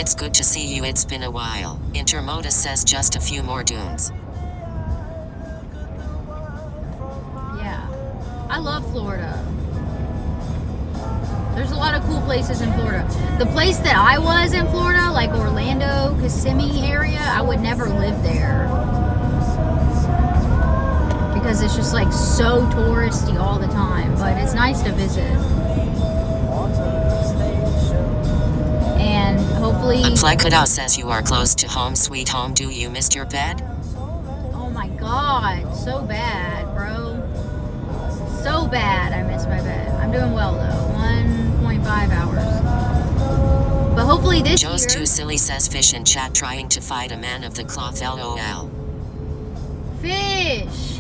It's good to see you, it's been a while. Intermodus says just a few more dunes. Yeah. I love Florida. There's a lot of cool places in Florida. The place that I was in Florida, like Orlando, Kissimmee area, I would never live there. Because it's just like so touristy all the time. But it's nice to visit. And hopefully... Unplugged says you are close to home sweet home. Do you miss your bed? Oh my god. So bad, bro. So bad I miss my bed. I'm doing well though. 1.5 hours. But hopefully this Joe's year... too silly says fish in chat trying to fight a man of the cloth LOL. Fish!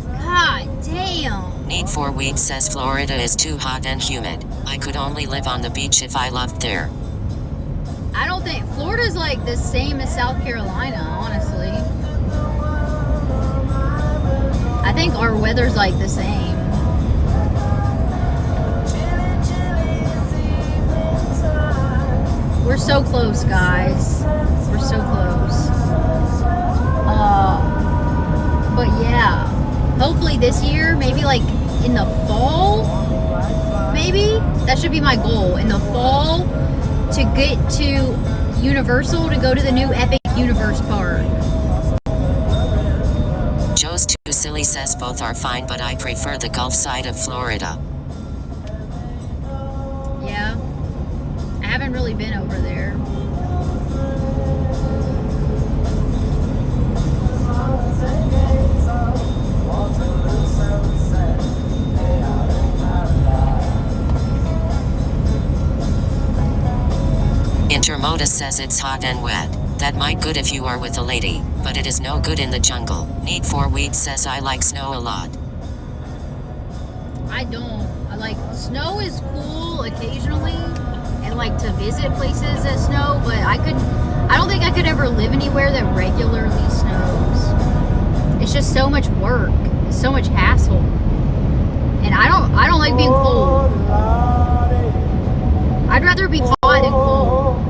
God damn. Need 4 weeks says Florida is too hot and humid. I could only live on the beach if I loved there. I don't think... Florida's like the same as South Carolina, honestly. I think our weather's like the same. We're so close, guys. We're so close. But yeah, hopefully this year, maybe like in the fall, maybe? That should be my goal. In the fall, to get to Universal, to go to the new Epic Universe Park. Joe's too silly says both are fine, but I prefer the Gulf side of Florida. Yeah. I haven't really been over there. Intermodus says it's hot and wet. That might good if you are with a lady, but it is no good in the jungle. Need 4 weeds says I like snow a lot. I don't. I like, snow is cool occasionally, and like to visit places that snow, but I don't think I could ever live anywhere that regularly snows. It's just so much work. It's so much hassle. And I don't like being cold. I'd rather be hot than cold.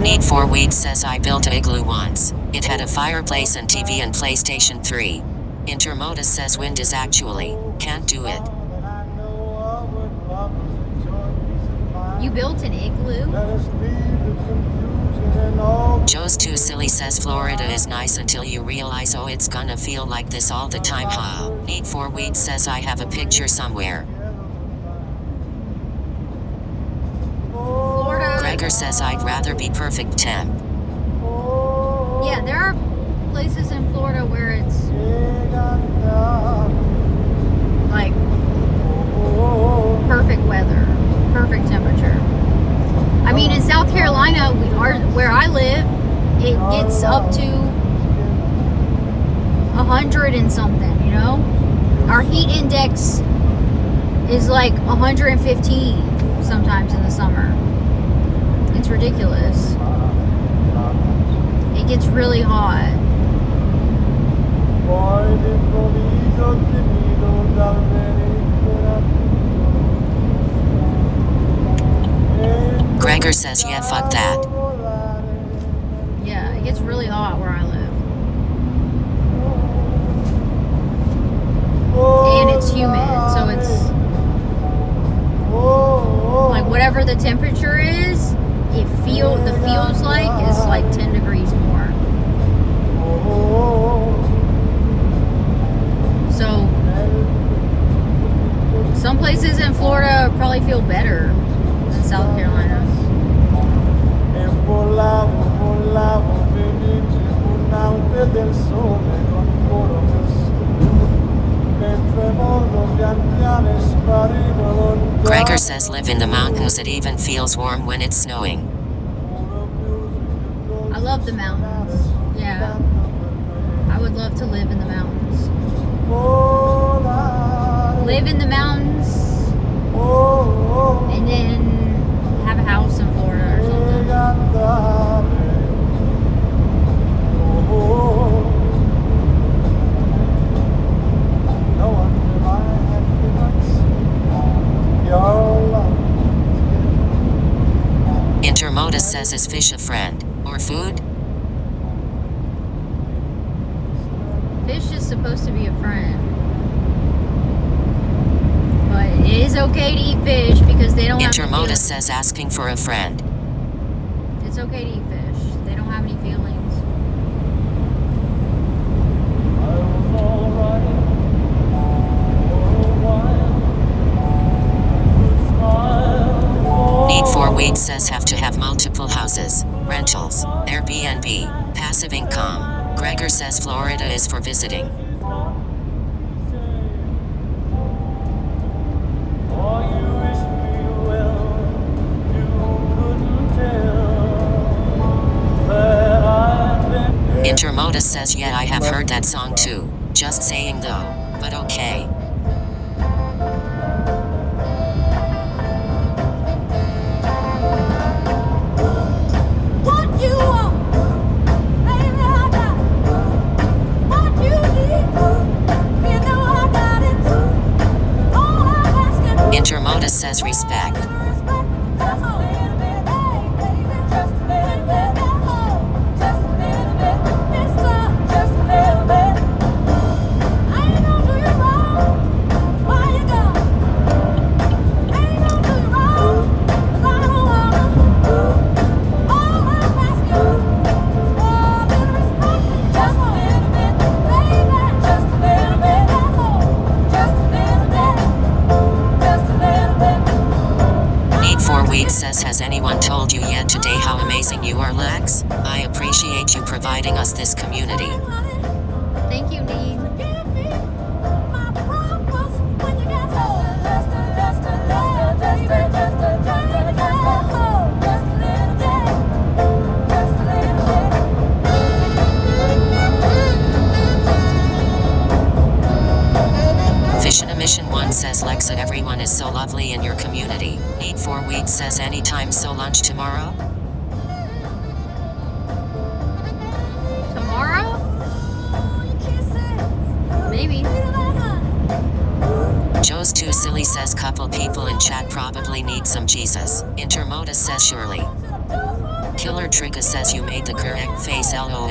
Need 4 weeds says I built a igloo once. It had a fireplace and TV and PlayStation 3. Intermodus says wind is actually, can't do it. You built an igloo? Joe's too silly says Florida is nice until you realize oh it's gonna feel like this all the time huh. Need 4 weeds says I have a picture somewhere. Florida. Gregor says I'd rather be perfect temp. Yeah, there are places in Florida where it's like perfect weather, perfect temperature. I mean, in South Carolina, where I live, it gets up to 100 and something, you know? Our heat index is like 115 sometimes in the summer. It's ridiculous. It gets really hot. Gregor says yeah fuck that. Yeah, it gets really hot where I live. And it's humid, so it's like whatever the temperature is, the feels like is like 10 degrees more. So some places in Florida probably feel better than South Carolina. Gregor says live in the mountains, it even feels warm when it's snowing. I love the mountains. Yeah. I would love to live in the mountains. Live in the mountains and then have a house in Florida or something. says, is fish a friend or food? Fish is supposed to be a friend. But it is okay to eat fish because they don't have any Intermodus feelings. says asking for a friend. It's okay to eat fish. They don't have any feelings. Need for weed says have to have multiple houses, rentals, Airbnb, passive income. Gregor says Florida is for visiting. Intermodus says, yeah, I have heard that song too. Just saying though, but okay. What you want, baby, I got it. What you need, you know I got it. All I'm asking Intermodus says respect. is respect. Just a little bit, hey, baby, just a little bit. Just a little bit, mister, just a little bit. I ain't gonna do you wrong. Why you go? I ain't gonna do you wrong, 'cause I don't wanna. All I'm asking is a little respect. Just a little bit, baby, just a little bit. Just a little bit, just a little bit. Need for weed says, has anyone told you yet today how amazing you are, Lex? I appreciate you providing us this community. Thank you, Need. Give me my promise when you get home. Just a little bit, just a little bit. Fish in a Mission 1 says, Lexa, everyone is so lovely in your community. Need for weed says, anytime, so lunch tomorrow? Tomorrow? Maybe. Joe's too silly says, couple people in chat probably need some Jesus. Intermodus says, surely. Killer Trigga says, you made the correct face, lol.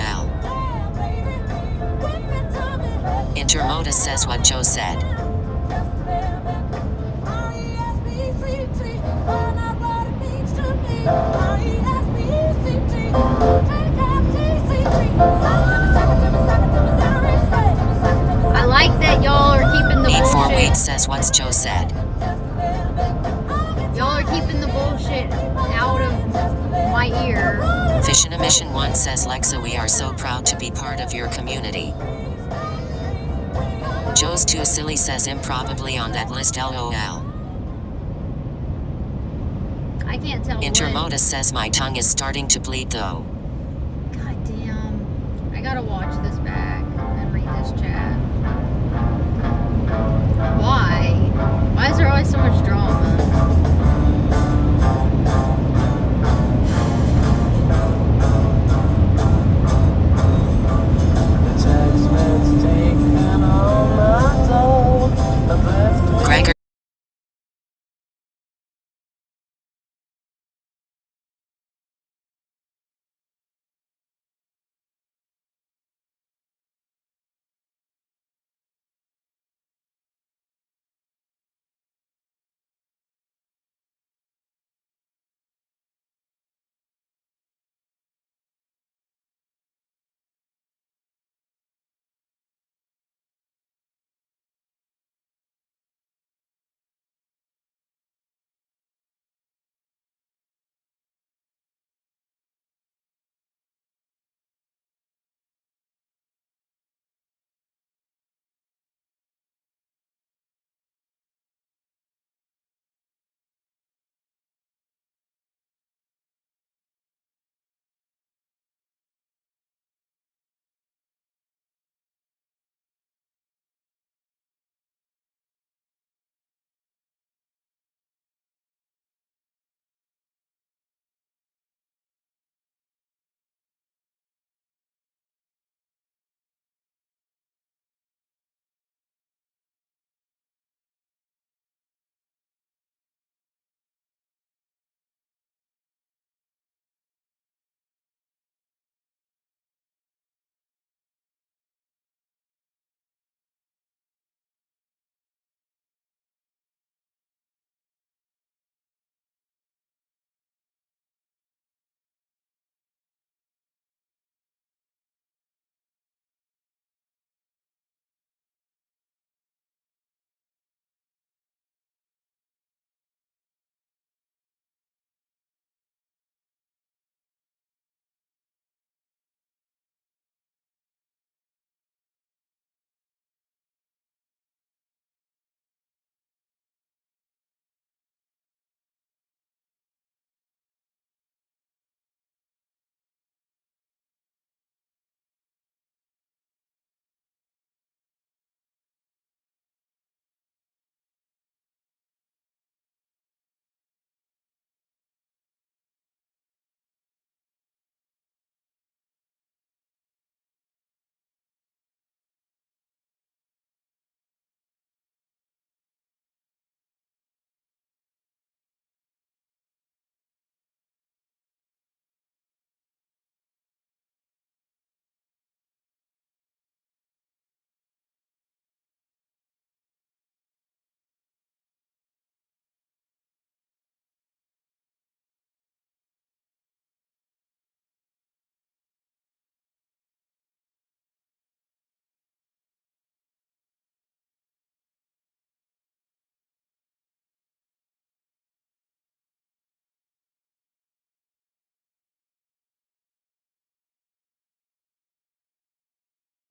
Intermodus says what Joe said. I like that y'all are keeping the Need for weed bullshit. says, what's Joe said? Y'all are keeping the bullshit out of my ear. Fish in a Mission 1 says, Lexa, we are so proud to be part of your community. Joe's too silly says, improbably on that list, lol. I can't tell Intermodus says, my tongue is starting to bleed though. God damn. I gotta watch this back and read this chat. Why? Why is there always so much drama?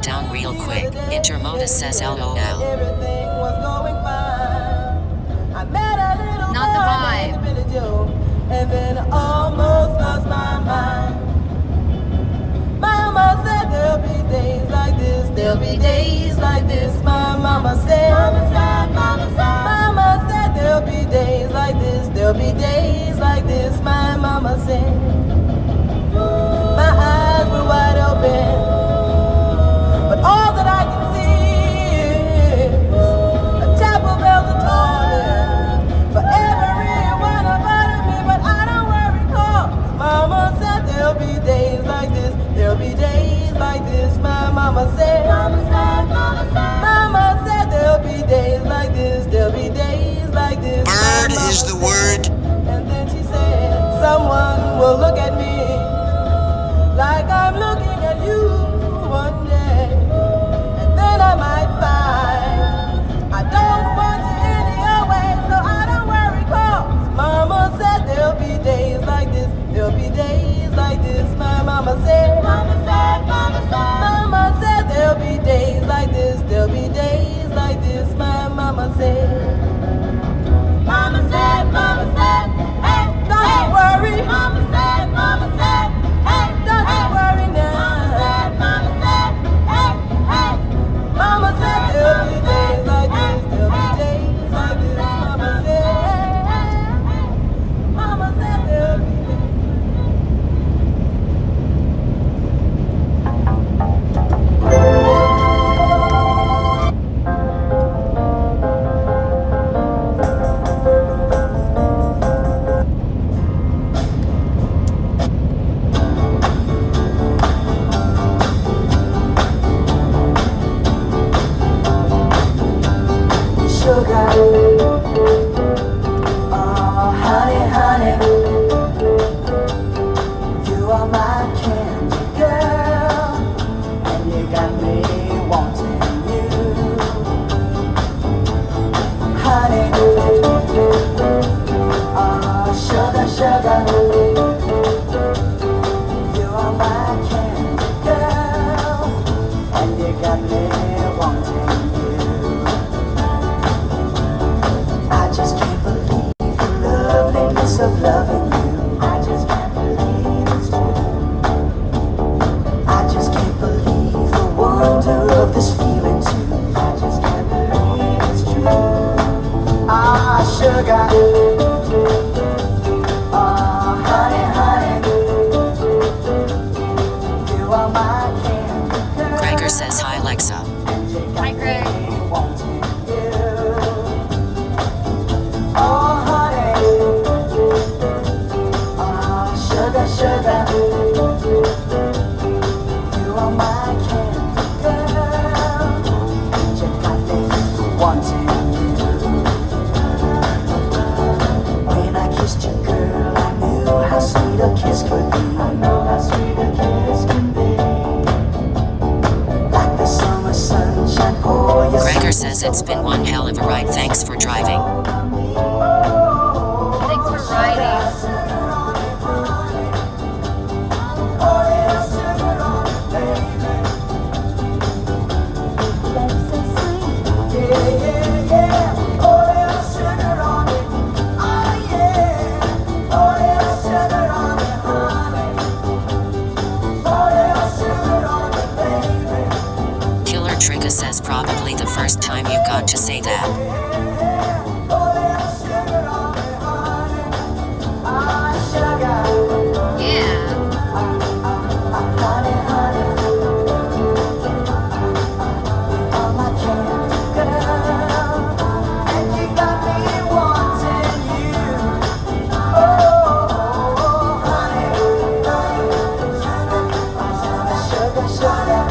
down real quick. Intermodus says LOL. Everything was going fine. I met a little Not the boy vibe. named Billy Joe, and then I almost lost my mind. Mama said there'll be days like this, there'll be days like this. My mama said, Mama said there'll be days like this, there'll be days like this. My mama said, my eyes were wide open, but all that I can see is a chapel bells are tolling for every one of me. But I don't worry, 'cause Mama said there'll be days like this, there'll be days like this. My mama said, Mama said there'll be days like this, there'll be days like this. Bird is the word. And then she said, someone will look at me like I'm looking at you one day, and then I might find I don't want you any other way. So I don't worry, 'cause Mama said there'll be days like this, there'll be days like this. My mama said, Mama said there'll be days like this, there'll be days like this. My mama said, hey, don't you worry. Hey, don't you worry now. Mama said there'll be days like this, there'll be days like this. Mama said there'll be days. Sugar, oh honey, honey, you are my candy girl, and you got me wanting you, honey, oh sugar, sugar, you are my candy girl, and you got me wanting you. I just can't believe the loveliness of loving you. I just can't believe it's true. I just can't believe the wonder of this feeling too. I just can't believe it's true. Ah, sugar. Ah, honey, honey. You are my candy girl. Gregor says hi Alexa. Hi, Greg. Oh, honey, oh, sugar, sugar, you are my candy girl, and you got me wanting you. When I kissed you, girl, I knew how sweet a kiss could be. I know how sweet a kiss can be. Like the summer sunshine, pour your Gregor says it's been one hell of a ride. Thanks for driving. Thanks for riding. Killer Trigger says probably the first time you got to say that. Yeah. Sugar,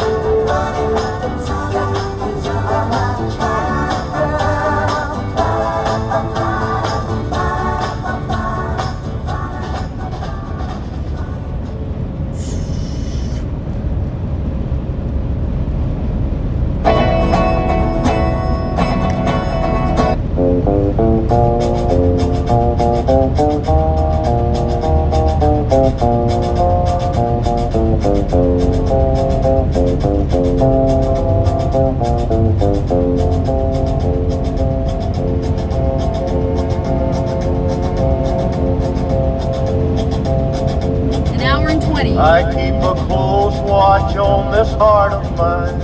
I keep a close watch on this heart of mine.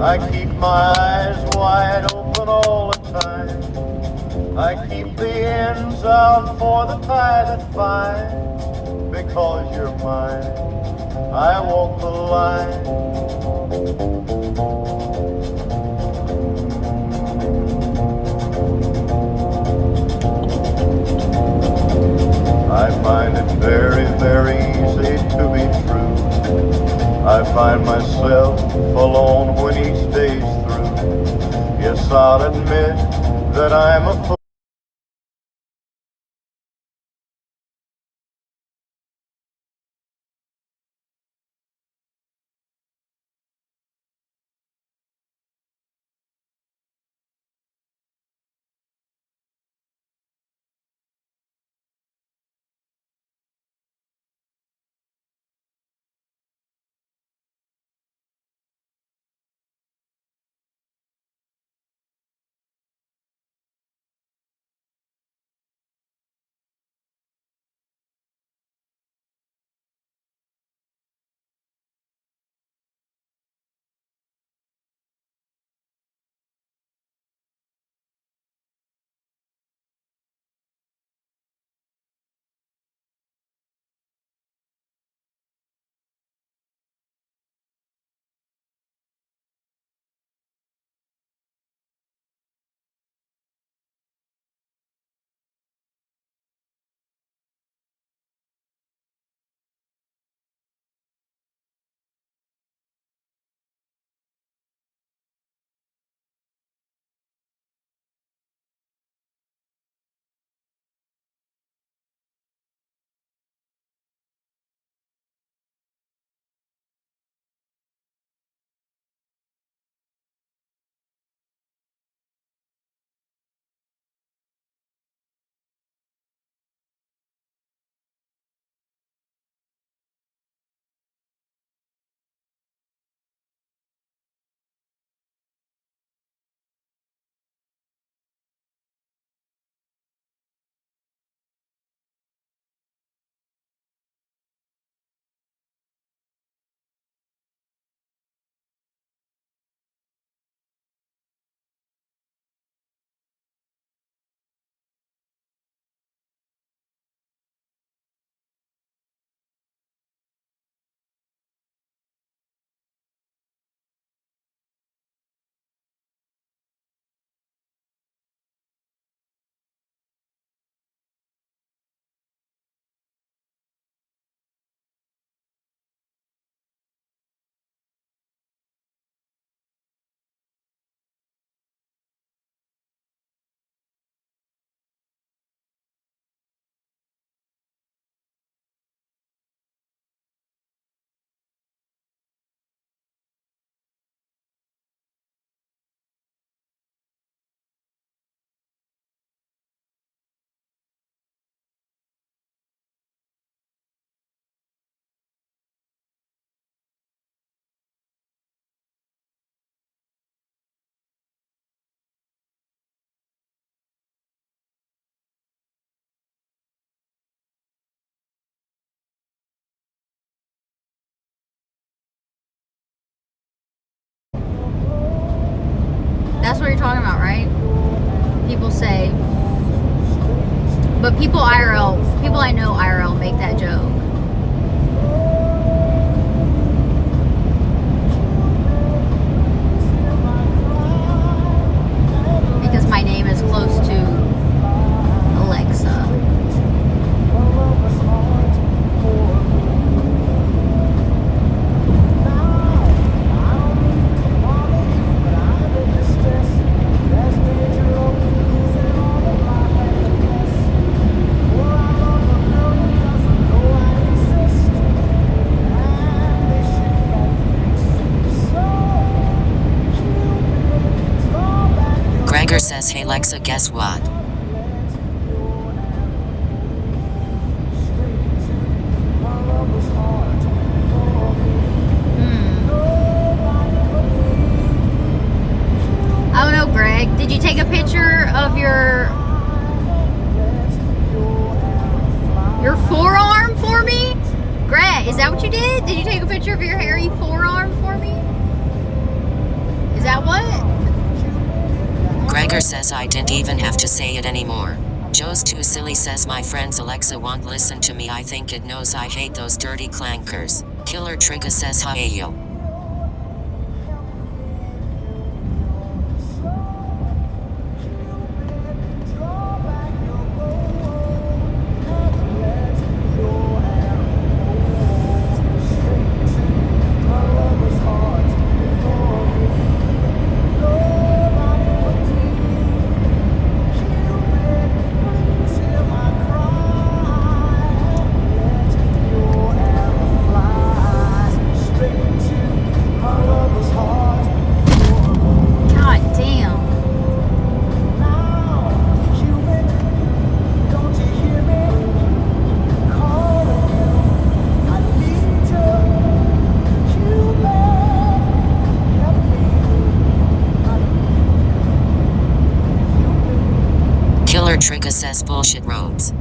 I keep my eyes wide open all the time. I keep the ends out for the tie that binds. Because you're mine, I walk the line. I find it very, very easy to be true. I find myself alone when each day's through. Yes, I'll admit that I'm a fool. That's what you're talking about, right? People say, but people IRL, people I know IRL make that joke. Because my name is close to Alexa. Gregor says, hey Lexa, guess what? I don't know, Greg. Did you take a picture of your forearm for me? Greg, is that what What? Did you take a picture of your hairy forearm for me? Is that what? Gregor says I didn't even have to say it anymore. Joe's too silly says my friend's Alexa won't listen to me. I think it knows I hate those dirty clankers. Killer Trigga says hi yo. God damn. Killer Trigga says bullshit roads.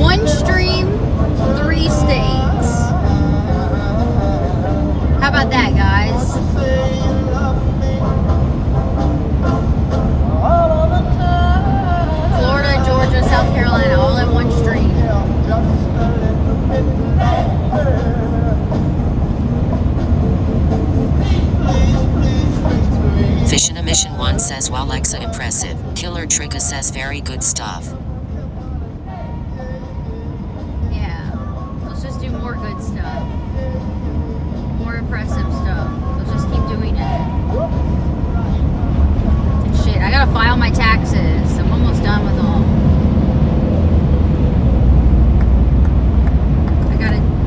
One stream, 3 steaks. How about that, guys? Florida, Georgia, South Carolina, all in one stream. Fish in a Mission 1 says wow Alexa impressive. Killer Trigga says very good stuff. Yeah. Let's just do more good stuff. More impressive stuff. Let's just keep doing it. Shit, I gotta file my taxes. I'm almost done with them.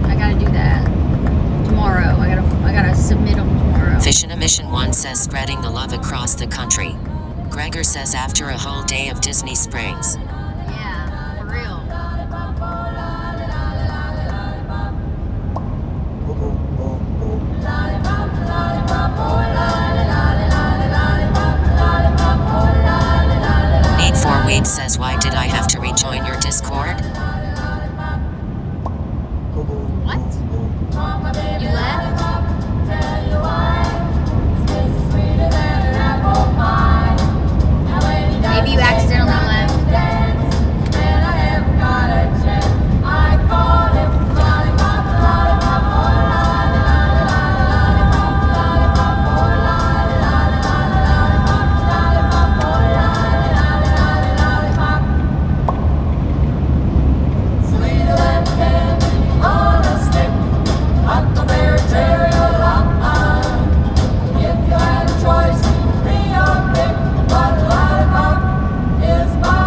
I gotta do that tomorrow. I gotta submit them tomorrow. Fish in a Mission 1 says spreading the love across the country. Gregor says after a whole day of Disney Springs. Yeah, for real. Need for Weed says why did I have to rejoin your Discord? What? You left? Maybe you accidentally left.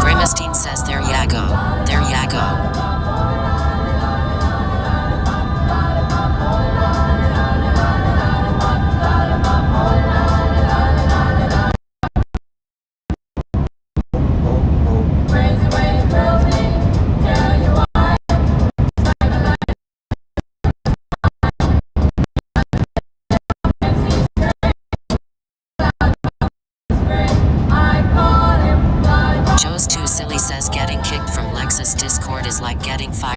Grimastine says there ya go. There ya go. Joe's too silly says getting kicked from Lexus Discord is like getting fired.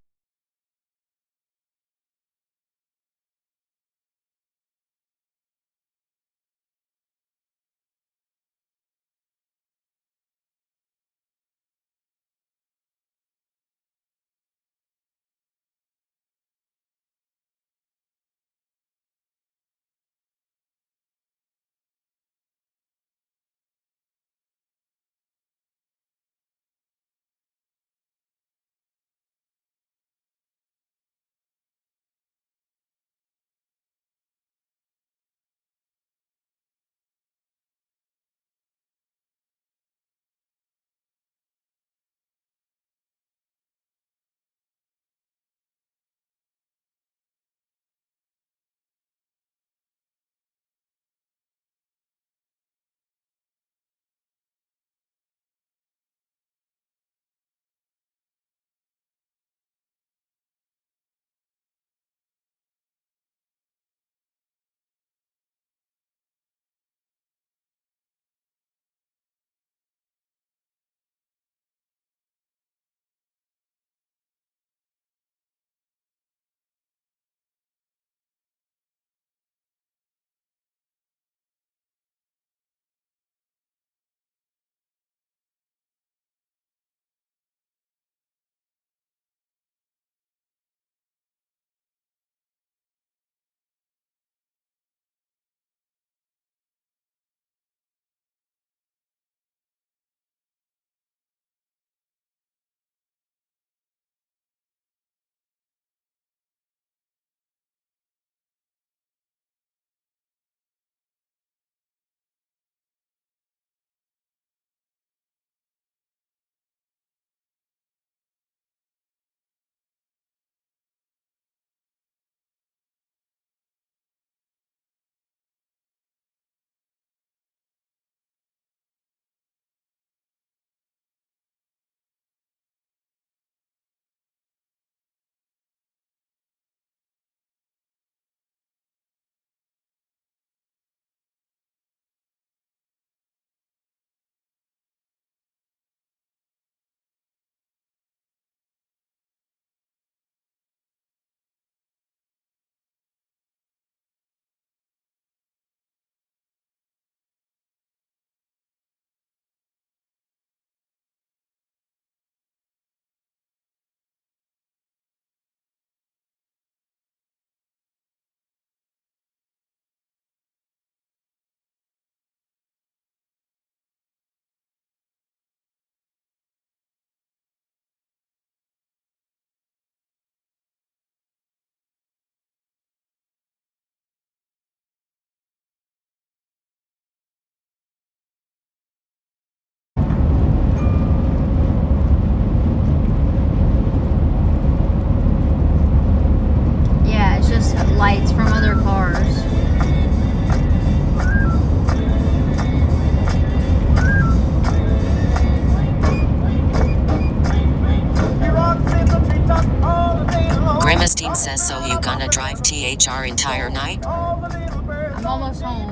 says, so you gonna drive THR entire night? I'm almost home.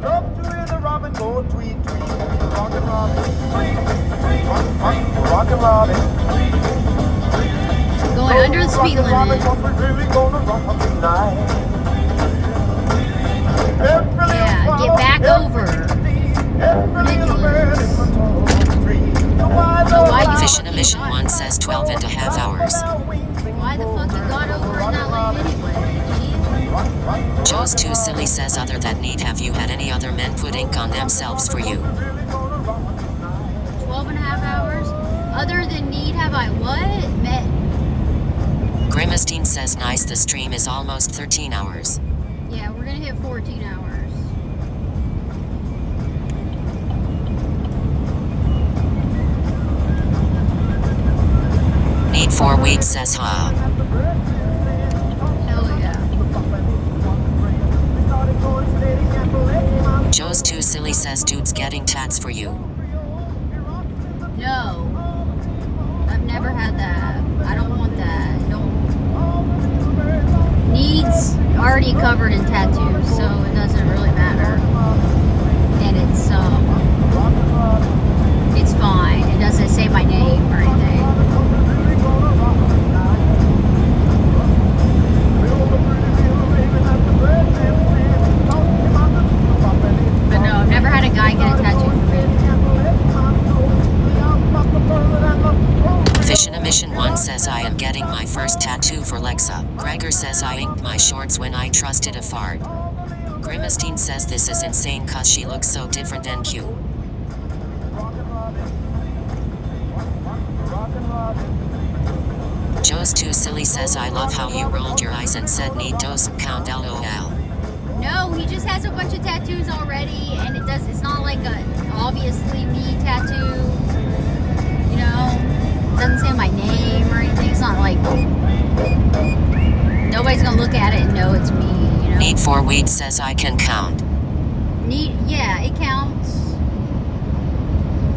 Love to hear the robin go tweet, tweet. Rockin' Robin, tweet, tweet. Rockin' Robin. Going under the speed limit. We're really gonna rock tonight. Yeah, get back over. Ridiculous. Why you Fish in a fucking Mission got- 1 says 12 and a half hours. Why the fuck you got over in that lane anyway, idiot? Joe's too silly says, other than Need, have you had any other men put ink on themselves for you? 12 and a half hours? Other than Need, have I what? Met. Grimistine says, nice, the stream is almost 13 hours. Yeah, we're gonna hit 14 hours. Need 4 weeks says, ha. Hell yeah. Joe's too silly says, dude's getting tats for you. No. I've never had that. I don't want that. No. Needs already covered in tattoos, so it doesn't really matter. And it's fine. It doesn't say my name or anything. But no, I've never had a guy get a tattoo for me. Fish in a Mission 1 says, I am getting my first tattoo for Lexa. Gregor says, I inked my shorts when I trusted a fart. Grimistine says, this is insane cause she looks so different and cute. Joe's too silly says, I love how you rolled your eyes and said, need doesn't count, LOL. No, he just has a bunch of tattoos already, and it's not like a obviously me tattoo. You know, it doesn't say my name or anything. It's not like nobody's gonna look at it and know it's me. You know. Need 4 weeks says, I can count. Yeah, it counts.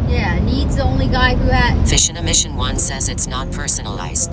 Yeah, Need's the only guy who had. Fish in a Mission 1 says, it's not personalized.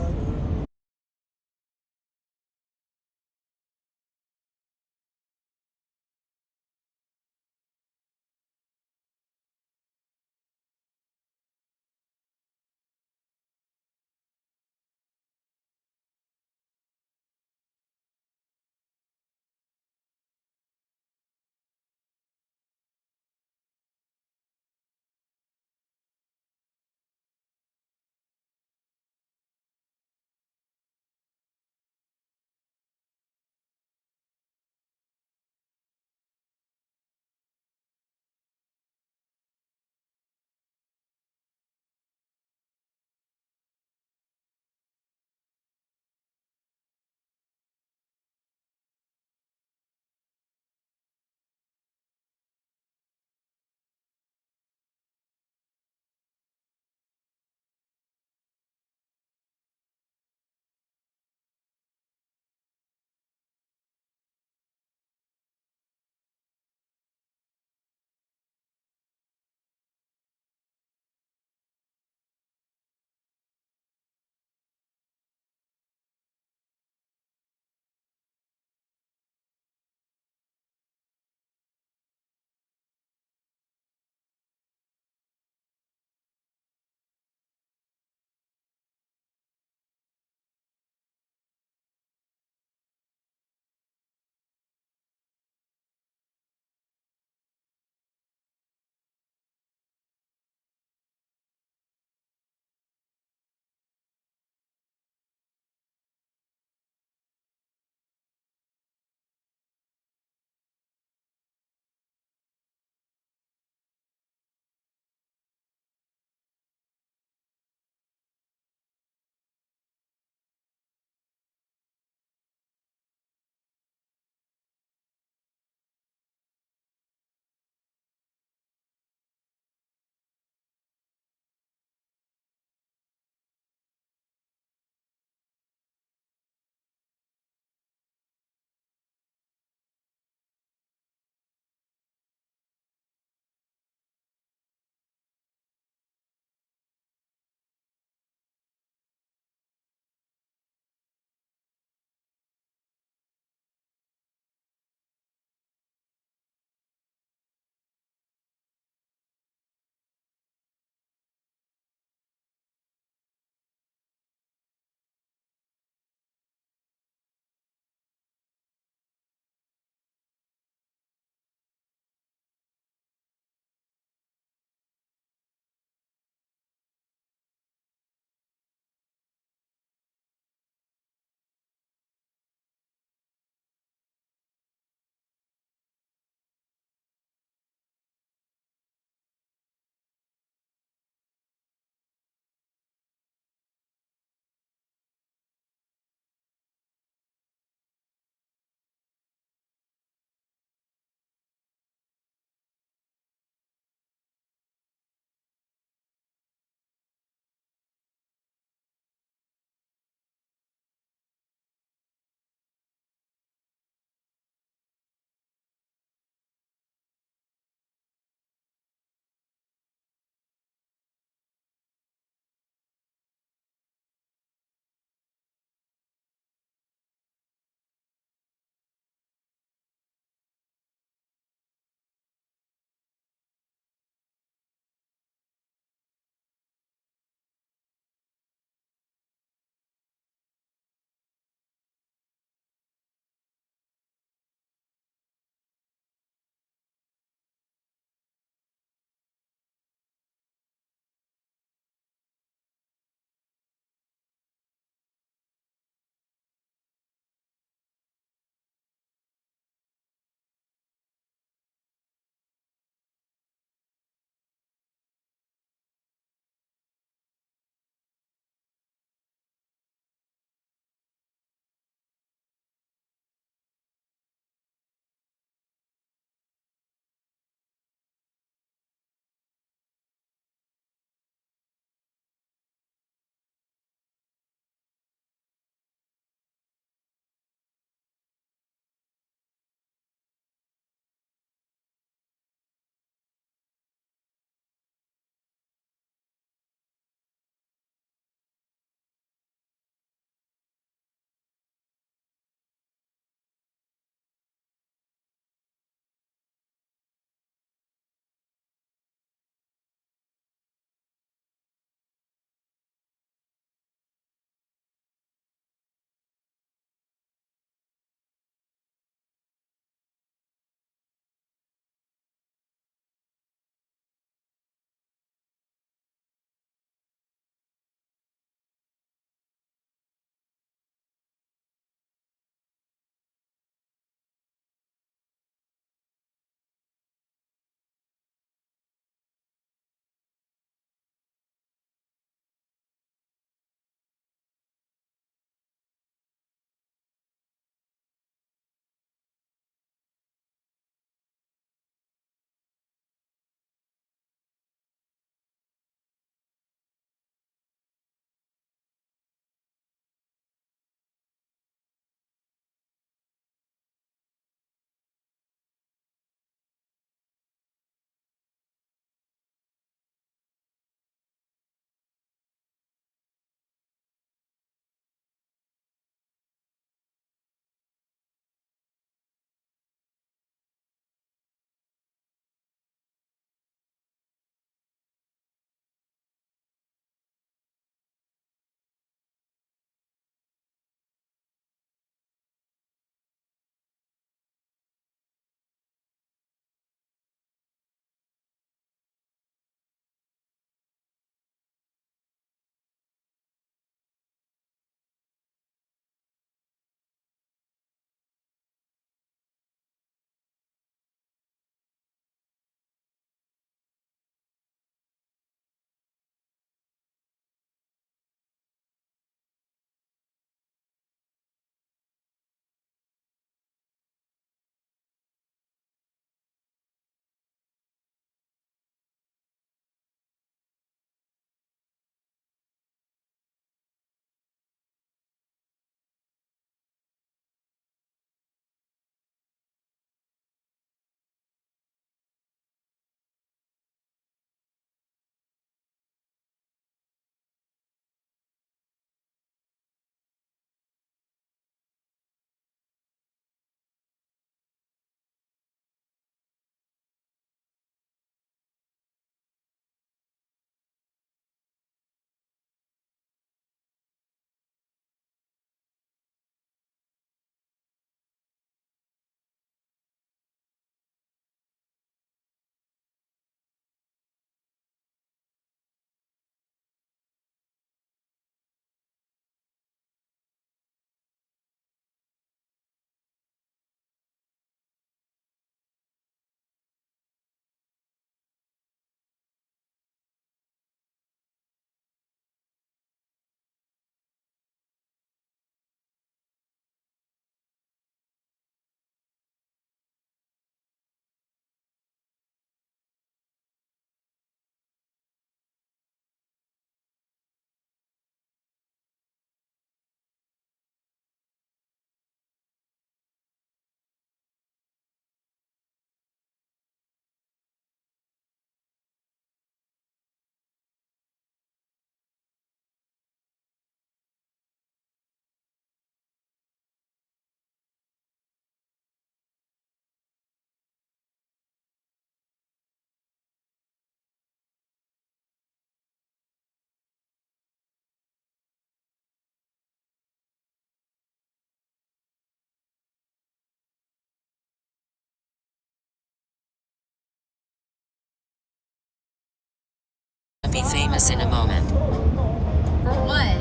us in a moment. For what?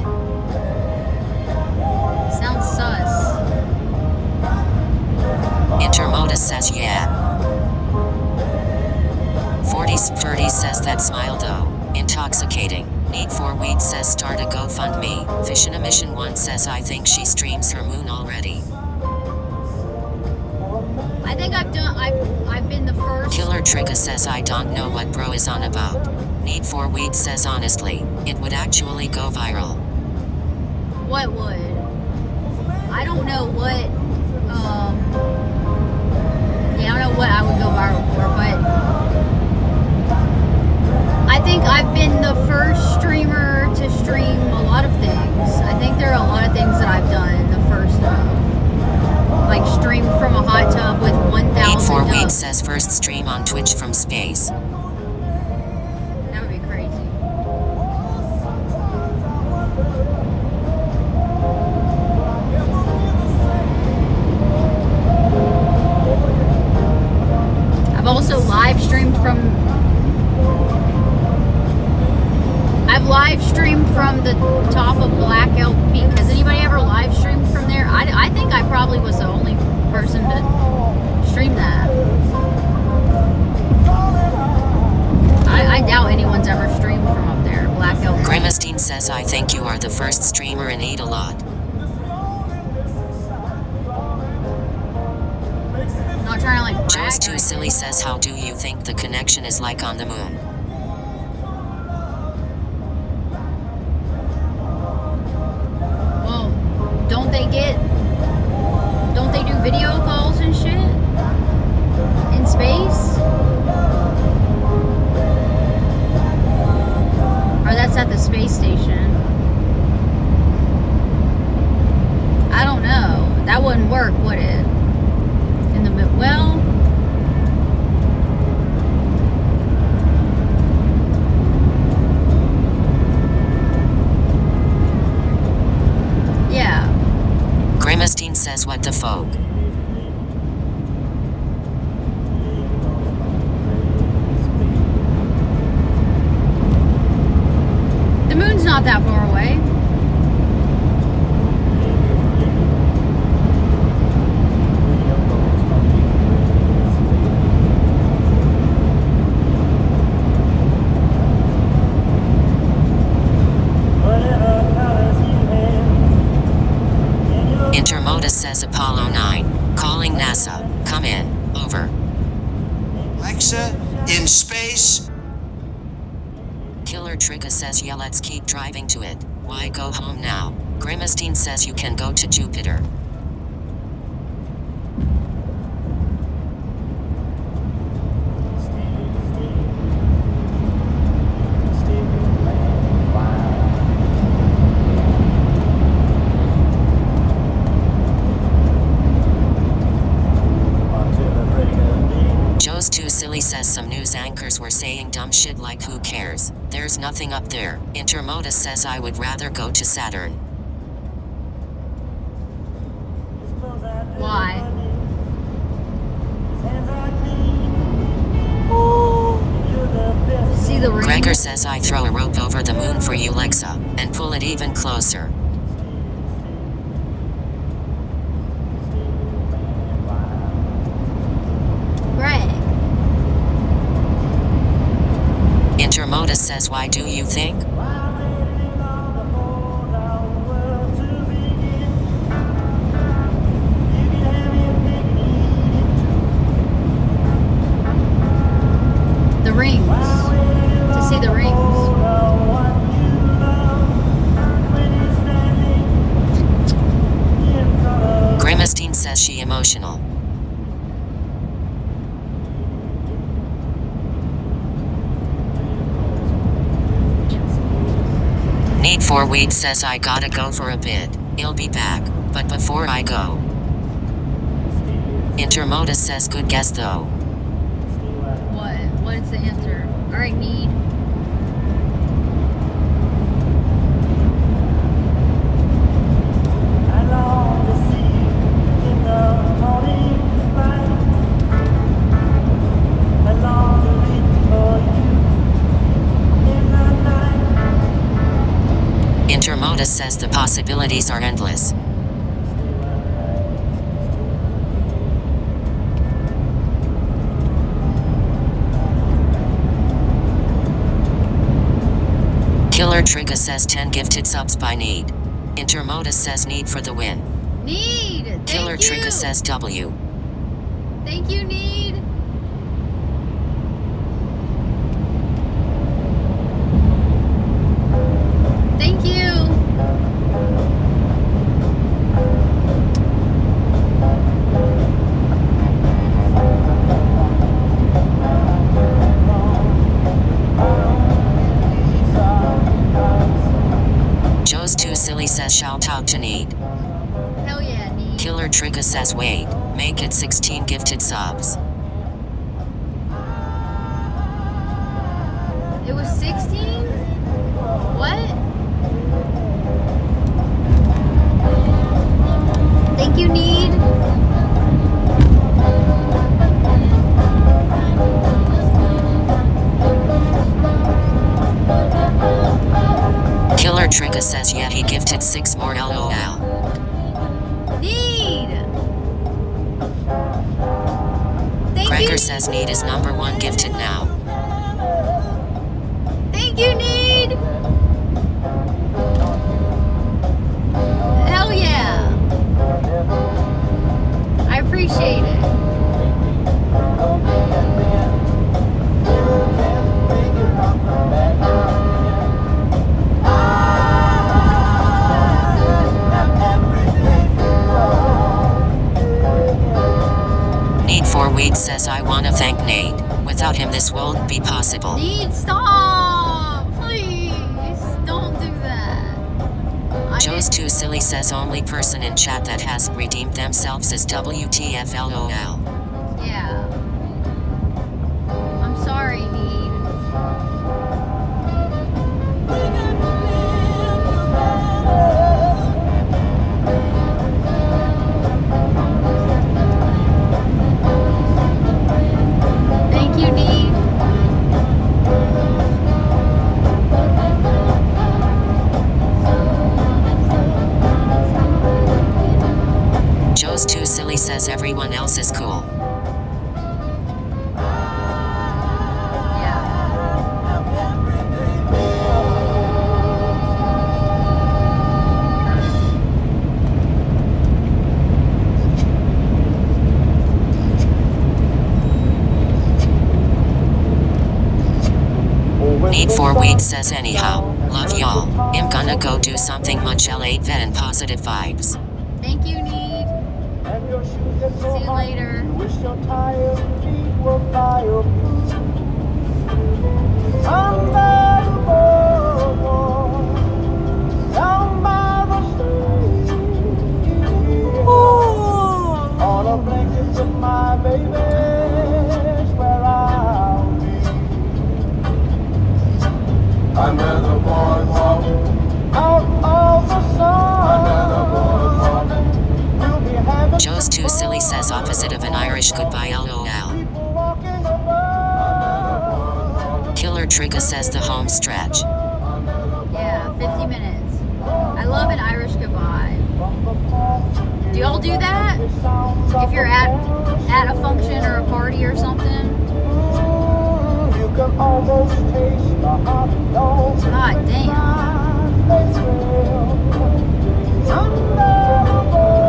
Sounds sus. Intermodus says yeah. 40 says that smile though. Intoxicating. Need for Weed says start a GoFundMe. Fish in a Mission 1 says I think she streams her moon already. I think I've been the first. Killer Trigger says I don't know what bro is on about. Need for Weed says honestly, it would actually go viral. What would? I don't know what, yeah, I don't know what I would go viral for, but I think I've been the first streamer to stream a lot of things. I think there are a lot of things that I've done the first of. Like stream from a hot tub with 1,000 Need for Weed ducks. says first stream on Twitch from space. That would be crazy. I've also live streamed from the top of Black Elk Peak. Has anybody ever live streamed from there? I think I probably was the only person to stream that. I doubt anyone's ever streamed from up there, Black Elk Peak. Grimestein says I think you are the first streamer and eat a lot. I'm not trying to like brag. Joe's Too Silly says how do you think the connection is like on the moon? Well, don't they do video calls and shit? In space? Or that's at the space station. I don't know. That wouldn't work, would it? In the mid, well, yeah. Grimestein says what the folk. The moon's not that far away. Intermodus says Apollo 9. Calling NASA. Come in. Over. Alexa, in space. Killer Trigger says yeah, let's keep driving to it. Why go home now? Grimestein says you can go to Jupiter. Joe's Too Silly says some news anchors were saying dumb shit like who cares? There's nothing up there. Intermodus says I would rather go to Saturn. Why? See the ring? Gregor says I throw a rope over the moon for you, Lexa, and pull it even closer. Greg. Intermodus says why do you think? The rings. To see the rings. Grimestein says she emotional. Need for Weed says I gotta go for a bit. I'll be back, but before I go. Intermodus says good guess though. What? What is the answer? Alright, need. possibilities are endless. Killer Trigga says 10 gifted subs by Need. Intermodus says Need for the win. Need. Thank Killer you. Trigga says W. Thank you, Need. Thank you. Joe's Too Silly says shout out to Need. Hell yeah, Need. Killer Trigga says wait, make it 16 gifted subs. It was 16? What? Thank you, Need. Killer Trigga says yeah he gifted 6 more LOL. Need. Thank Gregor you. says Need is number 1 gifted now. Thank you, Need. Hell yeah. I appreciate it. Need for Weed says I wanna thank Nate. Without him this won't be possible. Need, stop. Please. Don't do that. Joe's Too Silly says only person in chat that has redeemed themselves is WTF LOL. Yeah. I'm sorry, Need. Thank you, Need. Joe's Too Silly says everyone else is cool. Yeah. Need for Weed says anyhow. Love y'all. I'm gonna go do something much L8 and positive vibes. Thank you, Need. See you later. Wish your tired feet were fireproof. Under the boardwalk, down by the street, on a blanket with my baby's where I'll be. Under the boardwalk, out of the sun. Under the boardwalk, we'll be having Joe's Too Silly says opposite of an Irish goodbye LOL. people walking above. Killer Trigga says the home stretch. Yeah, 50 minutes. I love an Irish goodbye. Do y'all do that? If you're at a function or a party or something? You can almost taste the hot dogs. God damn.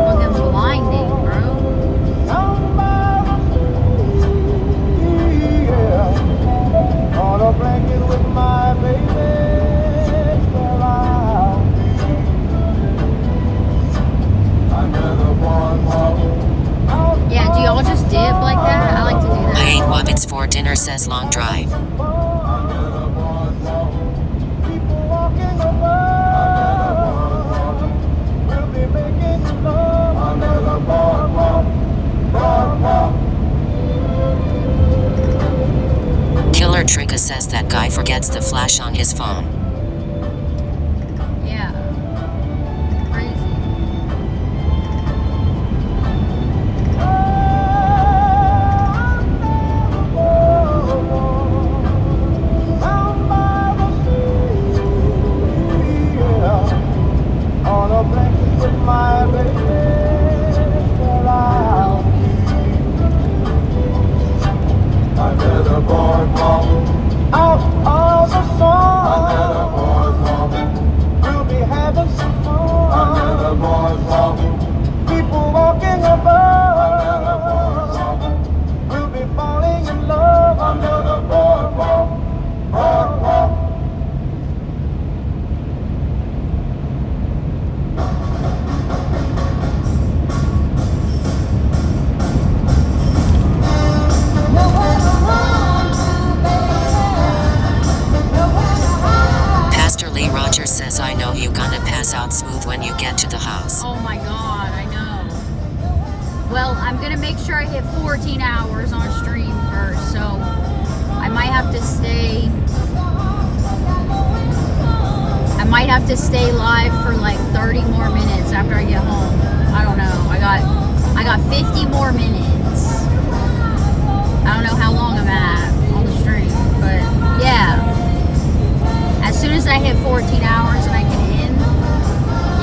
Fucking blinding, bro. On a blanket with my baby, where I'll be. Under the boardwalk. Yeah, do y'all just dip like that? I like to do I that. ate Wubbits for dinner says long drive. People walking above. We'll be making love under the boardwalk. Boardwalk. Killer Trigga says that guy forgets the flash on his phone. Yeah. Crazy. Down by the sea, yeah, on a where I'll be. Under the boardwalk, out of the sun. Under the boardwalk, we'll be having some fun. Under the boardwalk, people walking above. Under the boardwalk, we'll be falling in love. Under the boardwalk, boardwalk. Pastor Lee Rogers says I know you gonna pass out smooth when you get to the house. Oh my god, I know. Well, I'm gonna make sure I hit 14 hours on stream first, so I might have to stay. I might have to stay live for like 30 more minutes after I get home. I don't know. I got 50 more minutes. I don't know how long I'm at on the stream, but yeah. As soon as I hit 14 hours and I get in,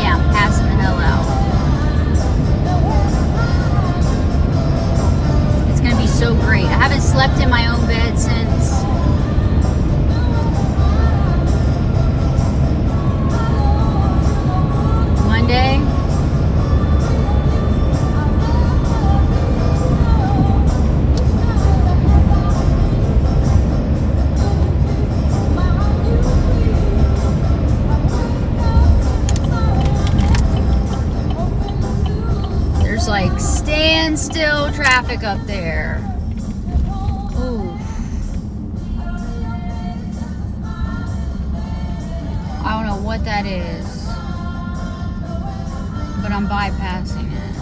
yeah, I'm passing the hell out. It's gonna be so great. I haven't slept in my own bed since Monday. There's like standstill traffic up there. Ooh. I don't know what that is, but I'm bypassing it.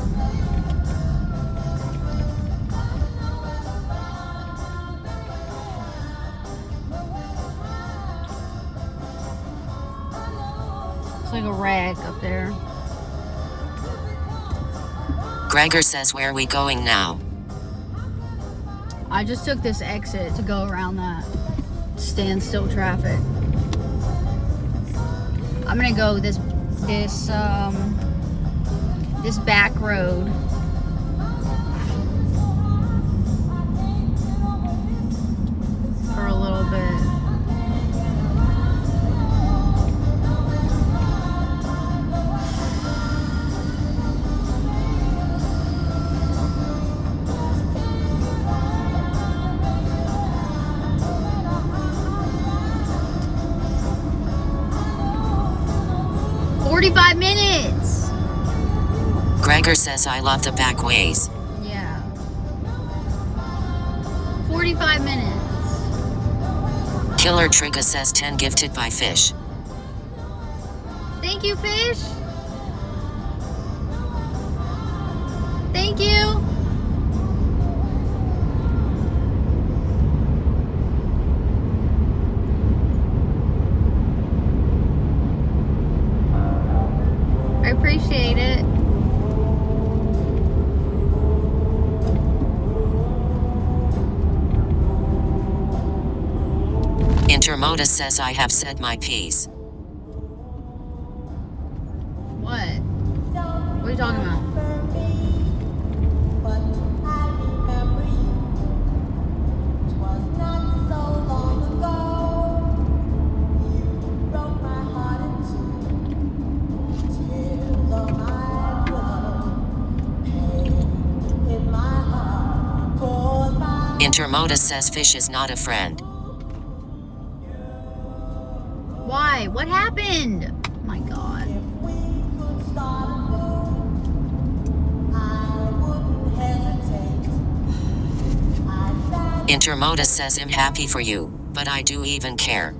It's like a wreck up there. Gregor says where we going now? I just took this exit to go around that standstill traffic. I'm gonna go this back road. For a little bit. "45 minutes." Gregor says I love the back ways. Yeah. 45 minutes. Killer Trigga says 10 gifted by Fish. Thank you, Fish. Thank you. I appreciate it. Intermodus says I have said my piece. What? What are you talking about? Intermodus says Fish is not a friend. Why? What happened? Oh my god. Intermodus says I'm happy for you, but I do even care.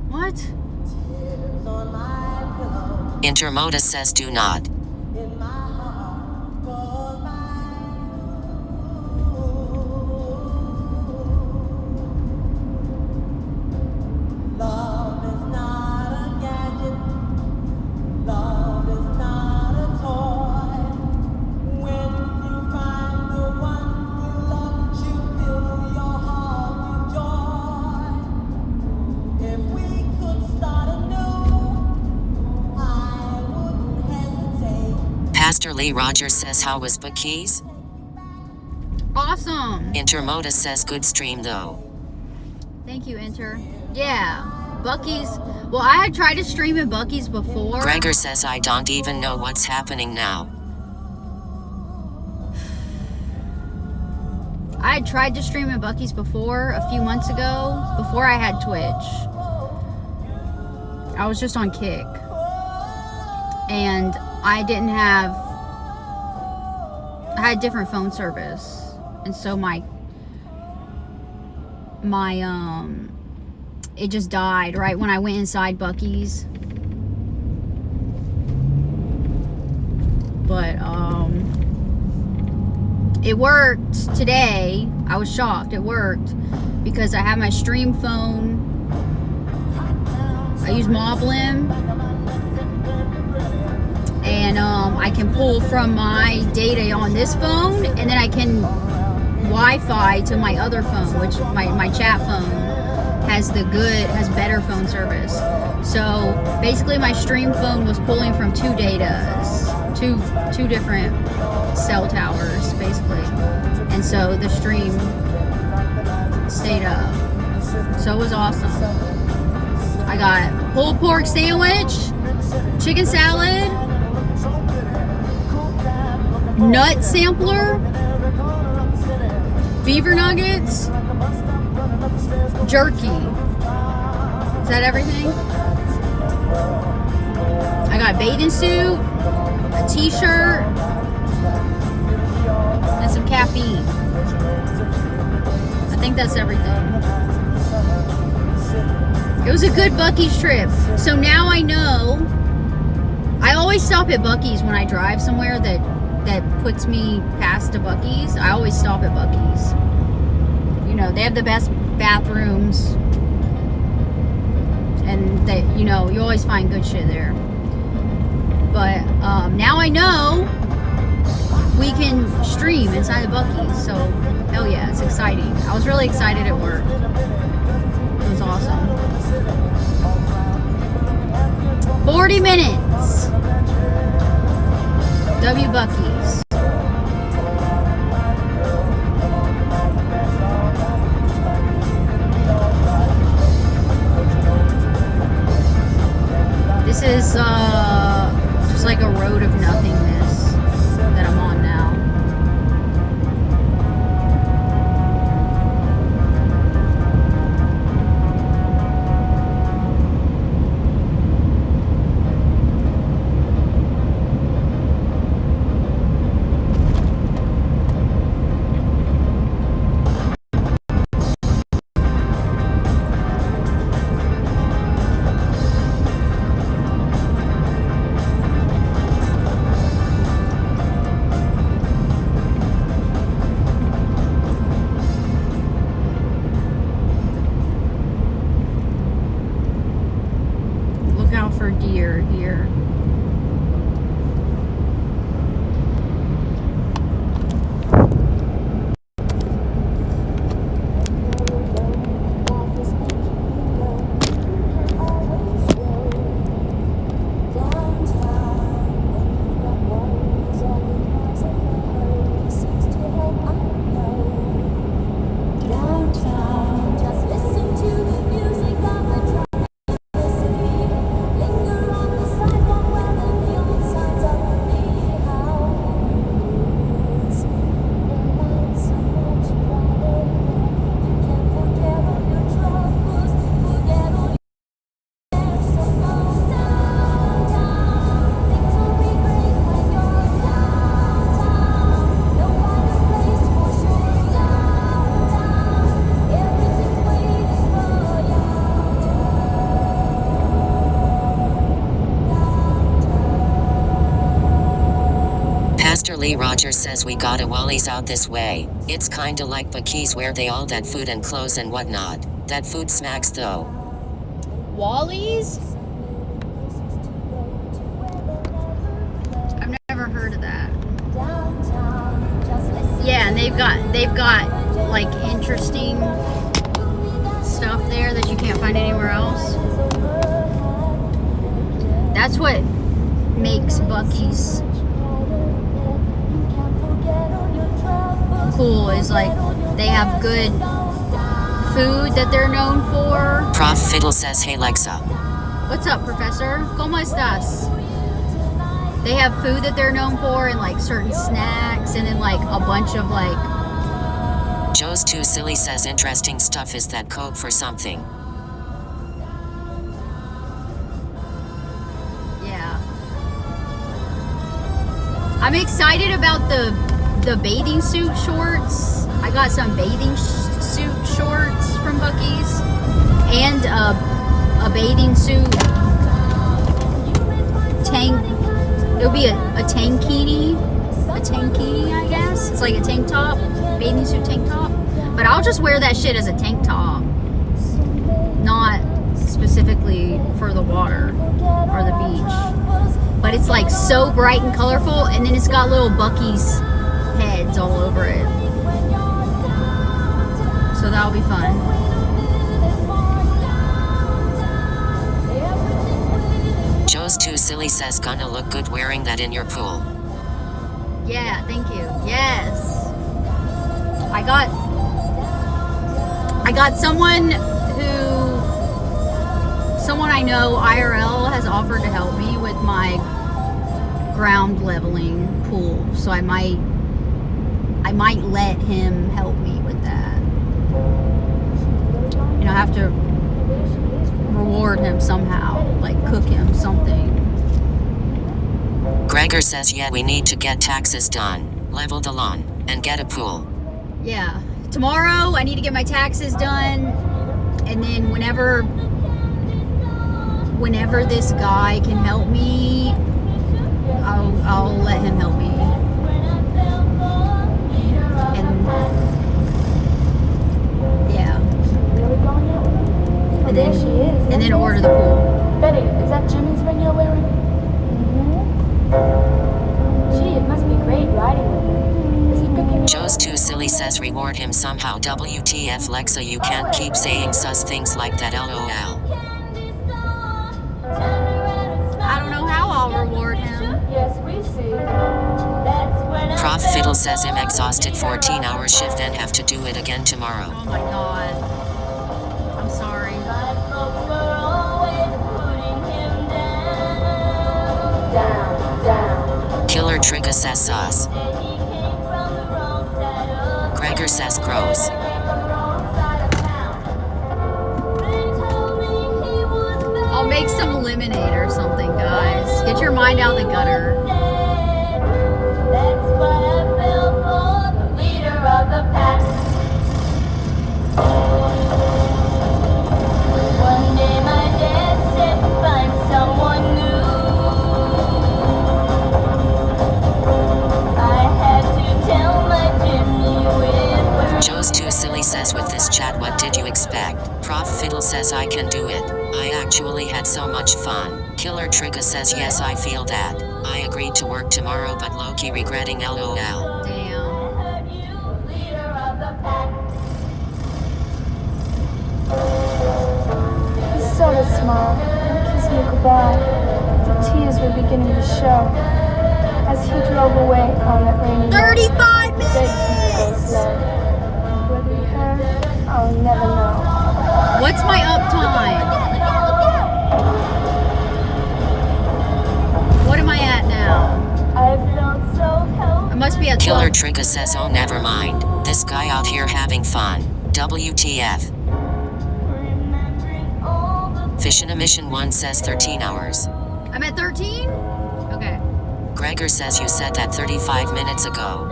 What? Intermodus says do not. Pastor Lee Rogers says, how was Buc-ee's? Awesome. Intermoda says, good stream though. Thank you, Enter. Yeah, Buc-ee's. Well, I had tried to stream at Buc-ee's before. Gregor says, I don't even know what's happening now. I had tried to stream at Buc-ee's before, a few months ago, before I had Twitch. I was just on Kick. And I didn't have... I had different phone service. And so my it just died right when I went inside Buc-ee's. But, it worked today. I was shocked. It worked because I have my stream phone. I use Moblin, and I can pull from my data on this phone, and then I can Wi-Fi to my other phone, which my chat phone has better phone service. So basically, my stream phone was pulling from two different cell towers, basically, and so the stream stayed up. So it was awesome. I got pulled pork sandwich, chicken salad, nut sampler, beaver nuggets, jerky. Is that everything? I got a bathing suit, a t-shirt, and some caffeine. I think that's everything. It was a good Buc-ee's trip. So now I know. I always stop at Buc-ee's when I drive somewhere that puts me past a Buc-ee's. I always stop at Buc-ee's. You know, they have the best bathrooms. And they, you know, you always find good shit there. But now I know we can stream inside the Buc-ee's. So, hell yeah, it's exciting. I was really excited at work. It was awesome. 40 minutes. W Buc-ee's. This is just like a road of nothingness that I'm on now. Look out for deer here. Pastor Lee Rogers says we got a Wally's out this way. It's kinda like Buc-ee's where they all that food and clothes and whatnot. That food smacks though. Wally's? I've never heard of that. Yeah, and they've got like interesting stuff there that you can't find anywhere else. That's what makes Buc-ee's cool is like they have good food that they're known for. Prof Fiddle says, hey Lexa. What's up, Professor? ¿Cómo estás? They have food that they're known for and like certain snacks and then like a bunch of like... Joe's Too Silly says, interesting stuff. Is that code for something? Yeah. I'm excited about the bathing suit shorts. I got some bathing suit shorts from Buc-ee's and a bathing suit tank. It'll be a tankini, I guess. It's like a tank top, bathing suit tank top. But I'll just wear that shit as a tank top, not specifically for the water or the beach. But it's like so bright and colorful, and then it's got little Buc-ee's heads all over it. So that'll be fun. Joe's Too Silly says, gonna look good wearing that in your pool. Yeah, thank you. Yes. I got someone I know IRL has offered to help me with my ground leveling pool. So I might let him help me with that. You know, I have to reward him somehow, like cook him something. Gregor says, yeah, we need to get taxes done, level the lawn, and get a pool. Yeah. Tomorrow I need to get my taxes done, and then whenever this guy can help me, I'll let him help me. And yeah. Oh, there she is. And then order the pool. Betty, is that Jimmy's ring you're wearing? Gee, it must be great riding with him. Is he picking you Joe's Too Silly says, reward him somehow. WTF Lexa, you can't keep saying sus things like that, LOL. I don't know how I'll reward him. Yes, we see. That's when Prof Fiddle says, I'm exhausted, 14-hour shift and have to do it again tomorrow. Oh my god. I'm sorry. Killer Trigger says sus. Gregor says gross. I'll make some lemonade or something, guys. Get your mind out of the gutter. That's what I feel for the leader of the pack. One day my dad said to find someone new. I had to tell my Jimmy with words. Joe's Too Silly says, with this chat, what did you expect? Prof Fiddle says, I can do it. I actually had so much fun. Killer Trigger says, yes, I feel that. I agreed to work tomorrow but low-key regretting, LOL. Damn. Heard you, leader of the pack. He sort of smiled and kissed me goodbye. The tears were beginning to show as he drove away on that rainy night. 35 Begged me to go minutes! slow. Whether he heard, I'll never know. What's my uptime? What am I at now? I felt so helpless. I must be at Killer 12. Trigger says, oh, never mind. This guy out here having fun. WTF. Remembering all the Fish in a Mission 1 says 13 hours. I'm at 13? Okay. Gregor says, you said that 35 minutes ago.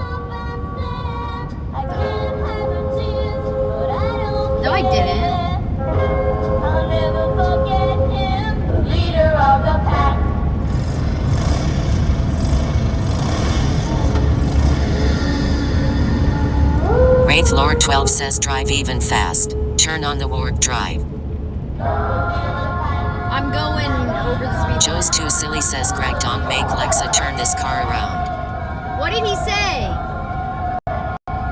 I can't have the tears, but I don't No, I didn't. I'll never forget him, the leader of the pack. Wraith Lord 12 says, drive even fast. Turn on the warp drive. I'm going over the speed. Joe's Too Silly says, Greg, don't make Lexa turn this car around. What did he say?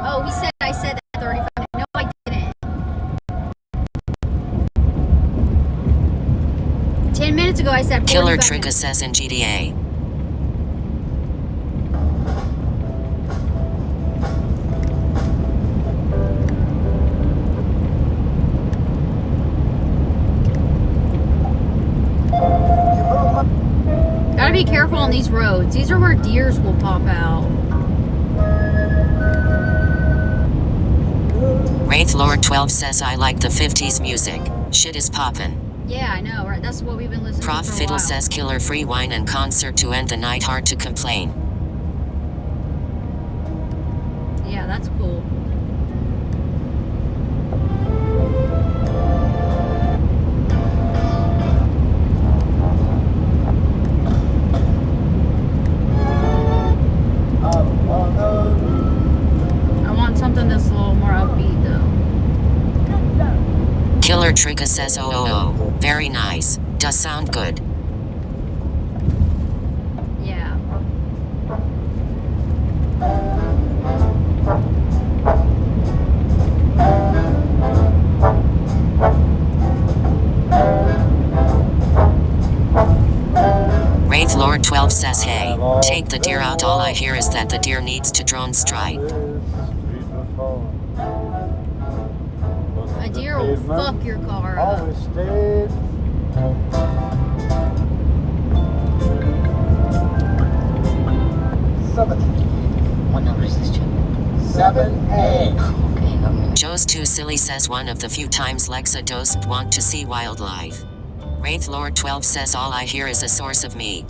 Oh, he said I said that 35 minutes. No, I didn't. 10 minutes ago I said 45 Killer minutes. Trigger says in GTA. on these roads. These are where deers will pop out. Wraith Lord 12 says I like the 50s music. Shit is poppin'. Yeah, I know, right? That's what we've been listening Prof to for a Fiddle while. says killer free wine and concert to end the night. Hard to complain. Yeah, that's cool. I want something that's a little more upbeat, though. Killer Trigga says oh. Very nice. Does sound good. Yeah. Wraith Lord 12 says hey, take the deer out. All I hear is that the deer needs to drone strike. A deer will fuck your car up. Always stayed. What number is this, Chip? 7A. Okay, I'm Joe's Too Silly says one of the few times Lexa doesn't want to see wildlife. Wraith Lord 12 says all I hear is a source of meat.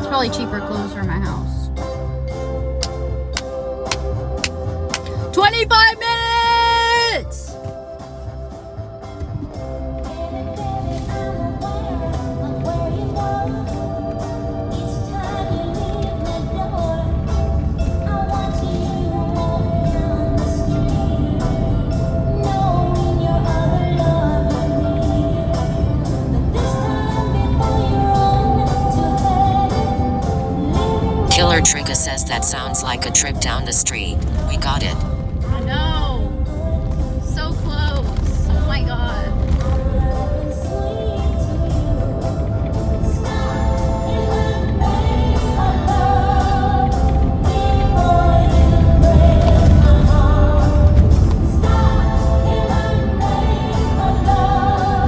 probably cheaper clothes for my house. 25 minutes! Killer Trigger says that sounds like a trip down the street. We got it. I know. So close. Oh my god.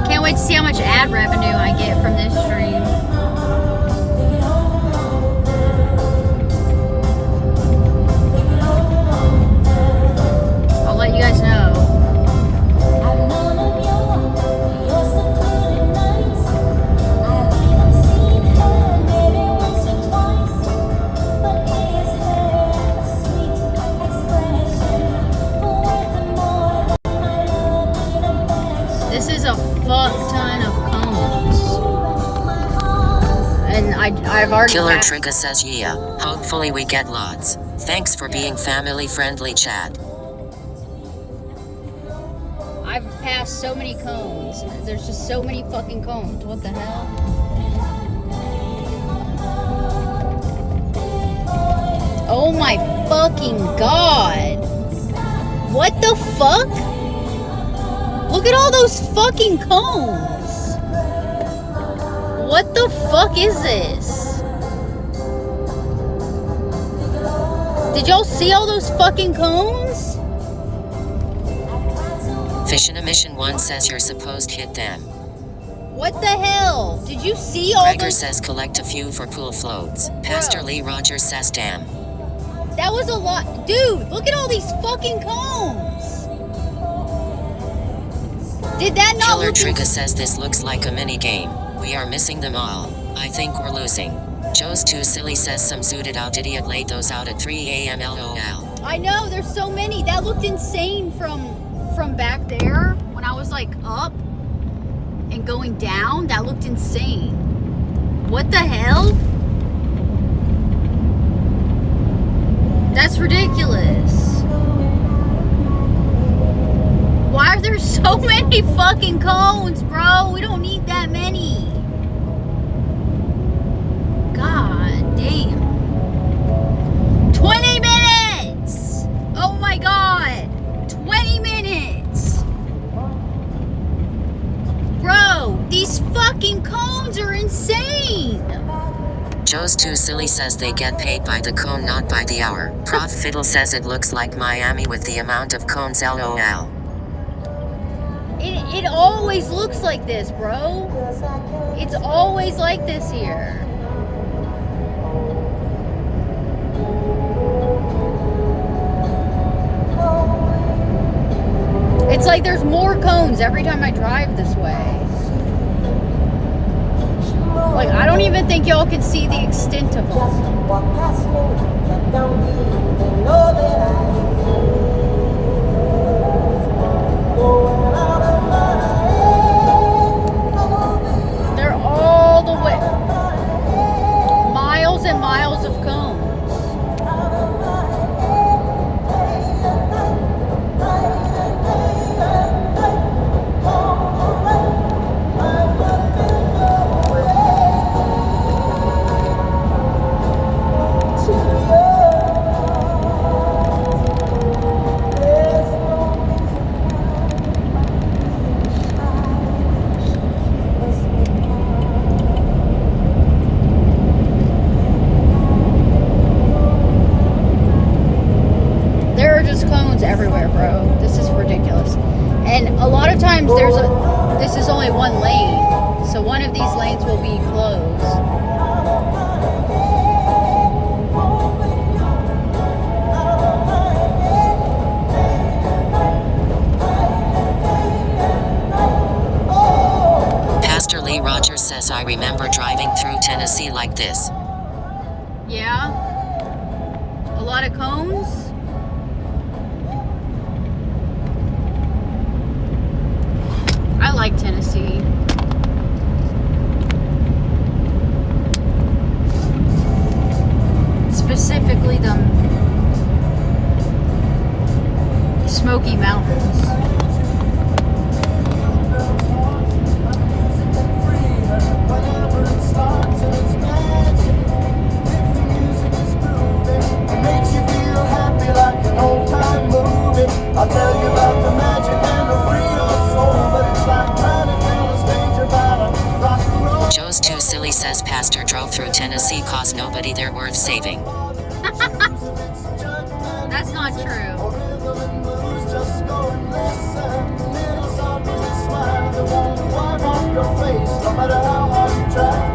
Can't wait to see how much ad revenue I get from this stream. I'll let you guys know. This is a fuck ton of cones. And I've already Killer passed- Trigger says yeah. Hopefully we get lots. Thanks for being family friendly, chat. I've passed so many cones. There's just so many fucking cones. What the hell? Oh my fucking god. What the fuck? Look at all those fucking cones. What the fuck is this? Did y'all see all those fucking cones? Fish in a Mission 1 says you're supposed to hit them. What the hell? Did you see all Gregor those? says collect a few for pool floats. Pastor Lee Rogers says damn. That was a lot. Dude, look at all these fucking cones. Did that not Killer look Trigger says this looks like a mini game. We are missing them all. I think we're losing. Joe's too silly says some zooted out idiot laid those out at 3 a.m. LOL. I know, there's so many. That looked insane from back there when I was like up and going down. That looked insane. What the hell? That's ridiculous. Why are there so many fucking cones, bro? We don't need that many. God damn. 20 minutes! Oh my god. 20 minutes! Bro, these fucking cones are insane! Joe's too silly says they get paid by the cone, not by the hour. Prof Fiddle says it looks like Miami with the amount of cones, LOL. It always looks like this, bro. It's always like this here. It's like there's more cones every time I drive this way. Like, I don't even think y'all can see the extent of them. They're all the way. Miles and miles of cones. Everywhere, bro. This is ridiculous. And a lot of times this is only one lane, so one of these lanes will be closed. Pastor Lee Rogers says I remember driving through Tennessee like this. Yeah. A lot of cones. I like Tennessee. Specifically the Smoky Mountains. I'll tell you about the magic and the free your soul, but it's like trying to tell a stranger about a rock and roll. Joe's too silly says pastor drove through Tennessee cause nobody there worth saving. That's not true. Just go and listen. Little song, little smile that won't wipe off your face, no matter how hard you try.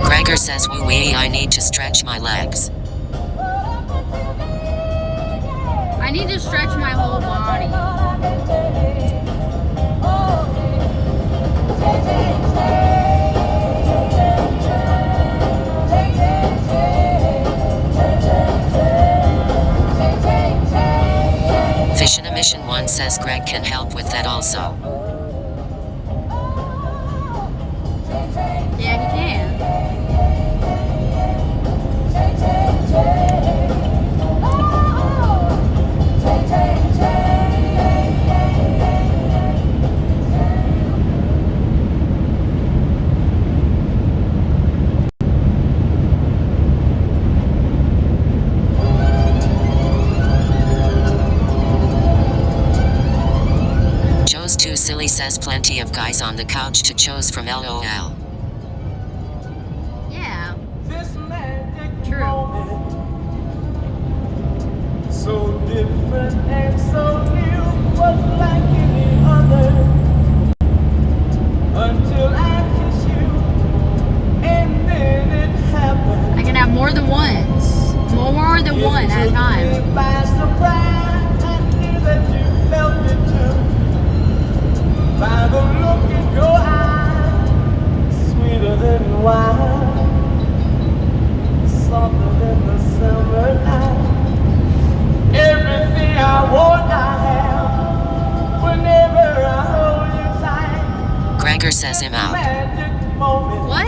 Gregor says woo-wee, I need to stretch my legs. I need to stretch my whole body. Fish in a Mission 1 says Greg can help with that also. Yeah, he can. says plenty of guys on the couch to choose from LOL. Yeah. This magic True. moment, so different and so new, was like any other until I kiss you, and then it happened. I can have more than once. More than one at a time. It took me by surprise. I knew that you felt it too. By the look in your eyes, sweeter than wine, softer than the summer night. Everything I want, I have. Whenever I hold you tight, Gregor says him out. magic moment. What?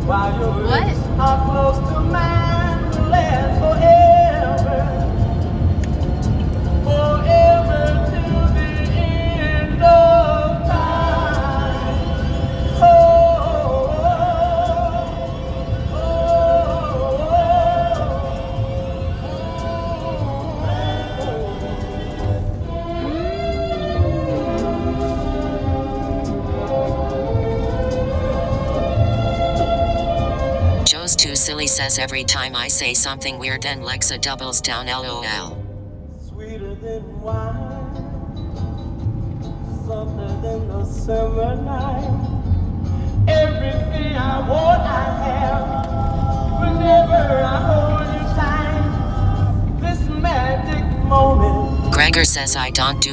While your What? lips are close to mine, will last forever. Forever to the end of time. Oh, oh, Joe's too silly says every time I say something weird then Lexa doubles down LOL. sweeter than wine, softer than the summer night. Everything I want, I have. Whenever I hold you tight, this magic moment. Gregor says I don't do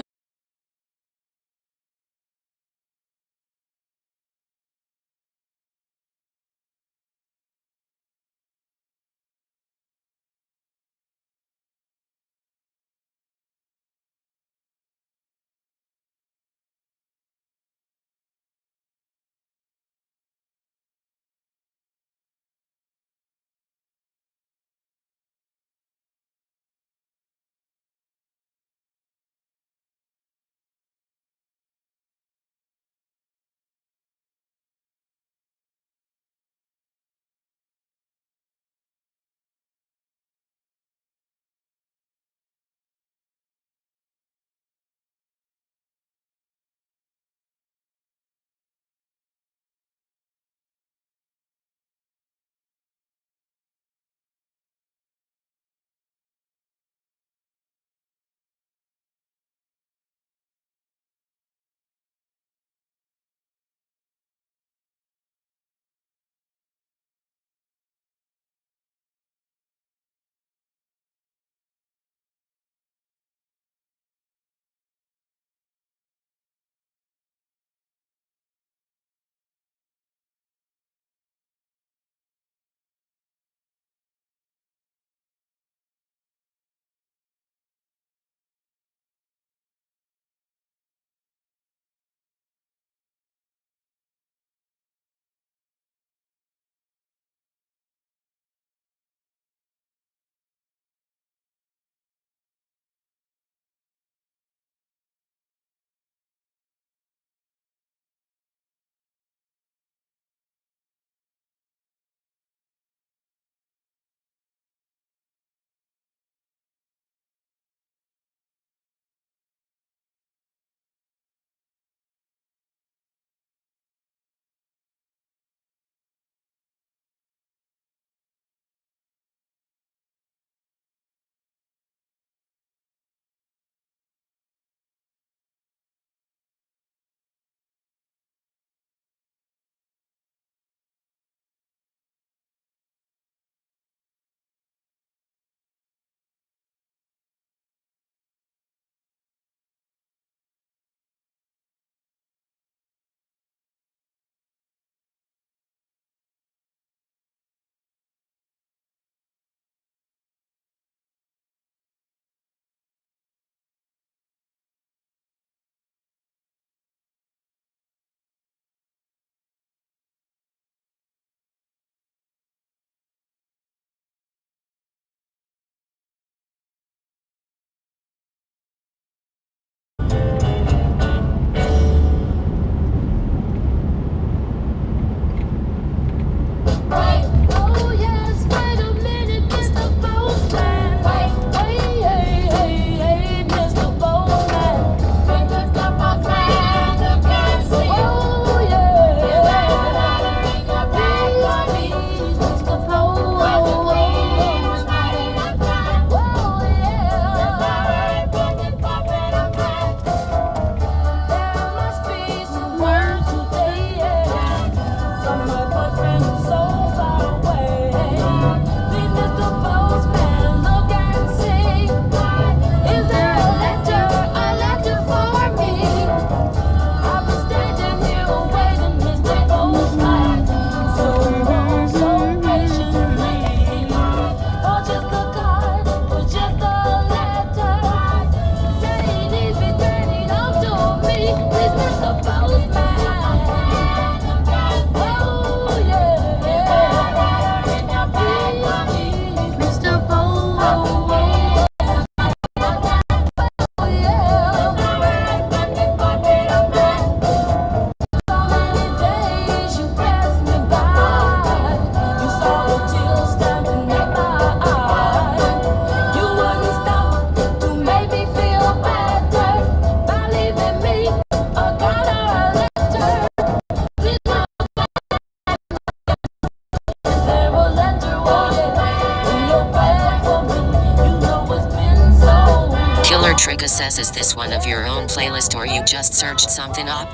Killer Trigger says, is this one of your own playlist or you just searched something up?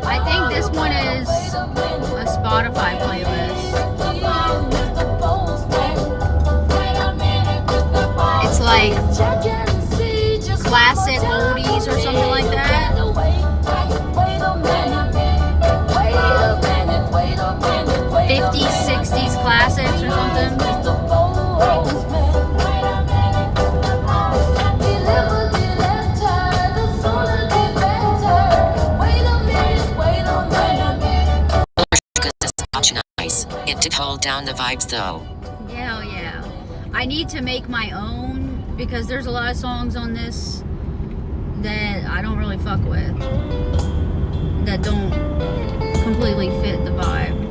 I think this one is a Spotify playlist. It's like classic oldies or something like that. 50s, 60s classics or something. Nice. It did hold down the vibes though. Hell yeah. I need to make my own because there's a lot of songs on this that I don't really fuck with. That don't completely fit the vibe.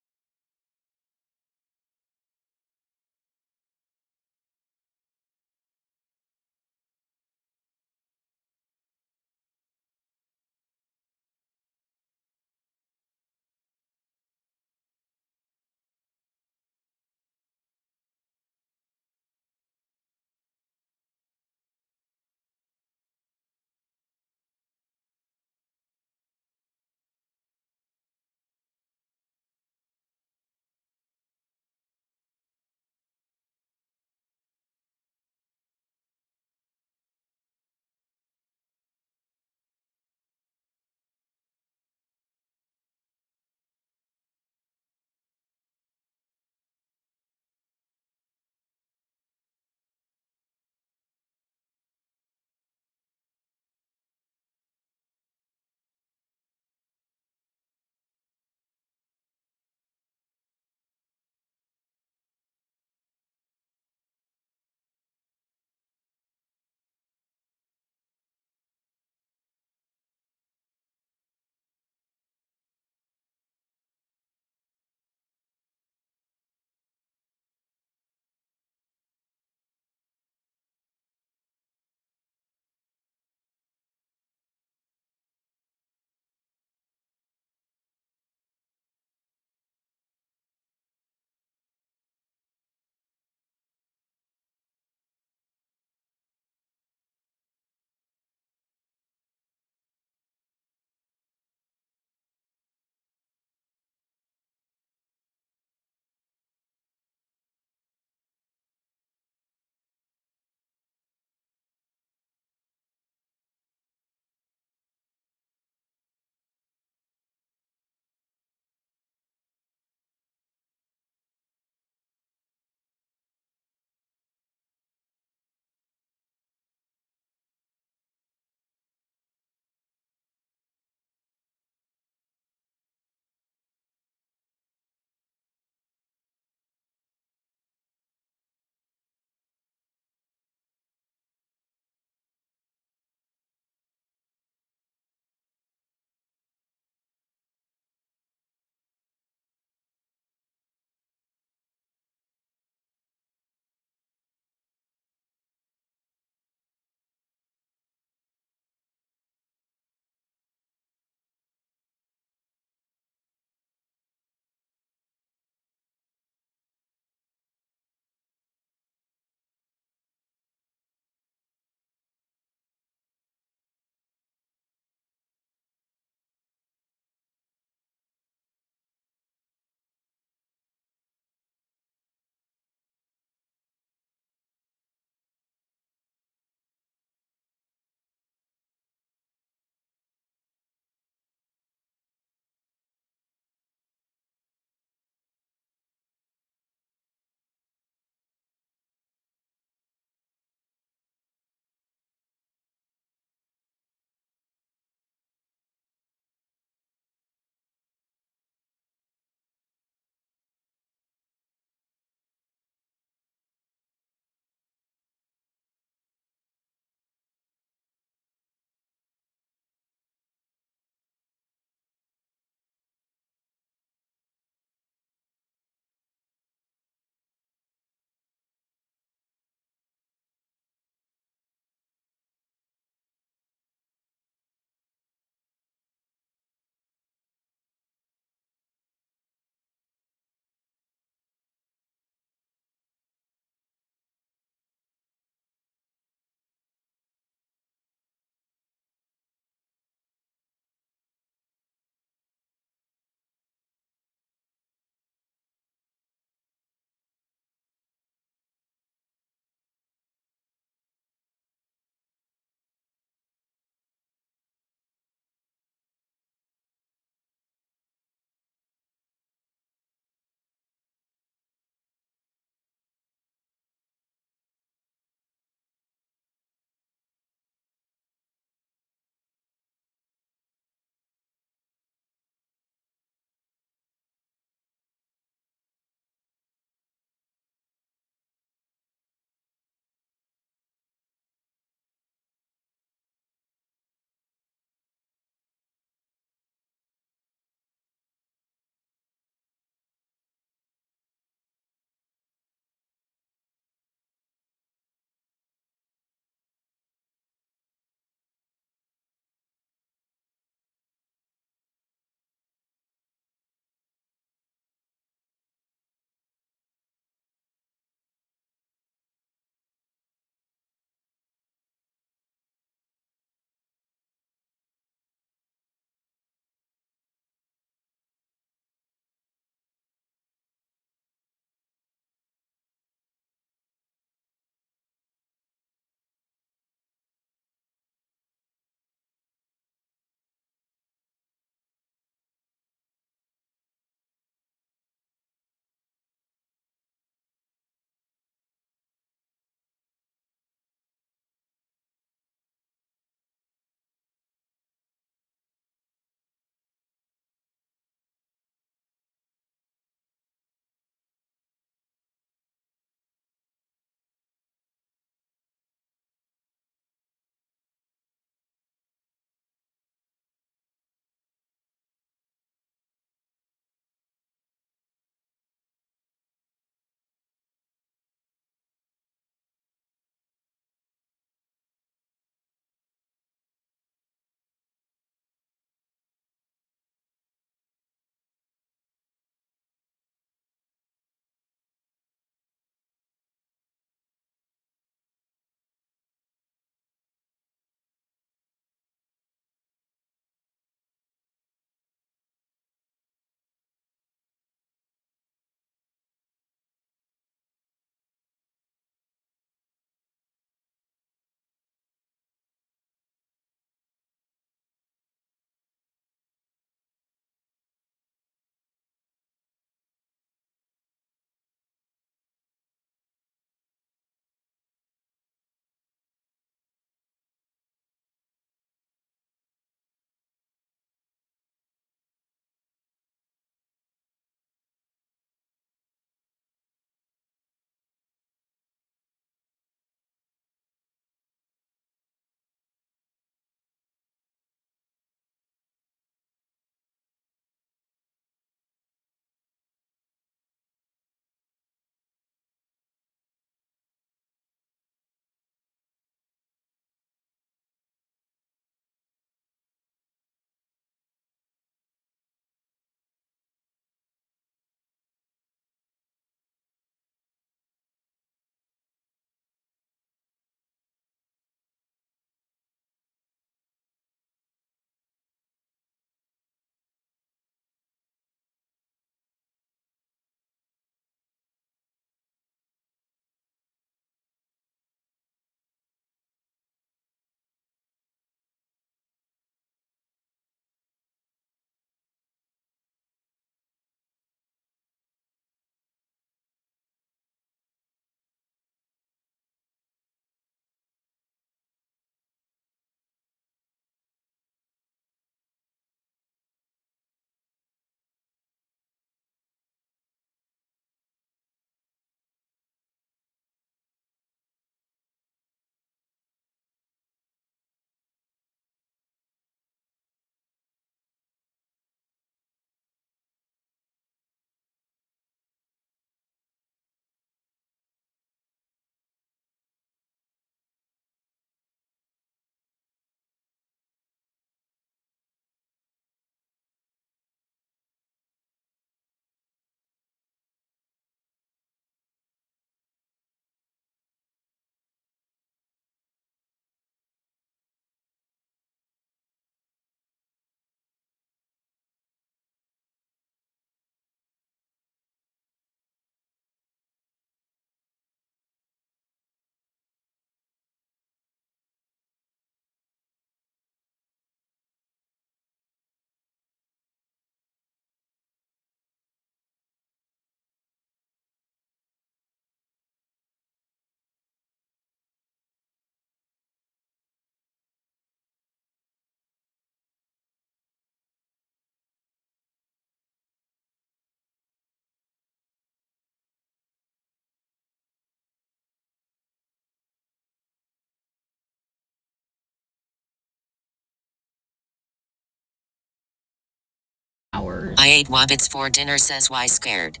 I ate Wobbits for dinner, says why scared.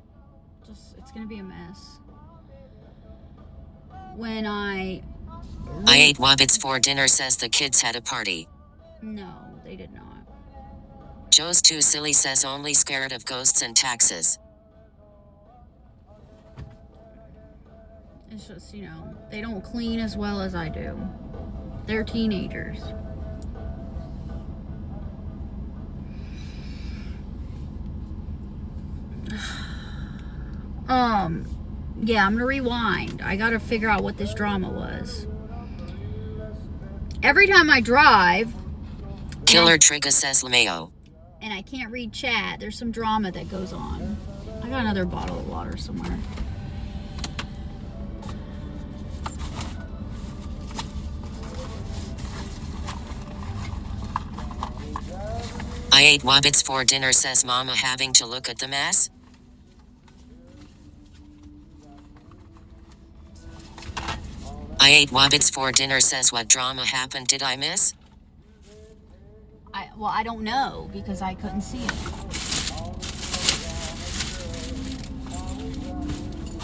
It's gonna be a mess. When I ate Wobbits for dinner, says the kids had a party. No, they did not. Joe's too silly, says only scared of ghosts and taxes. It's just, they don't clean as well as I do. They're teenagers. Yeah, I'm gonna rewind. I gotta figure out what this drama was. Every time I drive, Killer Trigger, says LeMayo. And I can't read chat, there's some drama that goes on. I got another bottle of water somewhere. I ate Wobbits for dinner, says Mama, having to look at the mess. I ate Wobbits for dinner, says what drama happened did I miss? Well, I don't know because I couldn't see it.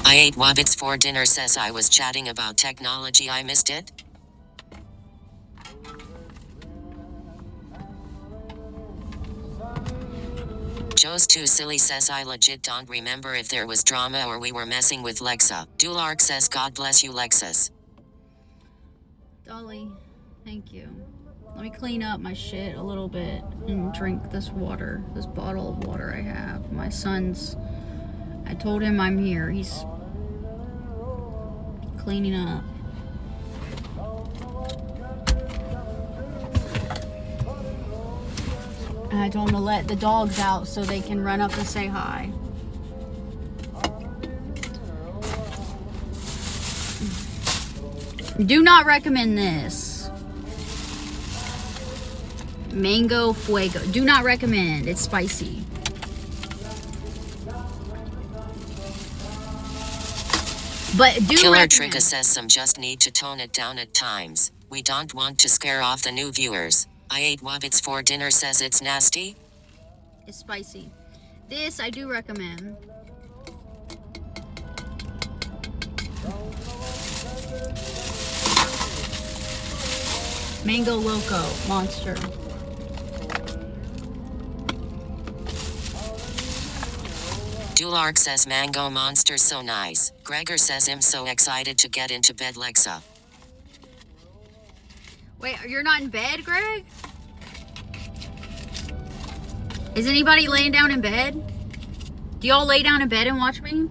I ate Wobbits for dinner, says I was chatting about technology, I missed it. Joe's too silly, says I legit don't remember if there was drama or we were messing with Lexa. Dulark says God bless you, Lexus. Dolly, thank you. Let me clean up my shit a little bit and drink this water, this bottle of water I have. My son's, I told him I'm here. He's cleaning up. And I told him to let the dogs out so they can run up and say hi. Do not recommend this. Mango Fuego. Do not recommend. It's spicy. But do Killer recommend. Trigger says some just need to tone it down at times. We don't want to scare off the new viewers. I ate Wobbits for dinner, says it's nasty. It's spicy. This I do recommend. Mango Loco Monster. Dulark says Mango Monster's so nice. Gregor says I'm so excited to get into bed, Lexa. Wait, you're not in bed, Greg? Is anybody laying down in bed? Do y'all lay down in bed and watch me?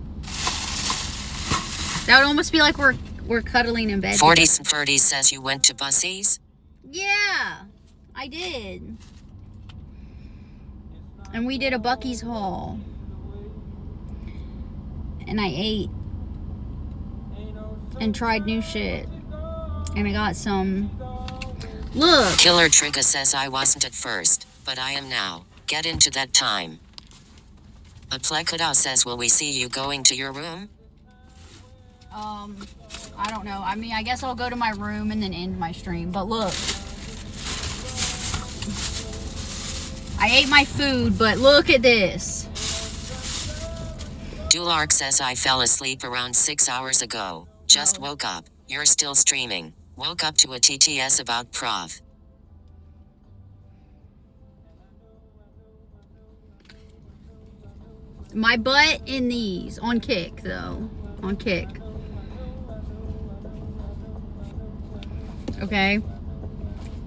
That would almost be like we're cuddling in bed. 40 says you went to Bussies? Yeah, I did. And we did a Buc-ee's haul. And I ate. And tried new shit. And I got some... Look! Killer Trigger says I wasn't at first, but I am now. Get into that time. A Plekadao says will we see you going to your room? I don't know. I mean, I guess I'll go to my room and then end my stream. But look. I ate my food, but look at this. Dulark says I fell asleep around 6 hours ago. Just woke up. You're still streaming. Woke up to a TTS about Prof. My butt in these. On Kick, though. On Kick. Okay.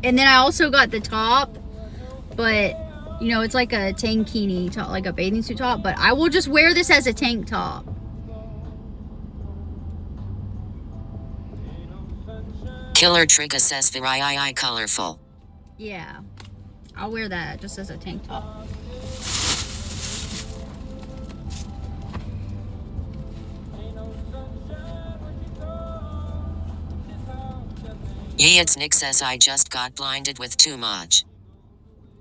And then I also got the top. But, you know, it's like a tankini top, like a bathing suit top. But I will just wear this as a tank top. Killer Trigger says very colorful. Yeah. I'll wear that just as a tank top. Yeah, it's Nick says I just got blinded with too much.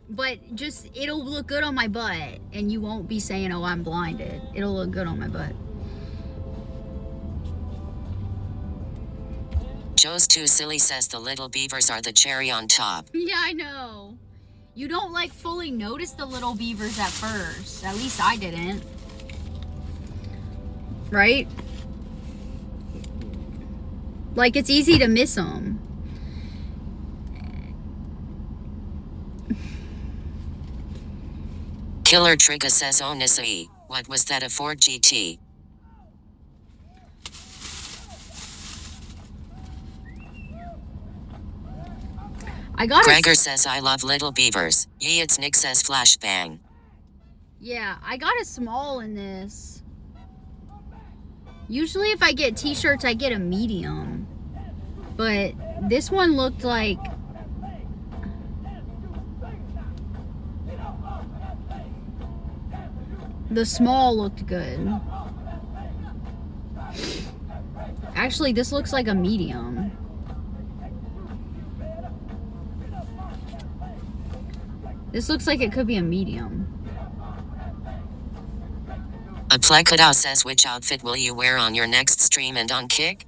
But just, it'll look good on my butt. And you won't be saying, oh, I'm blinded. It'll look good on my butt. Joe's too silly says the little beavers are the cherry on top. Yeah, I know. You don't like fully notice the little beavers at first. At least I didn't. Right? Like, it's easy to miss them. Killer Trigger says, oh Nisai, what was that, a Ford GT? I got Gregor says, I love little beavers. Yee, it's Nick says, flashbang. Yeah, I got a small in this. Usually if I get t-shirts, I get a medium. But this one looked like... The small looked good. Actually, this looks like a medium. This looks like it could be a medium. A Plekadao says, which outfit will you wear on your next stream and on Kick?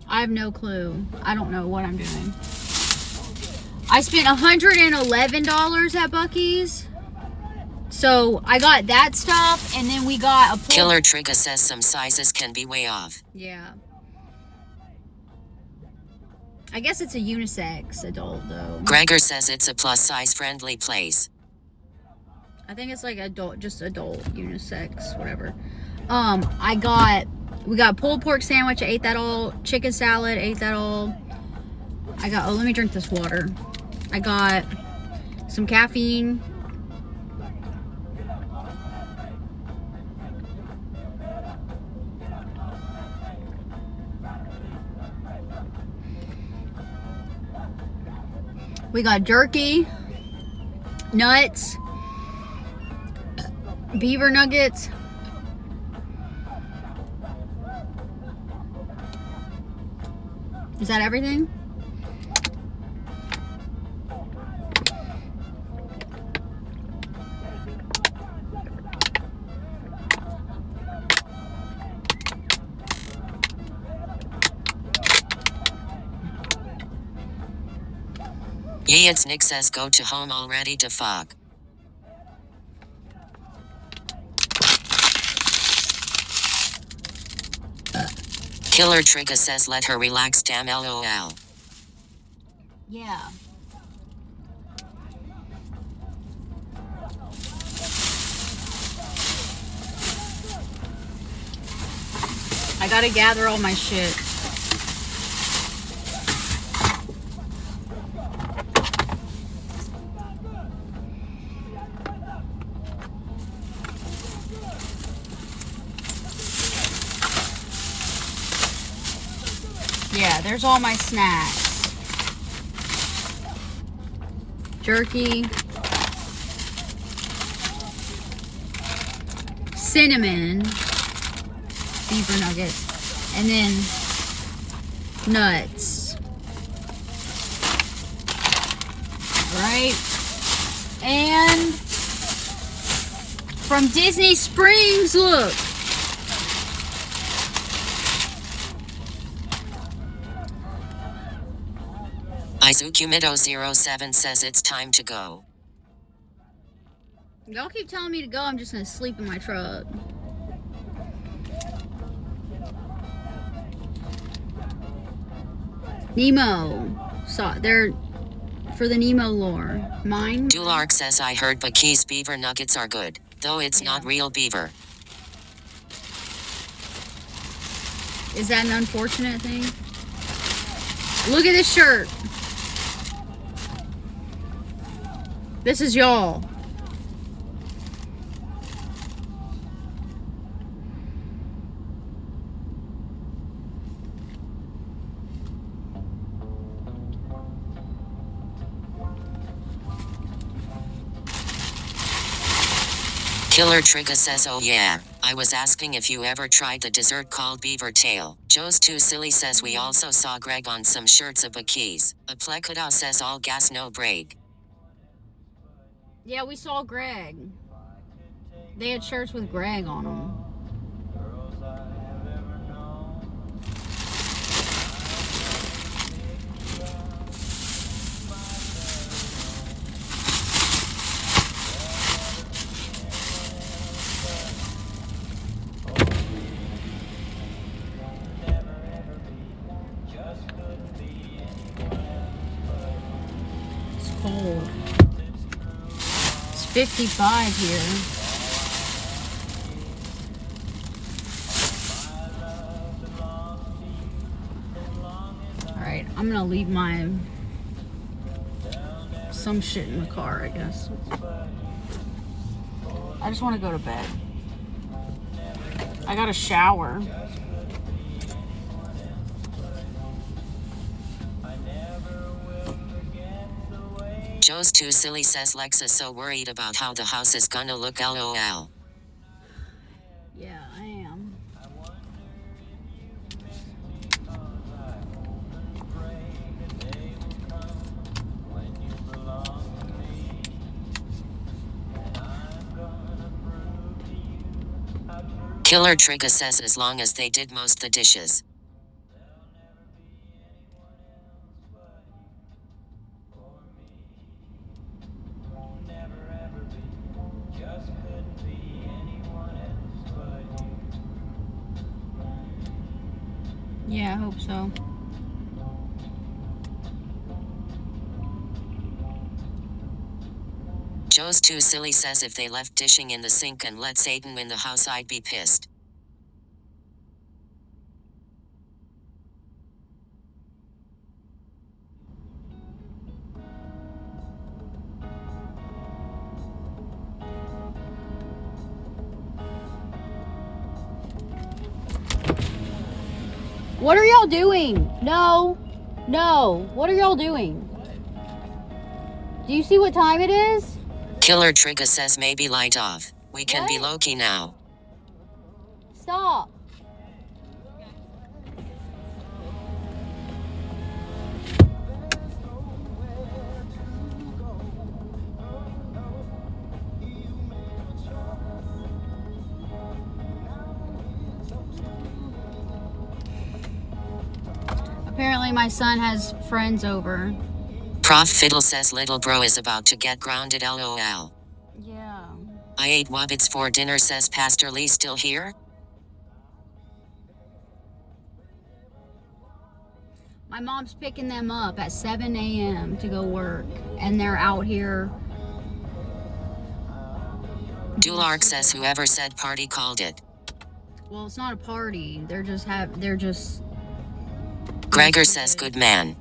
I have no clue. I don't know what I'm doing. I spent $111 at Buc-ee's. So I got that stuff, and then we got a Killer Trigger says some sizes can be way off. Yeah. I guess it's a unisex adult though. Gregor says it's a plus size friendly place. I think it's like adult, just adult unisex, whatever. We got pulled pork sandwich, I ate that all. Chicken salad, ate that all. I got, oh, let me drink this water. I got some caffeine. We got jerky, nuts, beaver nuggets. Is that everything? Yee, it's Nick says, go to home already to fuck. Killer Trigger says, let her relax, damn LOL. Yeah. I gotta gather all my shit. Yeah, there's all my snacks. Jerky. Cinnamon. Beaver nuggets. And then nuts. Right? And from Disney Springs, look. Izukumido07 says it's time to go. Y'all keep telling me to go, I'm just gonna sleep in my truck. Nemo. So they're for the Nemo lore. Mine. Dulark says, I heard Buc-ee's beaver nuggets are good, though it's not real beaver. Is that an unfortunate thing? Look at this shirt. This is y'all. Killer Trigger says, oh yeah, I was asking if you ever tried the dessert called beaver tail. Joe's Too Silly says we also saw Greg on some shirts of Buc-ee's. A Plekadao says all gas no brake. Yeah, we saw Greg. They had shirts with Greg on them. cold. It's 55 here. Alright, I'm gonna leave some shit in the car, I guess. I just want to go to bed. I got a shower. Joe's too silly, says Lexa, so worried about how the house is gonna look, lol. Yeah, I am. Killer Trigger says as long as they did most the dishes. Yeah, I hope so. Joe's too silly says if they left dishing in the sink and let Satan in the house, I'd be pissed. What are y'all doing? No. No. What are y'all doing? Do you see what time it is? Killer Trigger says maybe light off. We can be What? Loki now. Stop. Apparently my son has friends over. Prof Fiddle says little bro is about to get grounded, lol. Yeah. I ate Wabbits for dinner, says Pastor Lee. Still here? My mom's picking them up at 7 a.m. to go work, and they're out here. Dulark says whoever said party called it. Well, it's not a party. They're just. Gregor says good man.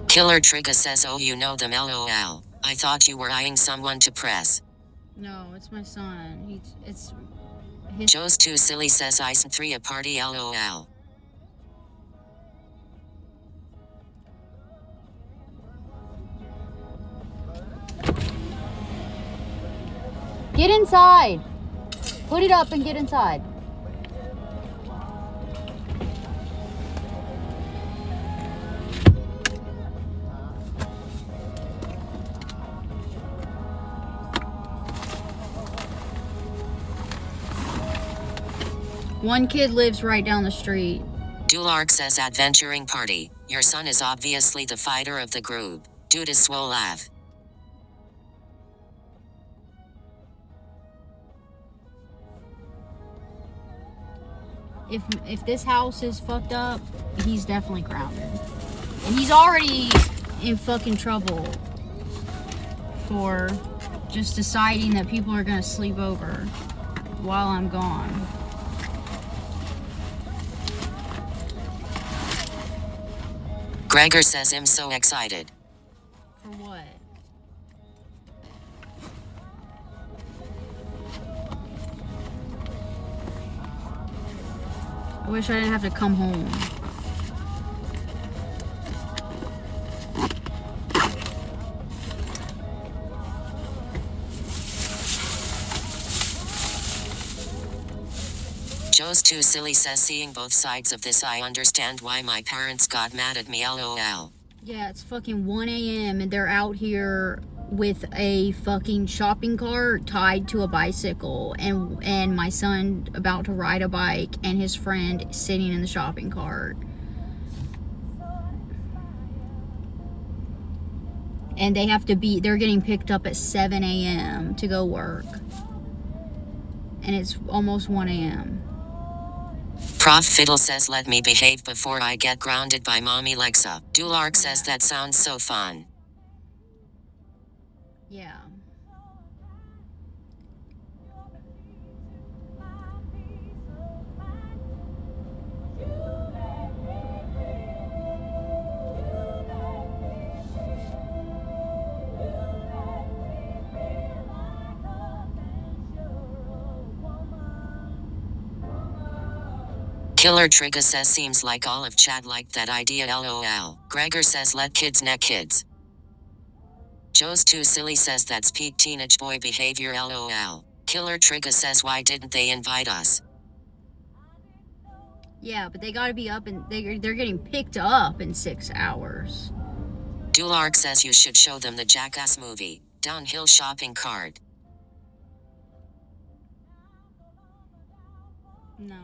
Killer Trigger says oh you know them, lol. I thought you were eyeing someone to press. No, it's my son. It's his. Joe's too silly says Ice 3 a party, lol. Get inside. Put it up and get inside. One kid lives right down the street. Dulark says adventuring party. Your son is obviously the fighter of the group. Dude is swole laugh. If this house is fucked up, he's definitely grounded. And he's already in fucking trouble for just deciding that people are gonna sleep over while I'm gone. Gregor says I'm so excited. For what? I wish I didn't have to come home. Joe's too silly says seeing both sides of this, I understand why my parents got mad at me, lol. Yeah, it's fucking 1 a.m. and they're out here with a fucking shopping cart tied to a bicycle, and my son about to ride a bike and his friend sitting in the shopping cart. And they're getting picked up at 7 a.m. to go work. and it's almost 1 a.m. Prof Fiddle says let me behave before I get grounded by Mommy Lexa. Dulark says that sounds so fun. Yeah. Killer Trigger says seems like all of Chad liked that idea lol. Gregor says let kids neck kids. Joe's too silly says that's peak teenage boy behavior lol. Killer Trigger says why didn't they invite us? Yeah, but they gotta be up and they're getting picked up in 6 hours. Dulark says you should show them the Jackass movie, Downhill Shopping Cart. No.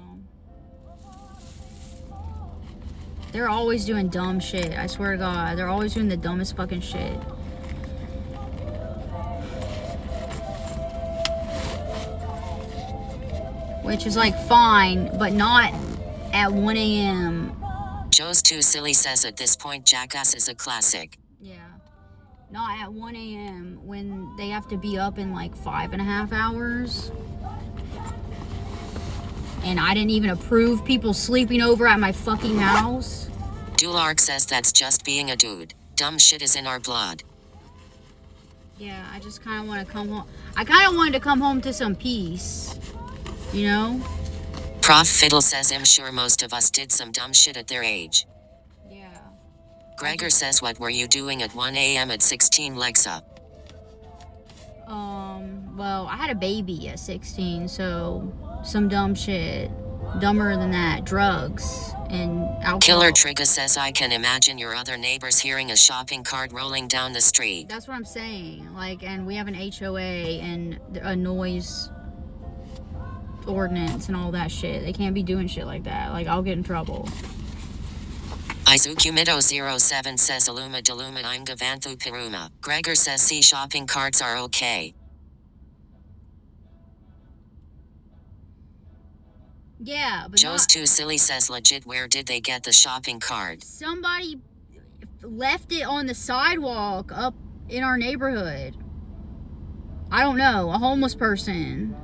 They're always doing dumb shit. I swear to God. They're always doing the dumbest fucking shit. Which is like fine, but not at 1 a.m. Joe's too silly says at this point Jackass is a classic. Yeah. Not at 1 a.m. when they have to be up in like 5.5 hours. And I didn't even approve people sleeping over at my fucking house. Dulark says that's just being a dude. Dumb shit is in our blood. Yeah, I just kind of want to come home. I kind of wanted to come home to some peace. You know? Prof Fiddle says I'm sure most of us did some dumb shit at their age. Yeah. Gregor says what were you doing at 1 a.m. at 16 Lexa? Well, I had a baby at 16, so some dumb shit. Dumber than that. Drugs and alcohol. Killer Trigger says I can imagine your other neighbors hearing a shopping cart rolling down the street. That's what I'm saying. Like, and we have an HOA and a noise ordinance and all that shit. They can't be doing shit like that. Like, I'll get in trouble. Izukumido07 says Aluma Deluma I'm Gavanthu Piruma. Gregor says see shopping carts are okay. Yeah, but Joe's too silly says legit where did they get the shopping cart? somebody left it on the sidewalk up in our neighborhood. I don't know. A homeless person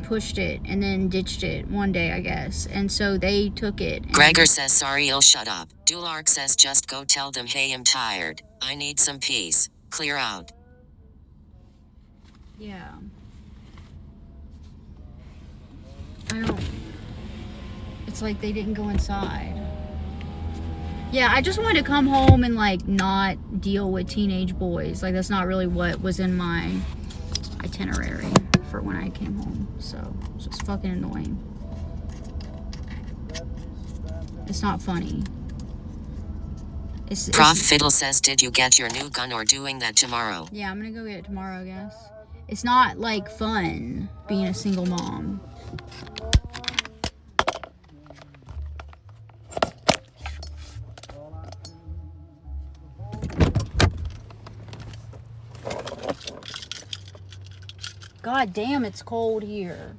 pushed it and then ditched it one day, I guess. And so they took it. And Gregor says sorry you'll shut up. Dulark says just go tell them hey I'm tired. I need some peace. Clear out. yeah. I don't. It's like they didn't go inside. Yeah, I just wanted to come home and like not deal with teenage boys. Like that's not really what was in my itinerary for when I came home. So it's just fucking annoying. It's not funny. Prof Fiddle says did you get your new gun or doing that tomorrow? Yeah, I'm gonna go get it tomorrow, I guess. It's not like fun being a single mom. God damn, it's cold here.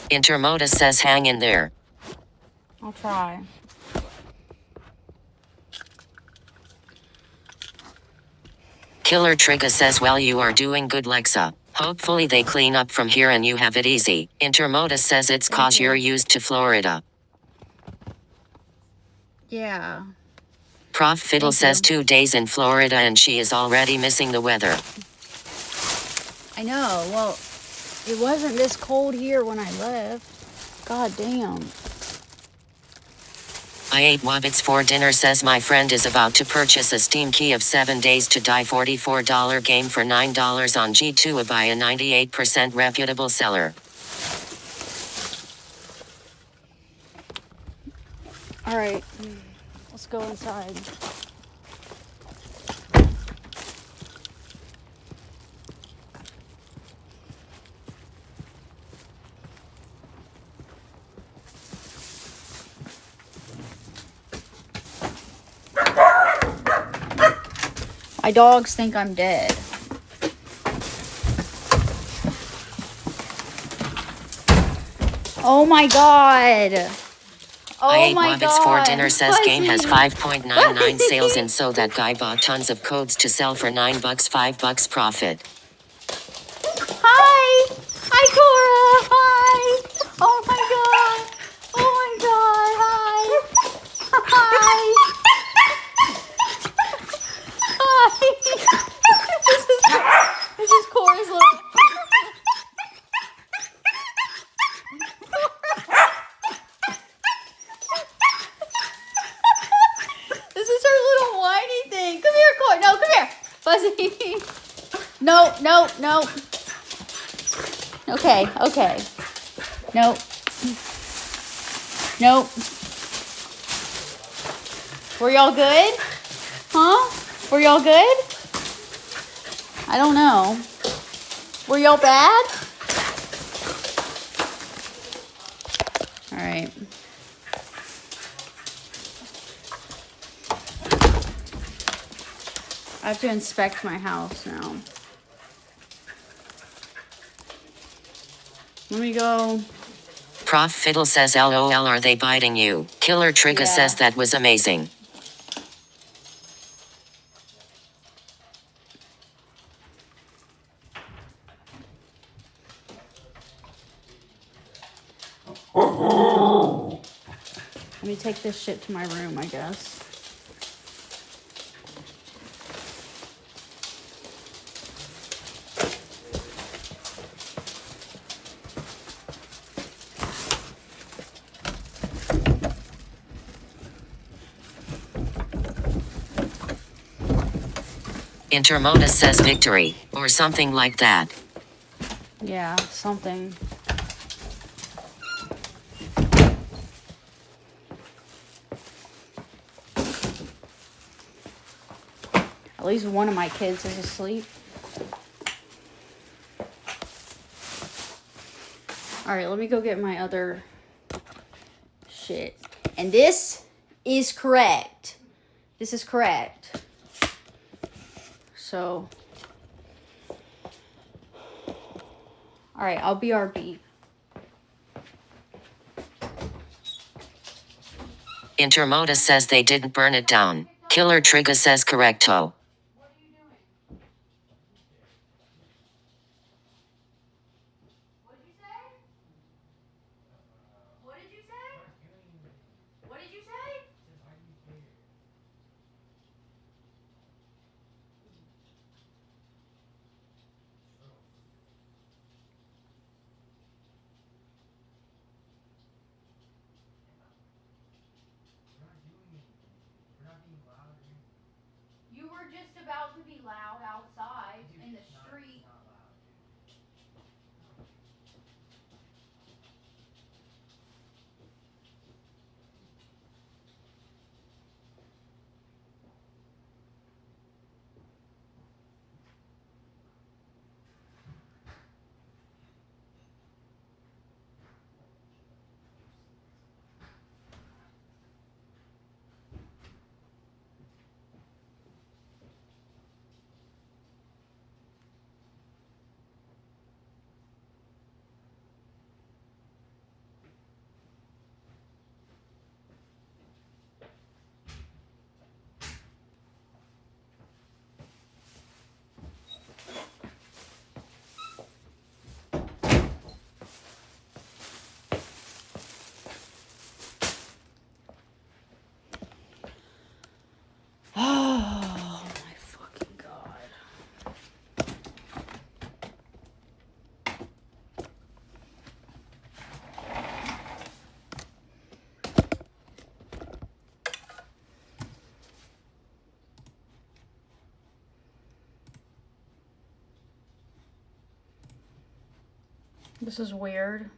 Intermodus says hang in there. I'll try. Killer Trigger says well you are doing good Lexa. Hopefully they clean up from here and you have it easy. Intermodus says it's cause you're used to Florida. Yeah. Prof Fiddle Thank says you. 2 days in Florida and she is already missing the weather. I know. Well, it wasn't this cold here when I left. God damn. I ate Wabbits for dinner says my friend is about to purchase a Steam key of 7 Days to Die $44 game for $9 on G2 by a 98% reputable seller. All right. Let's go inside. My dogs think I'm dead. Oh my god. Oh I ate my Wabbits for god. dinner says game has Fuzzy. 5.99 sales and so that guy bought tons of codes to sell for $9, $5 profit. Hi. Hi, Cora. Hi. Oh my god. Oh my god. Hi. Hi. Hi. This is Cora's little. This is her little whiny thing. Come here, Cora. No, come here. Fuzzy. No, no, no. Okay, okay. Nope. Nope. Were y'all good? Huh? Were y'all good? I don't know. Were y'all bad? All right. I have to inspect my house now. Let me go. Prof Fiddle says LOL, are they biting you? Killer Trigger Yeah. says that was amazing. Let me take this shit to my room, I guess. Intermodus says victory, or something like that. Yeah, something. At least one of my kids is asleep. Alright, let me go get my other shit. And this is correct. This is correct. So. Alright, I'll BRB. Intermodus says they didn't burn it down. Killer Trigger says correcto. You were just about to be loud outside in the street. Oh my fucking god. This is weird.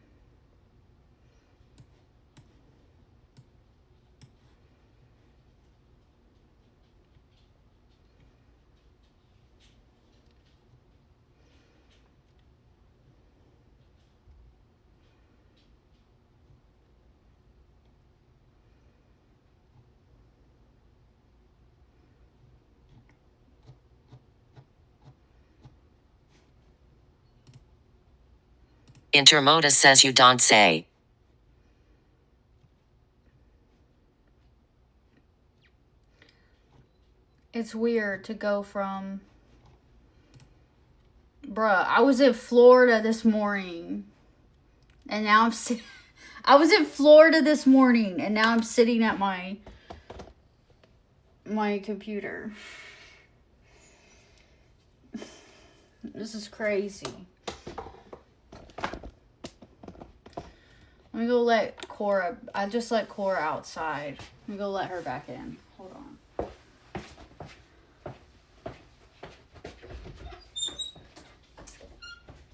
Intermodus says you don't say. It's weird to go from... Bruh, I was in Florida this morning. And now I'm I was in Florida this morning. And now I'm sitting at my computer. This is crazy. Let me go let Cora... I just let Cora outside. Let me go let her back in. Hold on.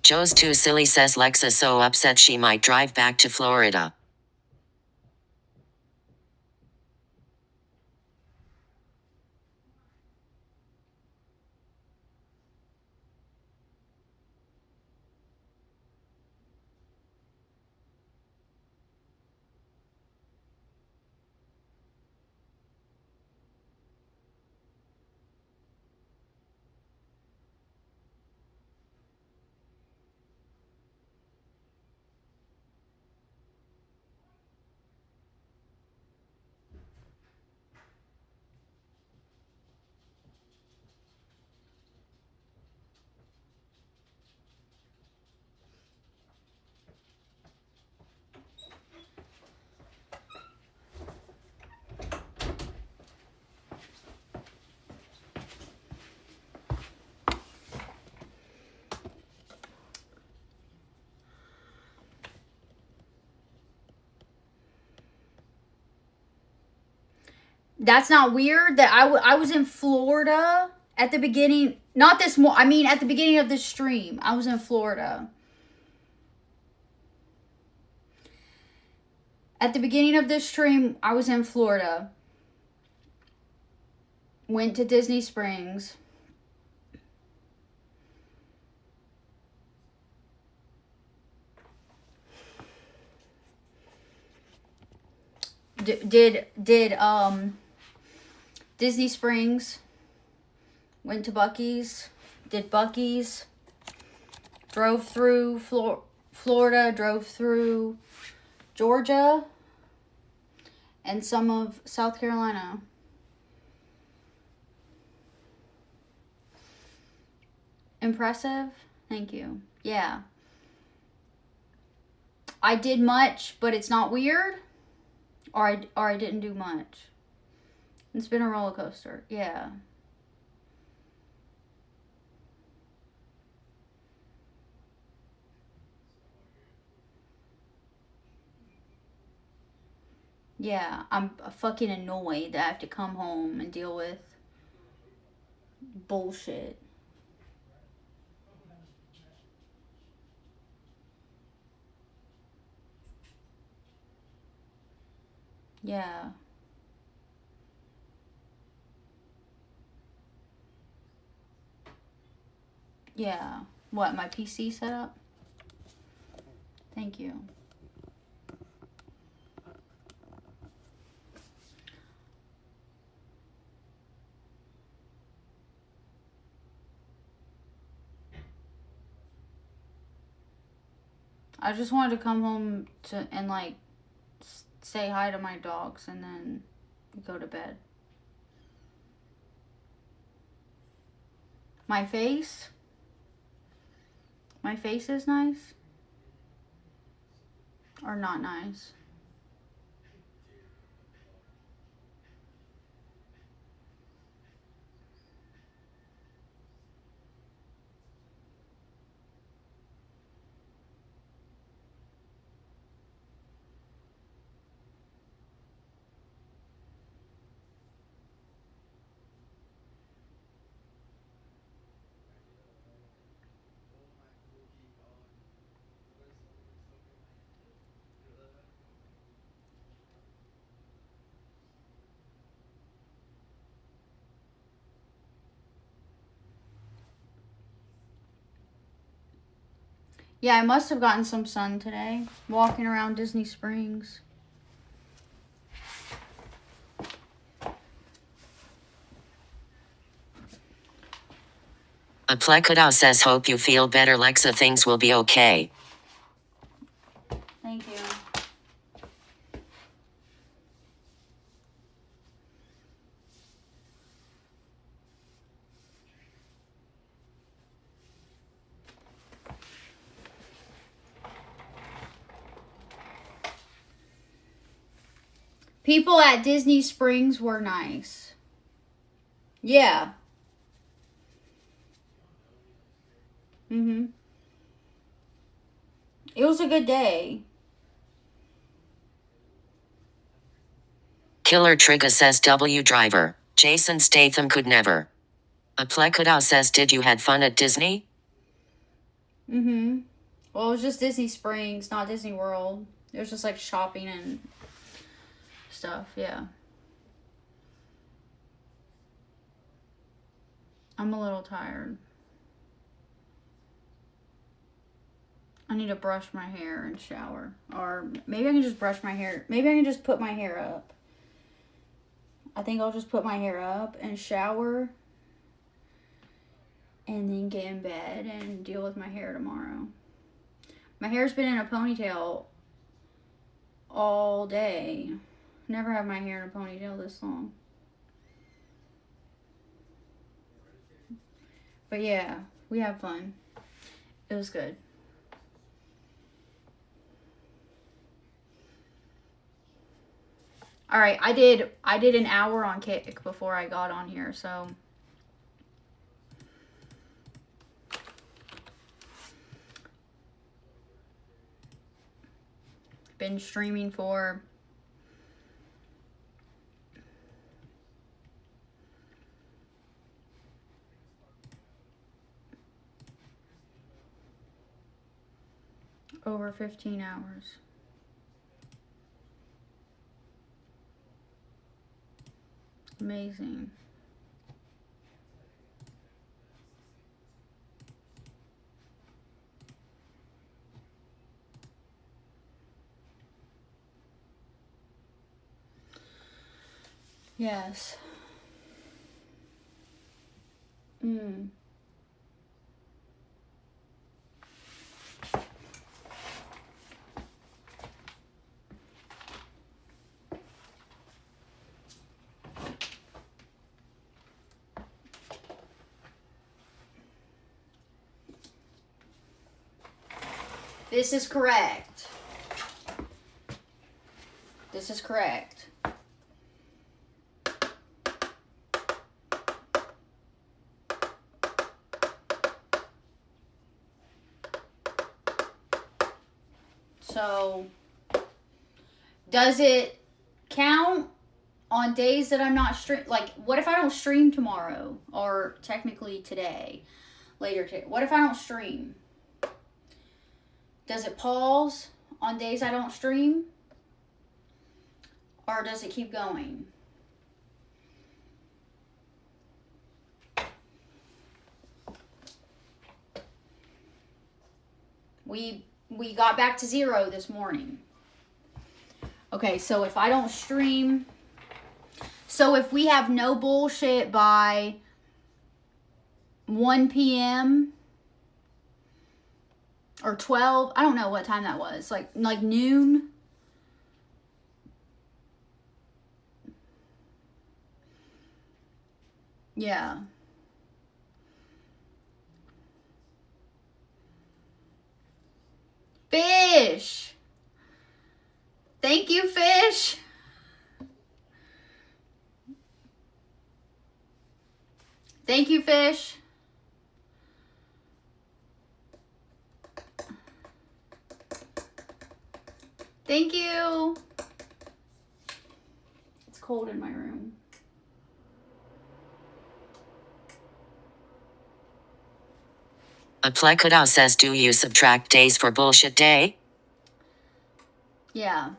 Joe's too silly says Lexa so upset she might drive back to Florida. That's not weird that I was in Florida at the beginning. Not this I mean, at the beginning of this stream, I was in Florida. At the beginning of this stream, I was in Florida. Went to Disney Springs. Did Disney Springs, went to Buc-ee's, did Buc-ee's, drove through Florida, drove through Georgia, and some of South Carolina. Impressive? Thank you. Yeah. I did much, but it's not weird. Or I didn't do much. It's been a roller coaster. Yeah. Yeah, I'm fucking annoyed that I have to come home and deal with bullshit. Yeah. Yeah. What, my PC setup? Thank you. I just wanted to come home and like say hi to my dogs and then go to bed. My face? My face is nice? Or not nice? Yeah, I must have gotten some sun today, walking around Disney Springs. Aplecadao says hope you feel better, Lexa, things will be okay. People at Disney Springs were nice. Yeah. It was a good day. Killer Trigger says W driver. Jason Statham could never. Aplekadao says, did you had fun at Disney? Well, it was just Disney Springs, not Disney World. It was just like shopping and stuff, yeah. I'm a little tired. I need to brush my hair and shower. Or maybe I can just brush my hair. Maybe I can just put my hair up. I think I'll just put my hair up and shower. And then get in bed and deal with my hair tomorrow. My hair's been in a ponytail all day. Never had my hair in a ponytail this long. But yeah, we had fun. It was good. All right, I did an hour on Kick before I got on here, so been streaming for over 15 hours. Amazing. Yes. This is correct. This is correct. So, does it count on days that I'm not like, what if I don't stream tomorrow? Or technically today, later today. What if I don't stream? Does it pause on days I don't stream? Or does it keep going? We got back to 0 this morning. Okay, so if I don't stream, so if we have no bullshit by 1 p.m. or 12, I don't know what time that was, like noon. Yeah. Fish. Thank you, Fish. Thank you, Fish. Thank you. It's cold in my room. Aplekadao says, do you subtract days for bullshit day? Yeah.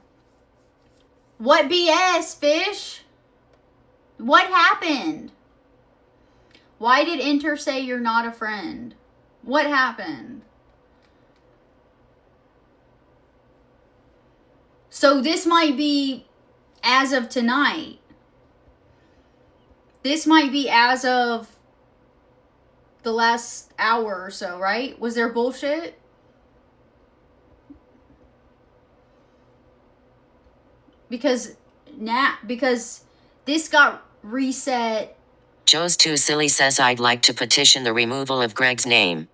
What BS, Fish? What happened? Why did Enter say you're not a friend? What happened? So this might be as of tonight. This might be as of the last hour or so, right? Was there bullshit? Because this got reset. Joe's Too Silly says, I'd like to petition the removal of Greg's name.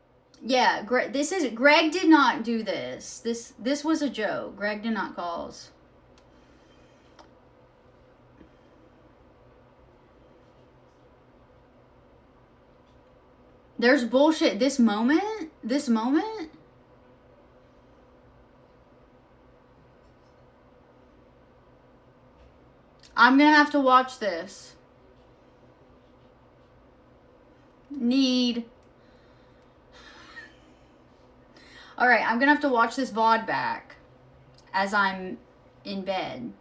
Yeah, Greg did not do this. This was a joke. Greg did not cause. There's bullshit this moment. This moment. I'm gonna have to watch this. Need. Alright, I'm gonna have to watch this VOD back as I'm in bed.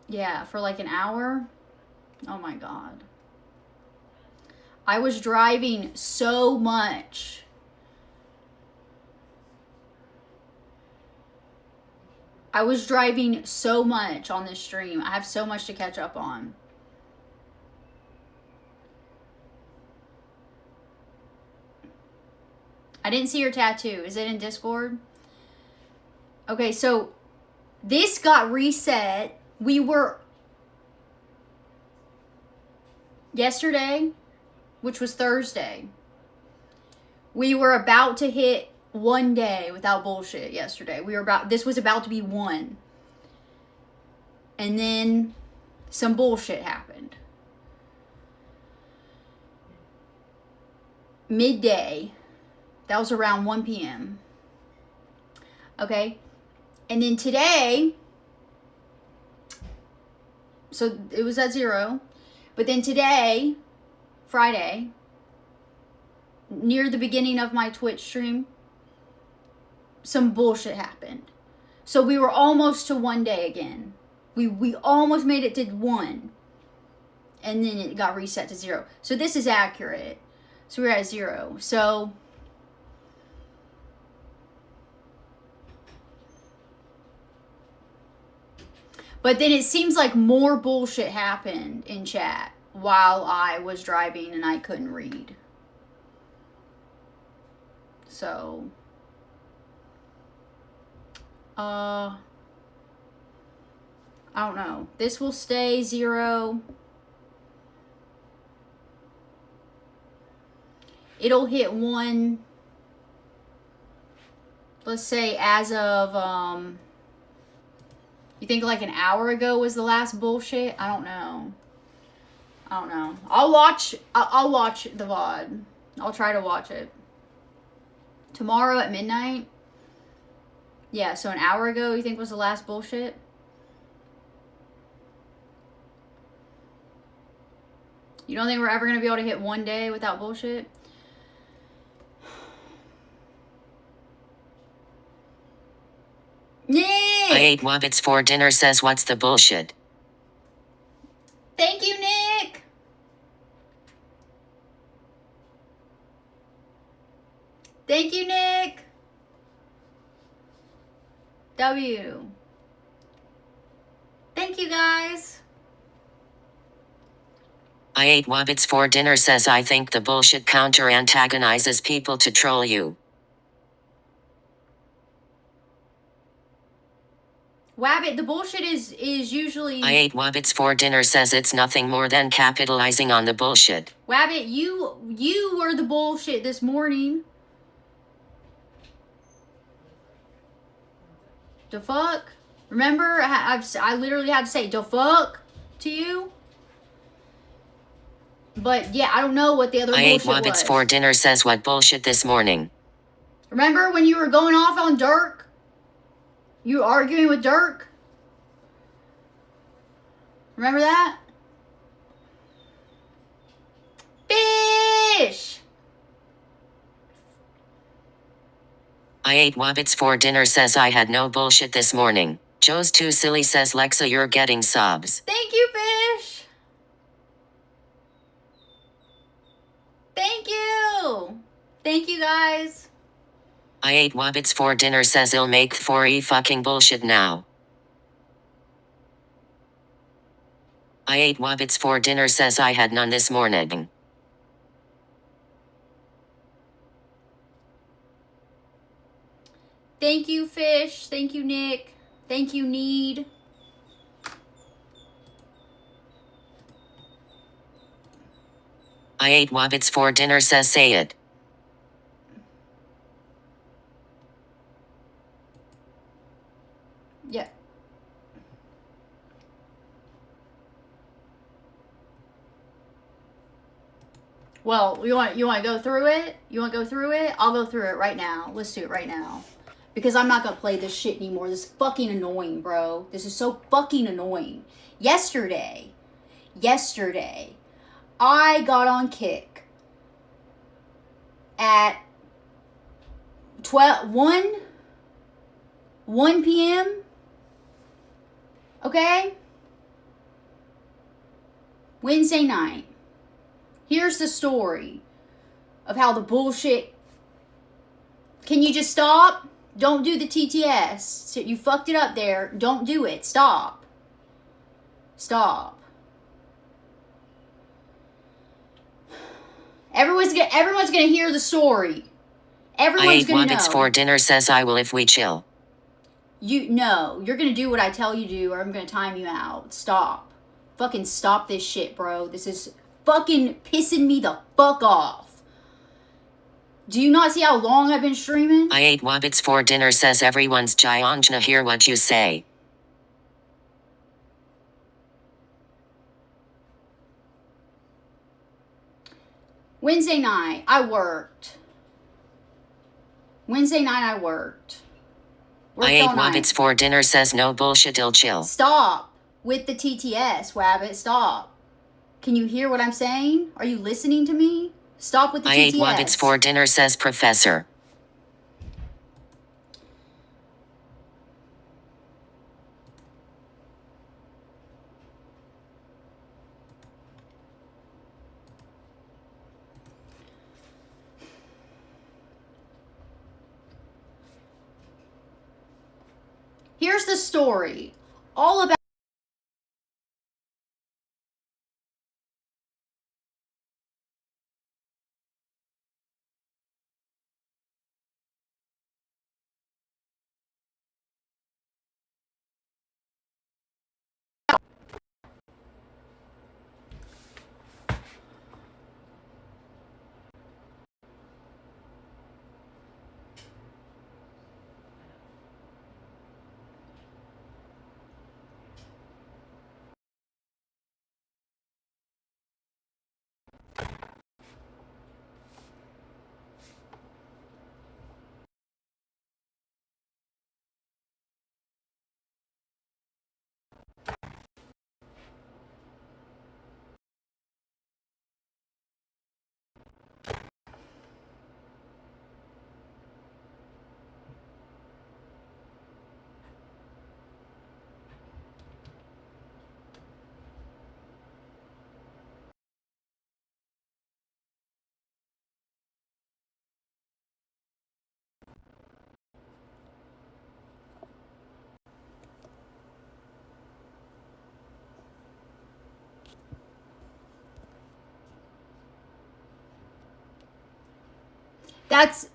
Yeah, for like an hour. Oh my god. I was driving so much. I was driving so much on this stream. I have so much to catch up on. I didn't see your tattoo. Is it in Discord? Okay, so this got reset. We were yesterday, which was Thursday. We were about to hit 1 day without bullshit yesterday. This was about to be 1. And then some bullshit happened. Midday. That was around 1 p.m. Okay. And then today, so it was at 0. But then today, Friday, near the beginning of my Twitch stream, some bullshit happened. So we were almost to 1 day again. We almost made it to 1. And then it got reset to 0. So this is accurate. So we're at 0. So but then it seems like more bullshit happened in chat while I was driving and I couldn't read. So I don't know. This will stay 0. It'll hit 1. Let's say as of, you think like an hour ago was the last bullshit? I don't know. I'll watch the VOD. I'll try to watch it. Tomorrow at midnight? Yeah, so an hour ago you think was the last bullshit? You don't think we're ever going to be able to hit 1 day without bullshit? Nick! I ate Wabbits for dinner says what's the bullshit? Thank you, Nick! Thank you, Nick! W. Thank you, guys. I ate Wabbits for dinner says I think the bullshit counter antagonizes people to troll you. Wabbit, the bullshit is usually... I ate Wabbits for dinner says it's nothing more than capitalizing on the bullshit. Wabbit, you were the bullshit this morning. The fuck? Remember, I literally had to say the fuck to you. But yeah, I don't know what the other I ate bullshit Wabbits was. for dinner says what bullshit this morning. Remember when you were going off on Dirk? You arguing with Dirk? Remember that? Fish! I ate Wabbits for dinner says I had no bullshit this morning. Joe's too silly says Lexa you're getting subs. Thank you, Fish! Thank you! Thank you, guys. I ate Wabbits for dinner says I'll make 4e fucking bullshit now. I ate Wabbits for dinner says I had none this morning. Thank you, Fish. Thank you, Nick. Thank you, Need. I ate Wabbits for dinner says say it. Yeah. Well, you want to go through it? You want to go through it? I'll go through it right now. Let's do it right now. Because I'm not going to play this shit anymore. This is fucking annoying, bro. This is so fucking annoying. Yesterday, I got on Kick at 1 p.m. Okay? Wednesday night. Here's the story of how the bullshit... Can you just stop? Don't do the TTS. So you fucked it up there. Don't do it. Stop. Stop. Everyone's gonna hear the story. Everyone's I ate gonna know. Wabbits for dinner says I will if we chill. You're gonna do what I tell you to do, or I'm gonna time you out. Stop. Fucking stop this shit, bro. This is fucking pissing me the fuck off. Do you not see how long I've been streaming? I ate Wabbits for dinner says everyone's Jayangna hear what you say. Wednesday night, I worked. I ate all night. Wabbits for dinner says no bullshit, ill chill. Stop with the TTS, Wabbit. Stop. Can you hear what I'm saying? Are you listening to me? Stop with the I TTS. ate Wabbits for dinner says Professor. Here's the story. All about that's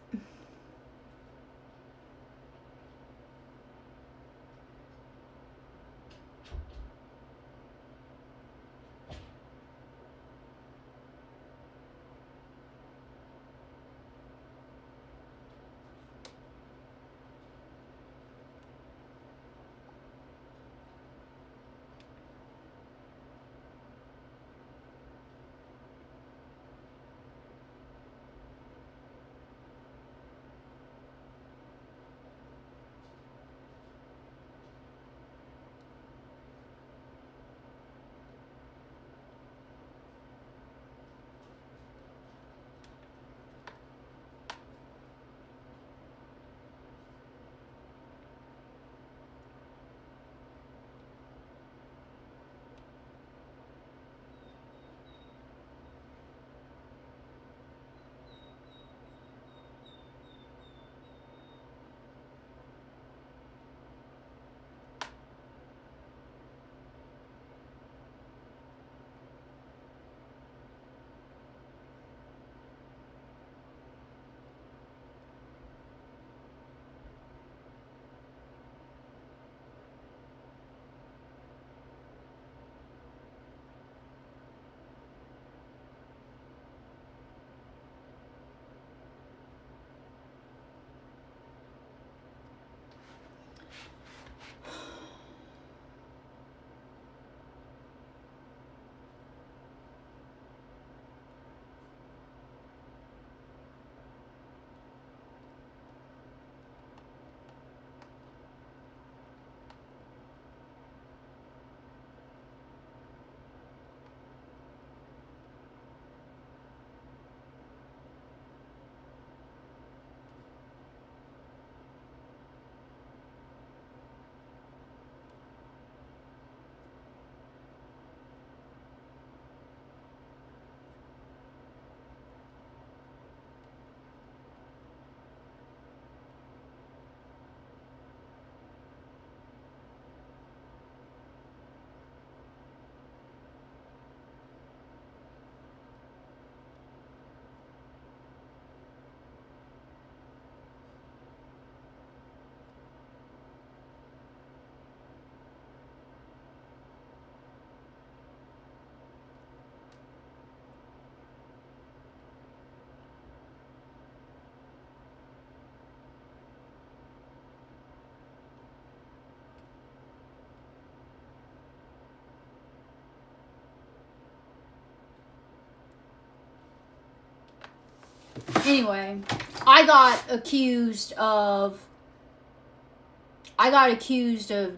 Anyway, I got accused of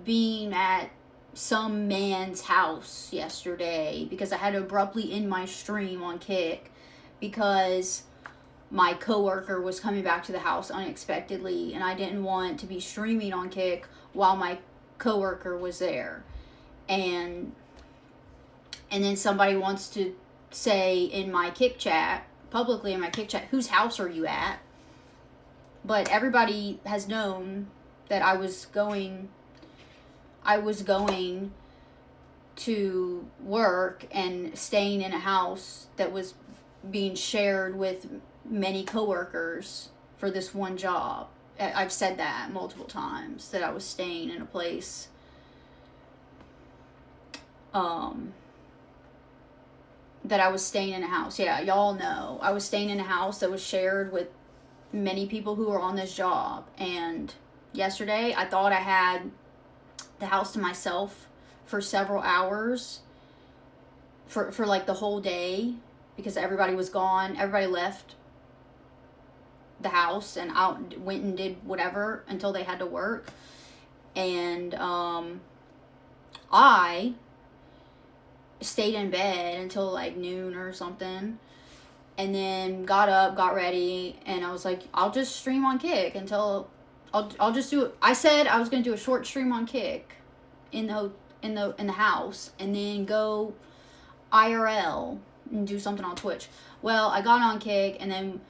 being at some man's house yesterday because I had to abruptly end my stream on Kick because my coworker was coming back to the house unexpectedly, and I didn't want to be streaming on Kick while my coworker was there. And then somebody wants to say in my Kick chat, publicly in my Kick chat, whose house are you at? But everybody has known that I was going to work and staying in a house that was being shared with many coworkers for this one job. I've said that multiple times, that I was staying in a place that I was staying in a house. Yeah, y'all know. I was staying in a house that was shared with many people who were on this job. And yesterday, I thought I had the house to myself for several hours, for like the whole day, because everybody was gone. Everybody left the house and out, went and did whatever until they had to work. And I stayed in bed until like noon or something, and then got up, got ready, and I was like, I'll just stream on Kick until I'll just do it. I said I was gonna do a short stream on Kick in the house, and then go IRL and do something on Twitch. Well, I got on Kick, and then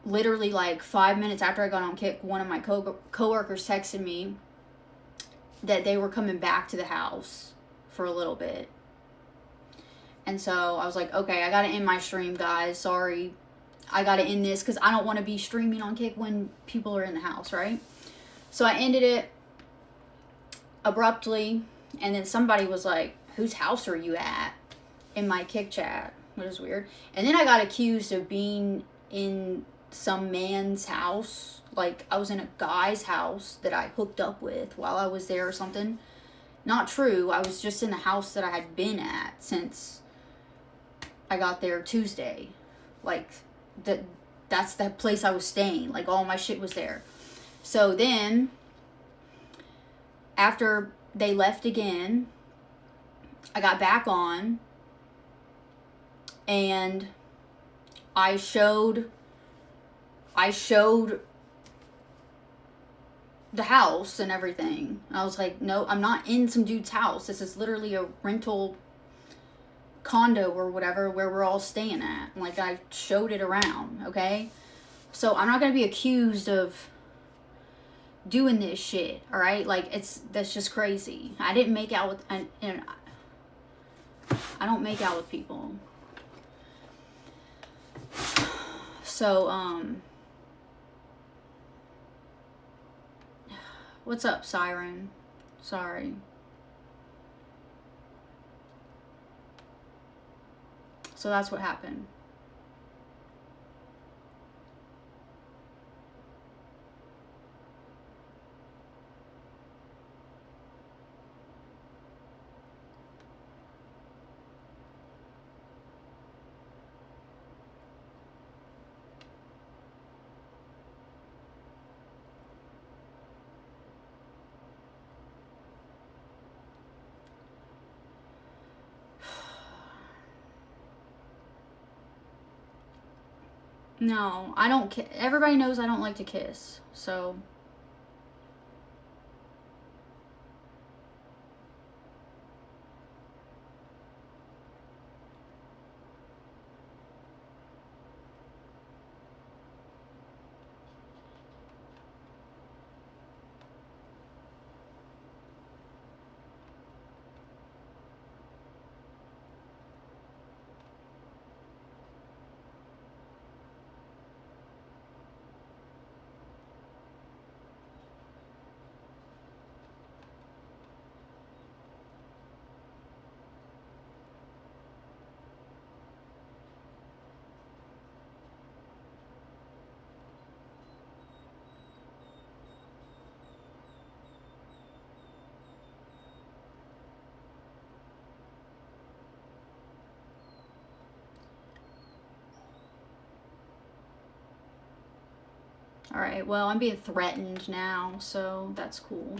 literally like 5 minutes after I got on Kick, one of my coworkers texted me that they were coming back to the house for a little bit. And so I was like, okay, I gotta end my stream, guys. Sorry. I gotta end this because I don't want to be streaming on Kick when people are in the house, right? So I ended it abruptly, and then somebody was like, whose house are you at? In my Kick chat, which is weird. And then I got accused of being in some man's house. Like, I was in a guy's house that I hooked up with while I was there or something. Not true. I was just in the house that I had been at since I got there Tuesday. Like, that's the place I was staying. Like, all my shit was there. So then, after they left again, I got back on, and I showed the house and everything. I was like, no, I'm not in some dude's house. This is literally a rental condo or whatever where we're all staying at. Like, I showed it around, okay? So I'm not gonna be accused of doing this shit, all right? Like, that's just crazy. I didn't make out with, and I don't make out with people. So, what's up, Siren? Sorry. So that's what happened. No, I don't. Everybody knows I don't like to kiss, so. Alright, well, I'm being threatened now, so that's cool.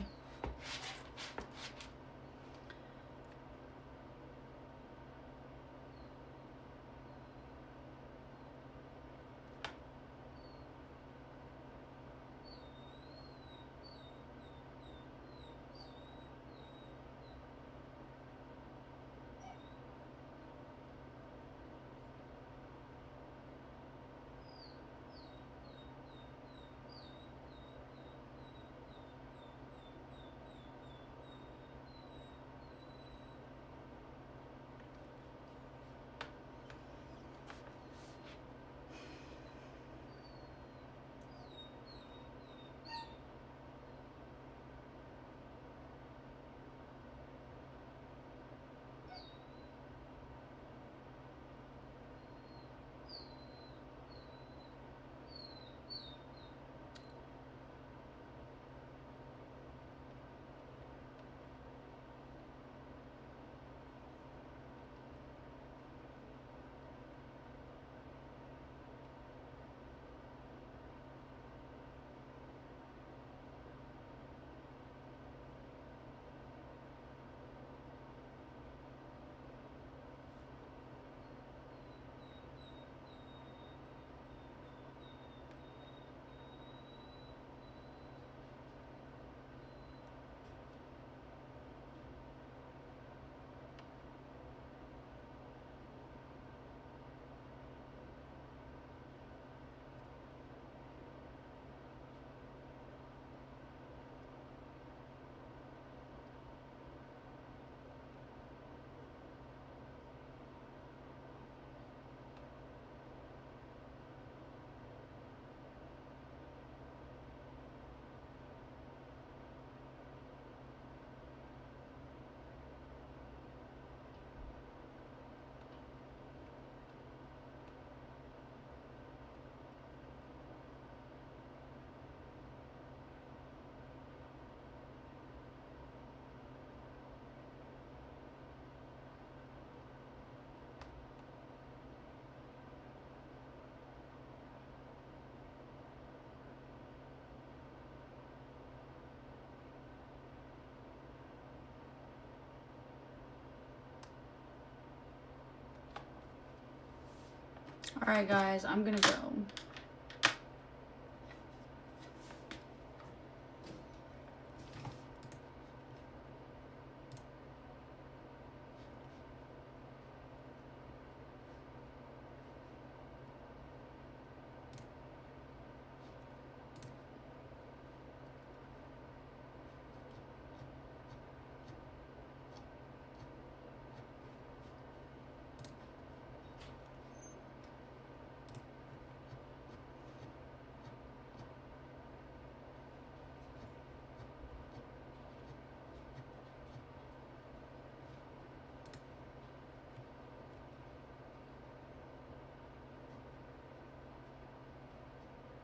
Alright, guys, I'm gonna go.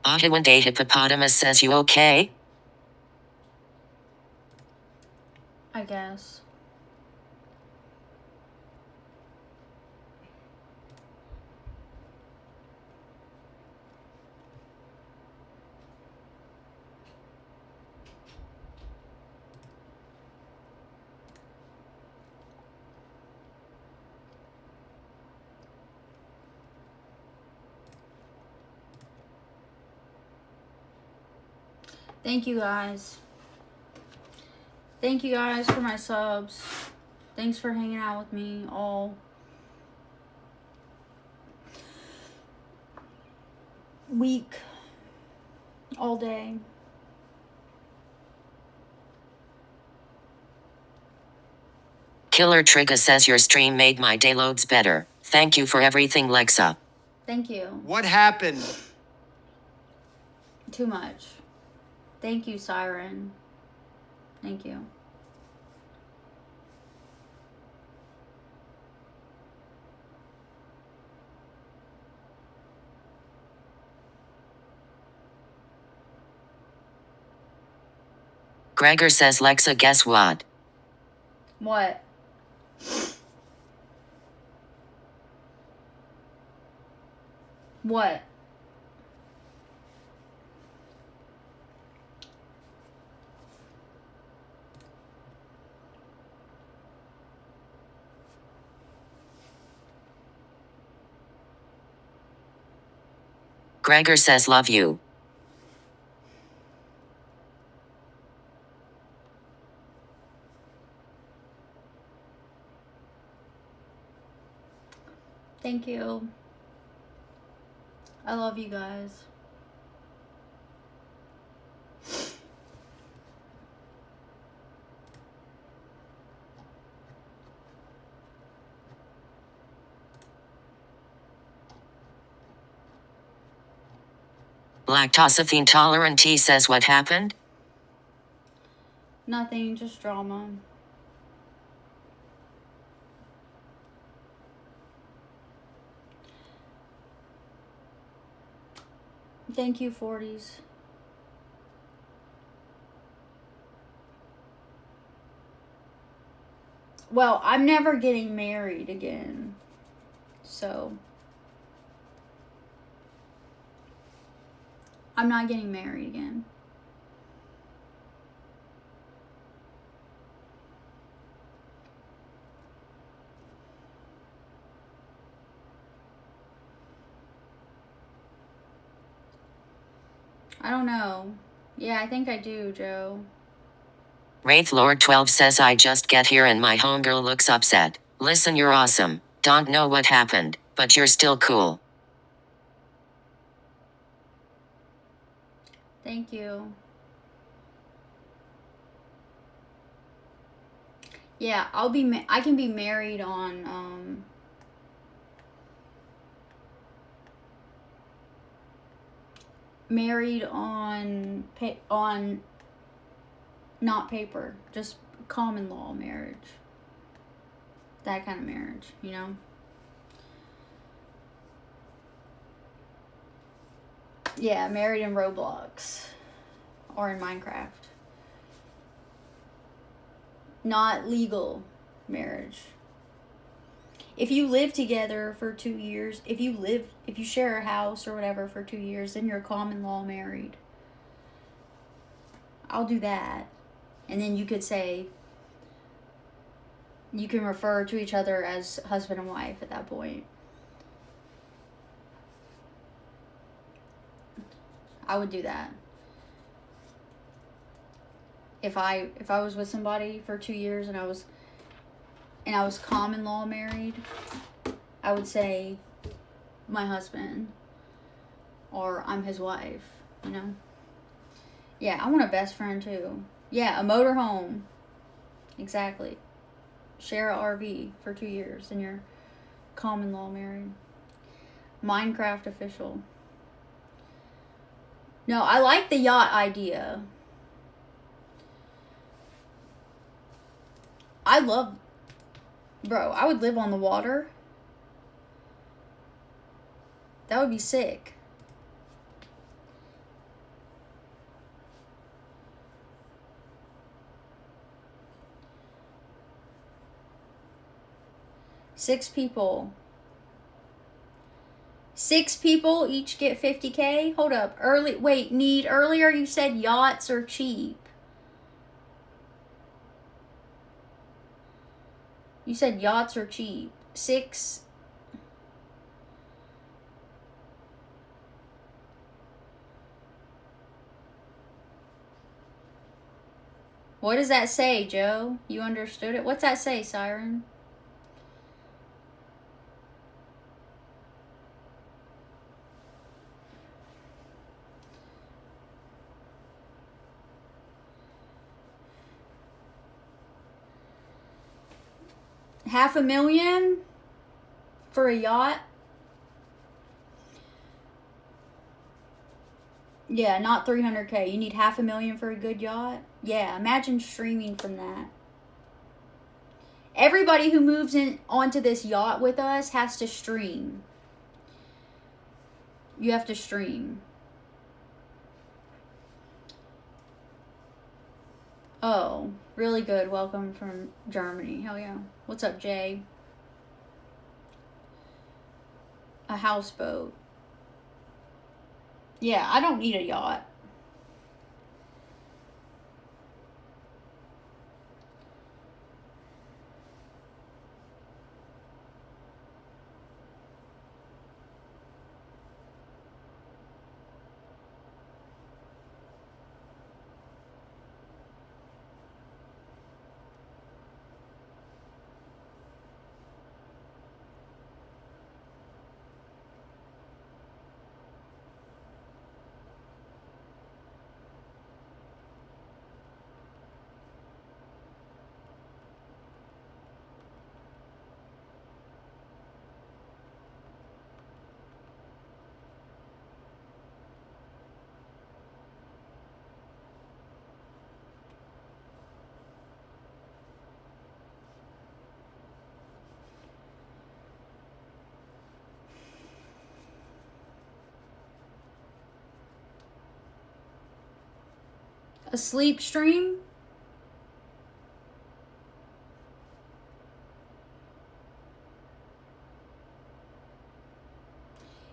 Ahawande Hippopotamus says you okay? I guess. Thank you guys. Thank you guys for my subs. Thanks for hanging out with me all week, all day. Killer Trigga says your stream made my day loads better. Thank you for everything, Lexa. Thank you. What happened? Too much. Thank you, Siren. Thank you. Gregor says Lexa, guess what? What? What? Gregor says love you. Thank you. I love you guys. Lactose intolerant T says what happened? Nothing, just drama. Thank you, 40s. Well, I'm never getting married again. So, I'm not getting married again. I don't know. Yeah, I think I do, Joe. Wraith Lord 12 says I just get here and my homegirl looks upset. Listen, you're awesome. Don't know what happened, but you're still cool. Thank you. Yeah, I can be married on on not paper, just common law marriage. That kind of marriage, you know? Yeah, married in Roblox or in Minecraft. Not legal marriage. If you live together for 2 years, if you share a house or whatever for 2 years, then you're common law married. I'll do that. And then you could say, you can refer to each other as husband and wife at that point. I would do that. If I was with somebody for 2 years and I was common law married, I would say my husband or I'm his wife, you know? Yeah, I want a best friend too. Yeah, a motorhome. Exactly. Share a RV for 2 years and you're common law married. Minecraft official. No, I like the yacht idea. Bro, I would live on the water. That would be sick. Six people, each get 50K? Hold up. Earlier you said yachts are cheap. You said yachts are cheap. 6. What does that say, Joe? You understood it? What's that say, Siren? $500,000 for a yacht? Yeah, not 300K. You need $500,000 for a good yacht? Yeah, imagine streaming from that. Everybody who moves in onto this yacht with us has to stream. You have to stream. Oh, really good. Welcome from Germany. Hell yeah. What's up, Jay? A houseboat. Yeah, I don't need a yacht. A sleep stream?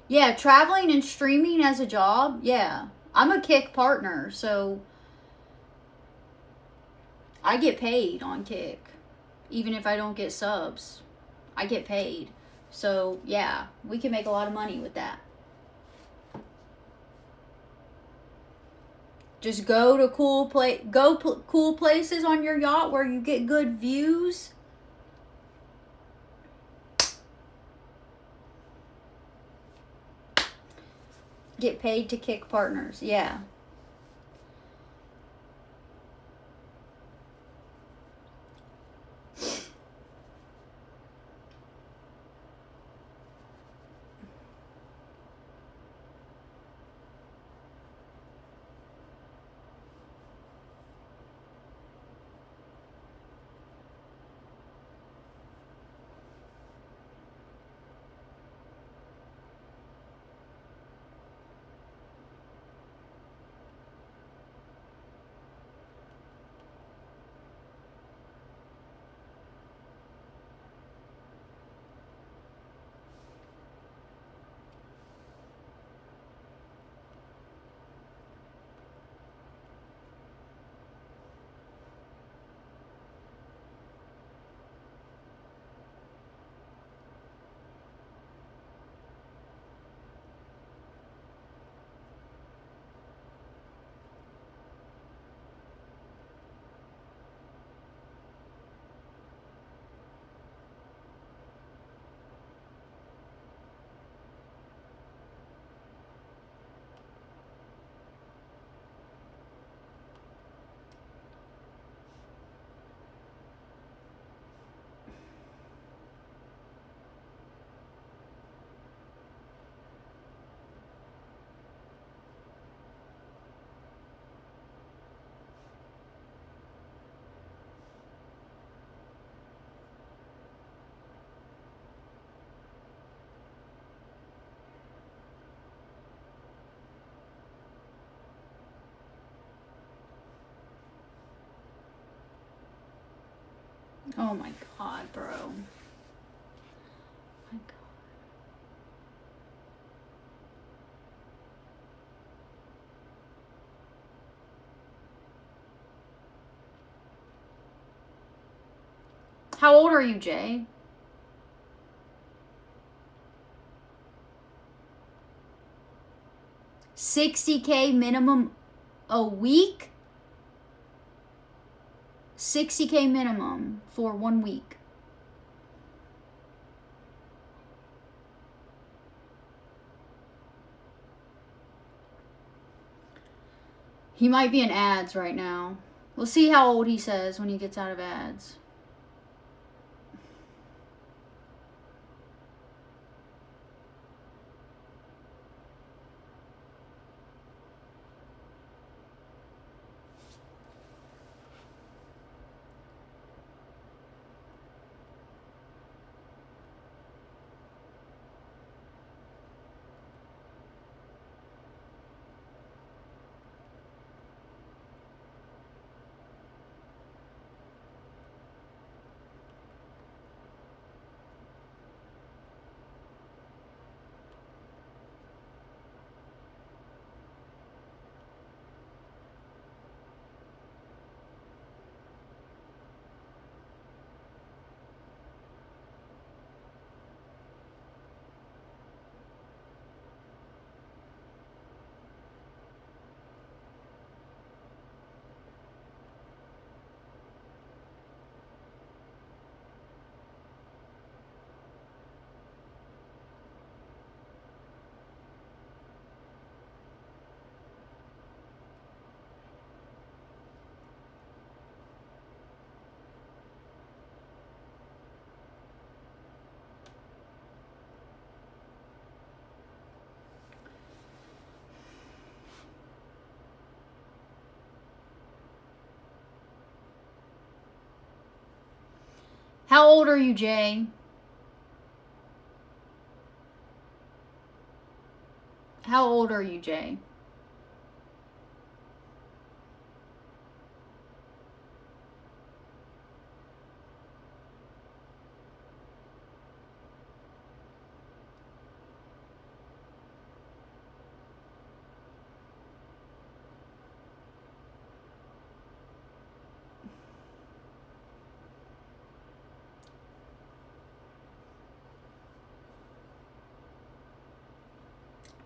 Yeah, traveling and streaming as a job. Yeah. I'm a Kick partner, so I get paid on Kick. Even if I don't get subs, I get paid. So, yeah, we can make a lot of money with that. Just go to cool places on your yacht where you get good views. Get paid to Kick partners. Yeah. Oh my God, bro. My God. How old are you, Jay? $60K minimum a week? $60K minimum for 1 week. He might be in ads right now. We'll see how old he says when he gets out of ads. How old are you, Jay? How old are you, Jay?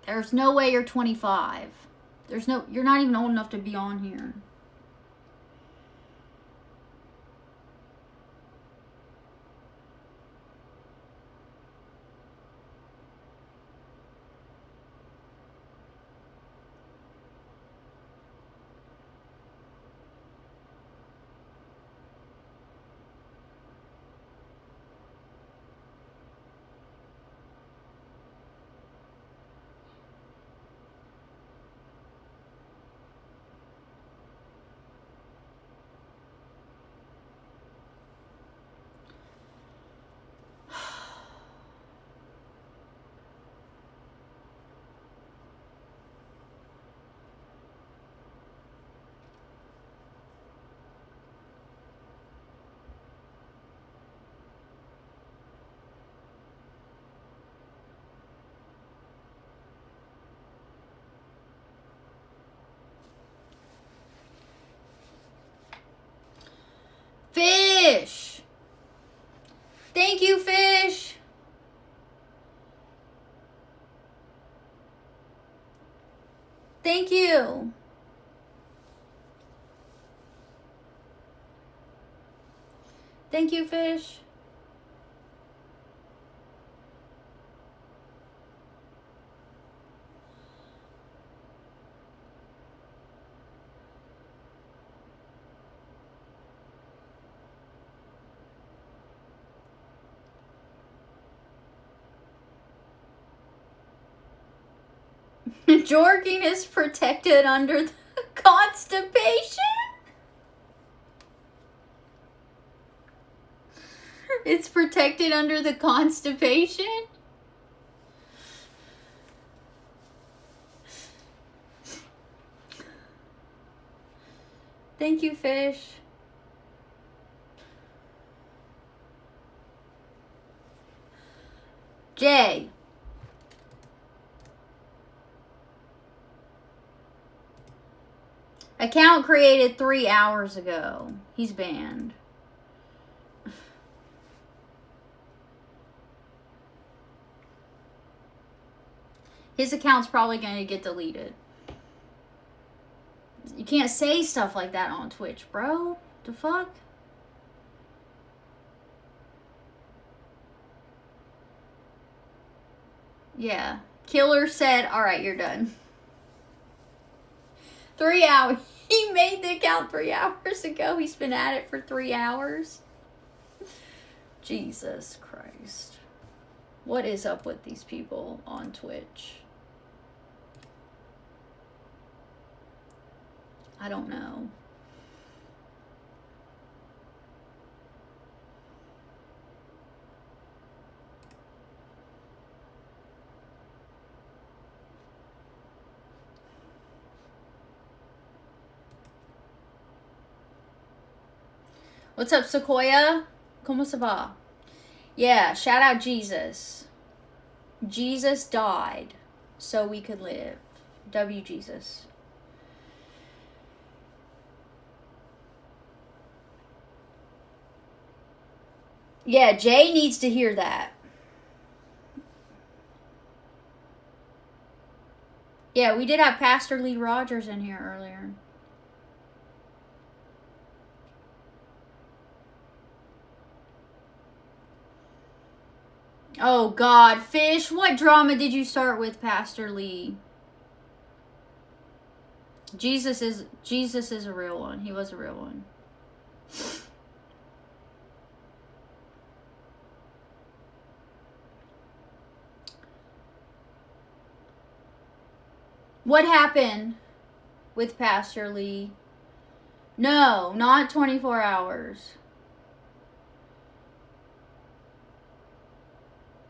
There's no way you're 25. You're not even old enough to be on here. Fish! Thank you, Fish! Thank you. Thank you, Fish. Jorking is protected under the constipation. It's protected under the constipation. Thank you, Fish. Jay. Account created 3 hours ago. He's banned. His account's probably going to get deleted. You can't say stuff like that on Twitch, bro. The fuck? Yeah. Killer said, alright, you're done. 3 hours. He made the account 3 hours ago. He's been at it for 3 hours. Jesus Christ. What is up with these people on Twitch? I don't know. What's up, Sequoia? ¿Cómo se va? Yeah, shout out Jesus. Jesus died so we could live. W Jesus. Yeah, Jay needs to hear that. Yeah, we did have Pastor Lee Rogers in here earlier. Oh God, Fish, what drama did you start with, Pastor Lee? Jesus is a real one. He was a real one. What happened with Pastor Lee? No, not 24 hours.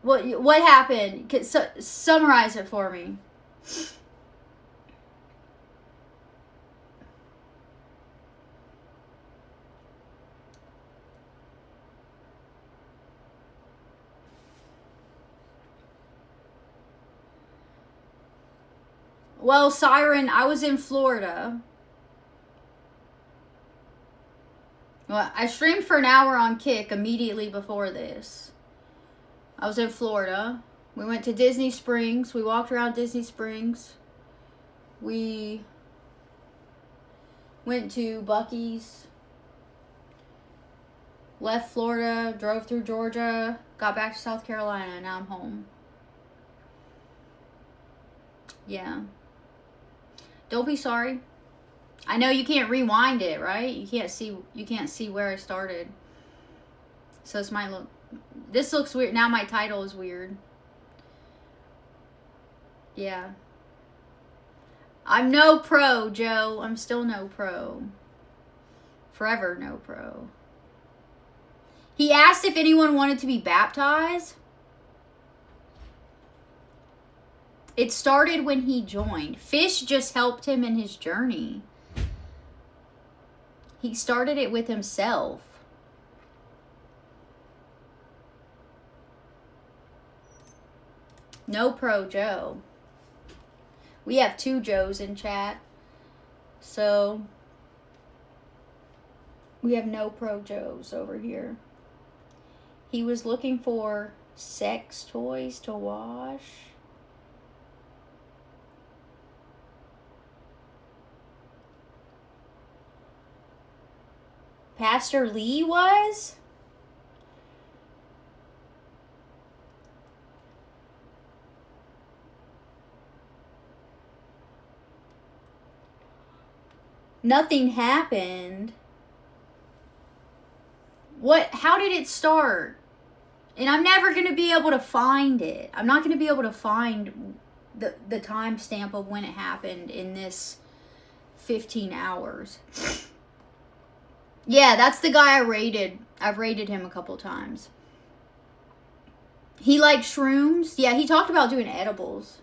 What happened? Summarize it for me. Well, Siren, I was in Florida. Well, I streamed for an hour on Kick immediately before this. I was in Florida. We went to Disney Springs. We walked around Disney Springs. We went to Buc-ee's. Left Florida, drove through Georgia, got back to South Carolina, and now I'm home. Yeah. Don't be sorry. I know you can't rewind it, right? You can't see where I started. So this might look, this looks weird. Now my title is weird. Yeah. I'm no pro, Joe. I'm still no pro. Forever no pro. He asked if anyone wanted to be baptized. It started when he joined. Fish just helped him in his journey. He started it with himself. No pro Joe. We have 2 Joes in chat. So we have no pro Joes over here. He was looking for sex toys to wash. Pastor Lee was? Nothing happened. What? How did it start? And I'm never going to be able to find it. I'm not going to be able to find the timestamp of when it happened in this 15 hours. Yeah, that's the guy I rated. I've rated him a couple times. He likes shrooms. Yeah, he talked about doing edibles.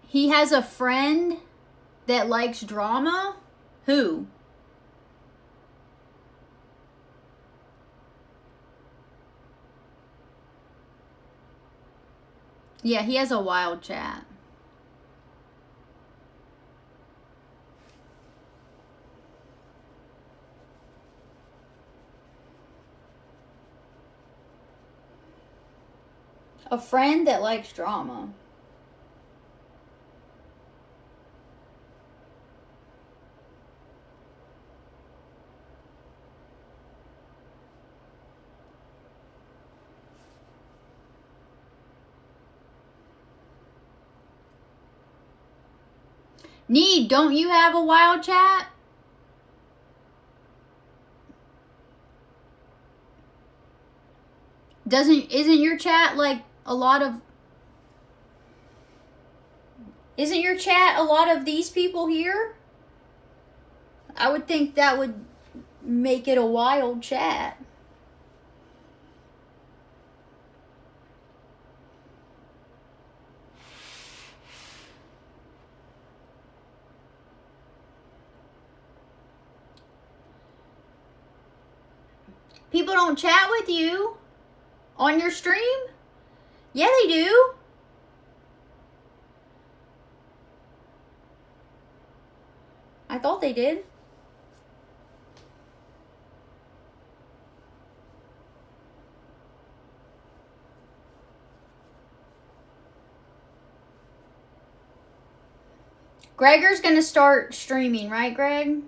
He has a friend that likes drama? Who? Yeah, he has a wild chat. A friend that likes drama. Need, don't you have a wild chat? Isn't your chat like a lot of... Isn't your chat a lot of these people here? I would think that would make it a wild chat. People don't chat with you on your stream? Yeah, they do. I thought they did. Gregor's gonna start streaming, right, Greg?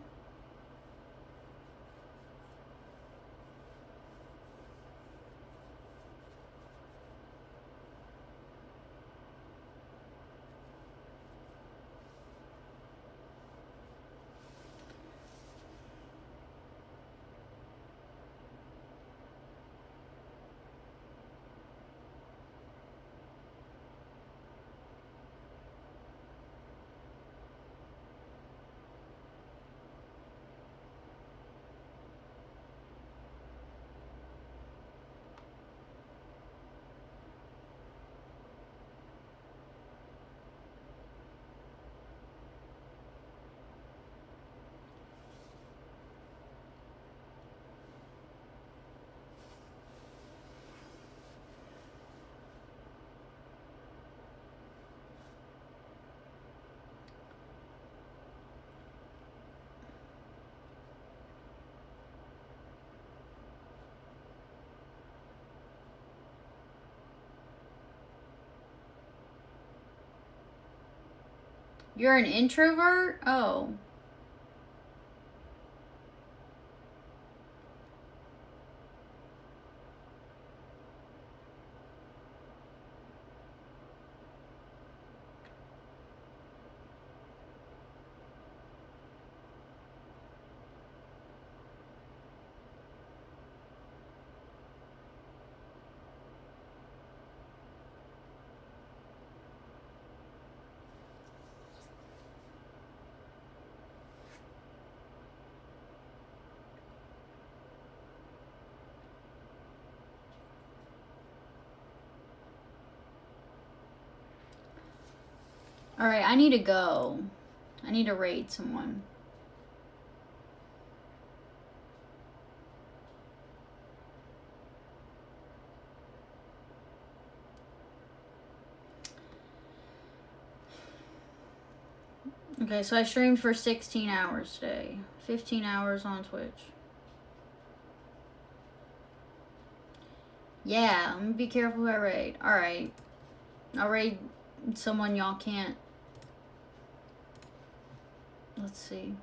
You're an introvert? Oh. Alright, I need to go. I need to raid someone. Okay, so I streamed for 16 hours today. 15 hours on Twitch. Yeah, I'm gonna be careful who I raid. Alright. I'll raid someone y'all can't. Let's see.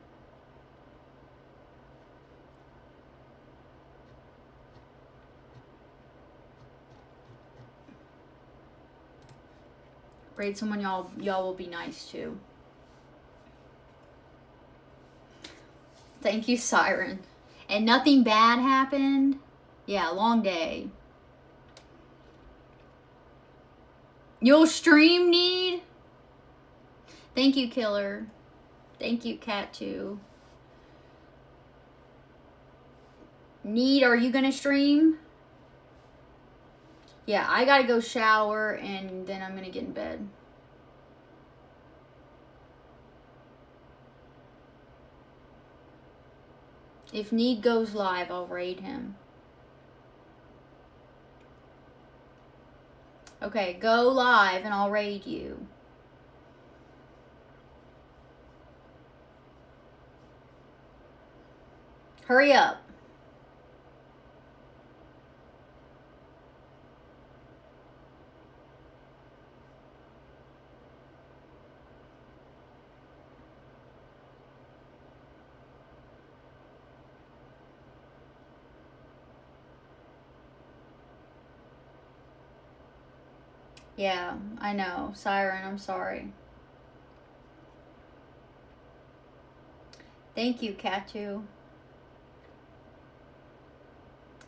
Raid someone y'all will be nice to. Thank you, Siren. And nothing bad happened? Yeah, long day. You'll stream, Need? Thank you, Killer. Thank you, Cat 2. Need, are you gonna stream? Yeah, I gotta go shower and then I'm gonna get in bed. If Need goes live, I'll raid him. Okay, go live and I'll raid you. Hurry up. Yeah, I know. Siren, I'm sorry. Thank you, Katu.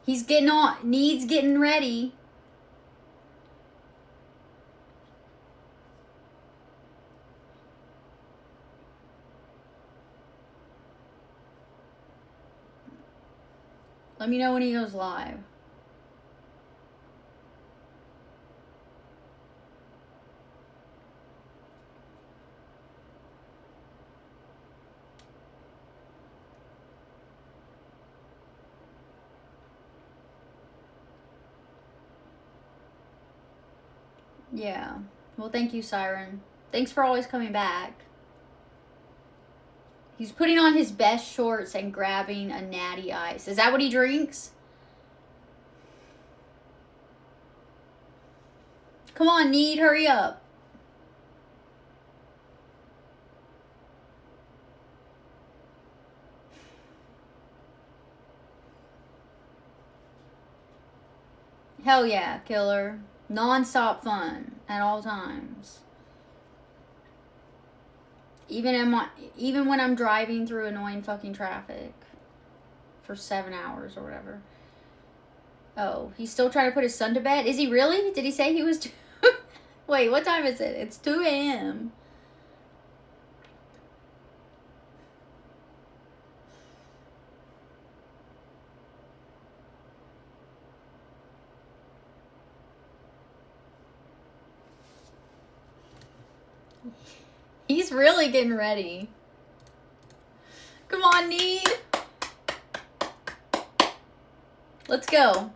He's getting on. Needs getting ready. Let me know when he goes live. Yeah. Well, thank you, Siren. Thanks for always coming back. He's putting on his best shorts and grabbing a natty ice. Is that what he drinks? Come on, Need, hurry up. Hell yeah, Killer. Non-stop fun at all times. Even when I'm driving through annoying fucking traffic for 7 hours or whatever. Oh, he's still trying to put his son to bed? Is he really? Did he say he was... Wait, what time is it? It's 2 a.m. He's really getting ready. Come on, Need. Let's go.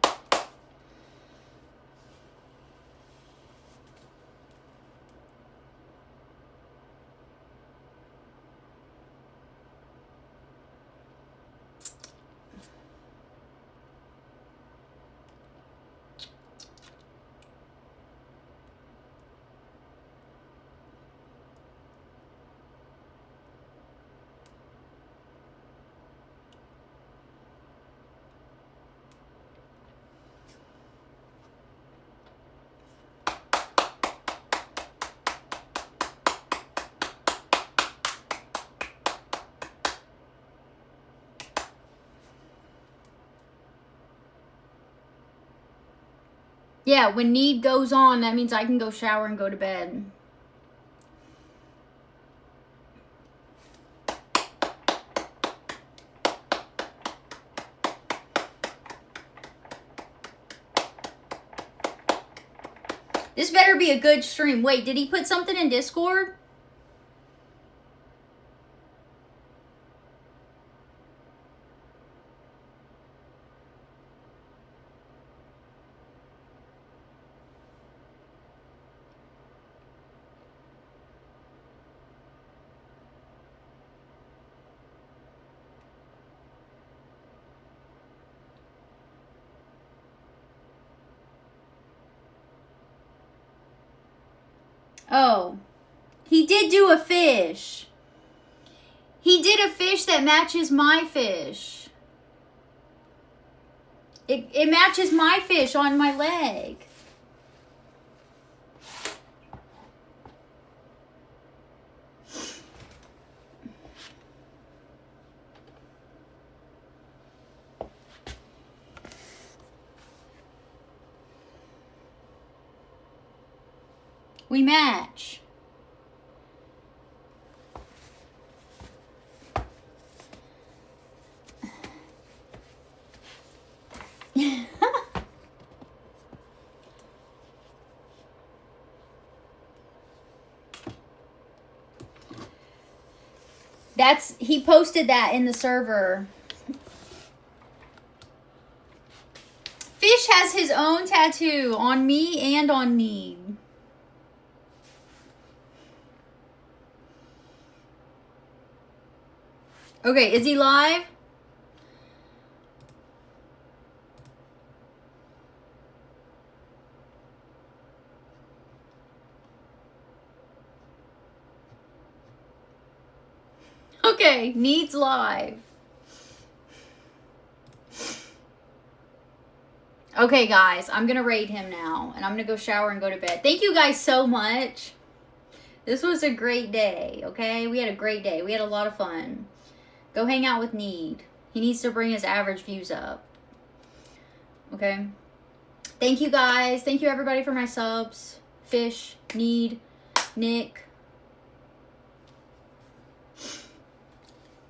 Yeah, when need goes on, that means I can go shower and go to bed. This better be a good stream. Wait, did he put something in Discord? Oh, he did do a fish. He did a fish that matches my fish. It matches my fish on my leg. We match. He posted that in the server. Fish has his own tattoo on me and on Need. Okay, is he live? Okay, Needs live. Okay, guys, I'm gonna raid him now, and I'm gonna go shower and go to bed. Thank you guys so much. This was a great day, okay? We had a great day. We had a lot of fun. Go hang out with Need. He needs to bring his average views up. Okay? Thank you, guys. Thank you, everybody, for my subs. Fish, Need, Nick.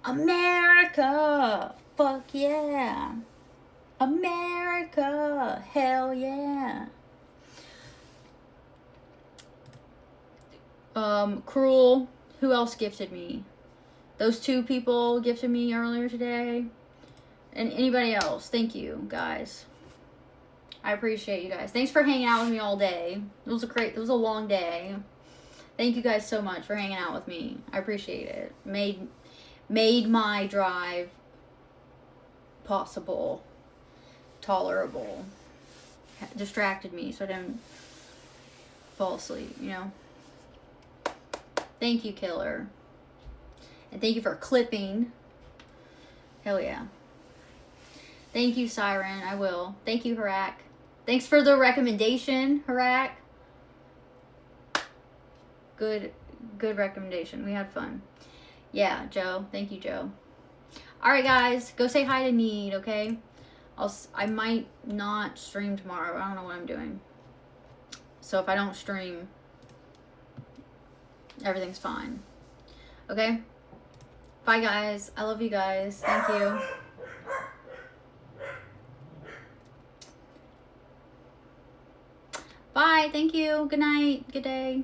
America! Fuck yeah! America! Hell yeah! Cruel. Who else gifted me? Those 2 people gifted me earlier today. And anybody else. Thank you, guys. I appreciate you guys. Thanks for hanging out with me all day. It was a long day. Thank you guys so much for hanging out with me. I appreciate it. Made my drive possible, tolerable. Distracted me so I didn't fall asleep, you know? Thank you, Killer. And thank you for clipping. Hell yeah. Thank you, Siren. I will. Thank you, Harak. Thanks for the recommendation, Harak. Good recommendation. We had fun. Yeah, Joe. Thank you, Joe. All right, guys. Go say hi to Need, okay? I might not stream tomorrow. I don't know what I'm doing. So if I don't stream, everything's fine. Okay? Bye, guys. I love you guys. Thank you. Bye. Thank you. Good night. Good day.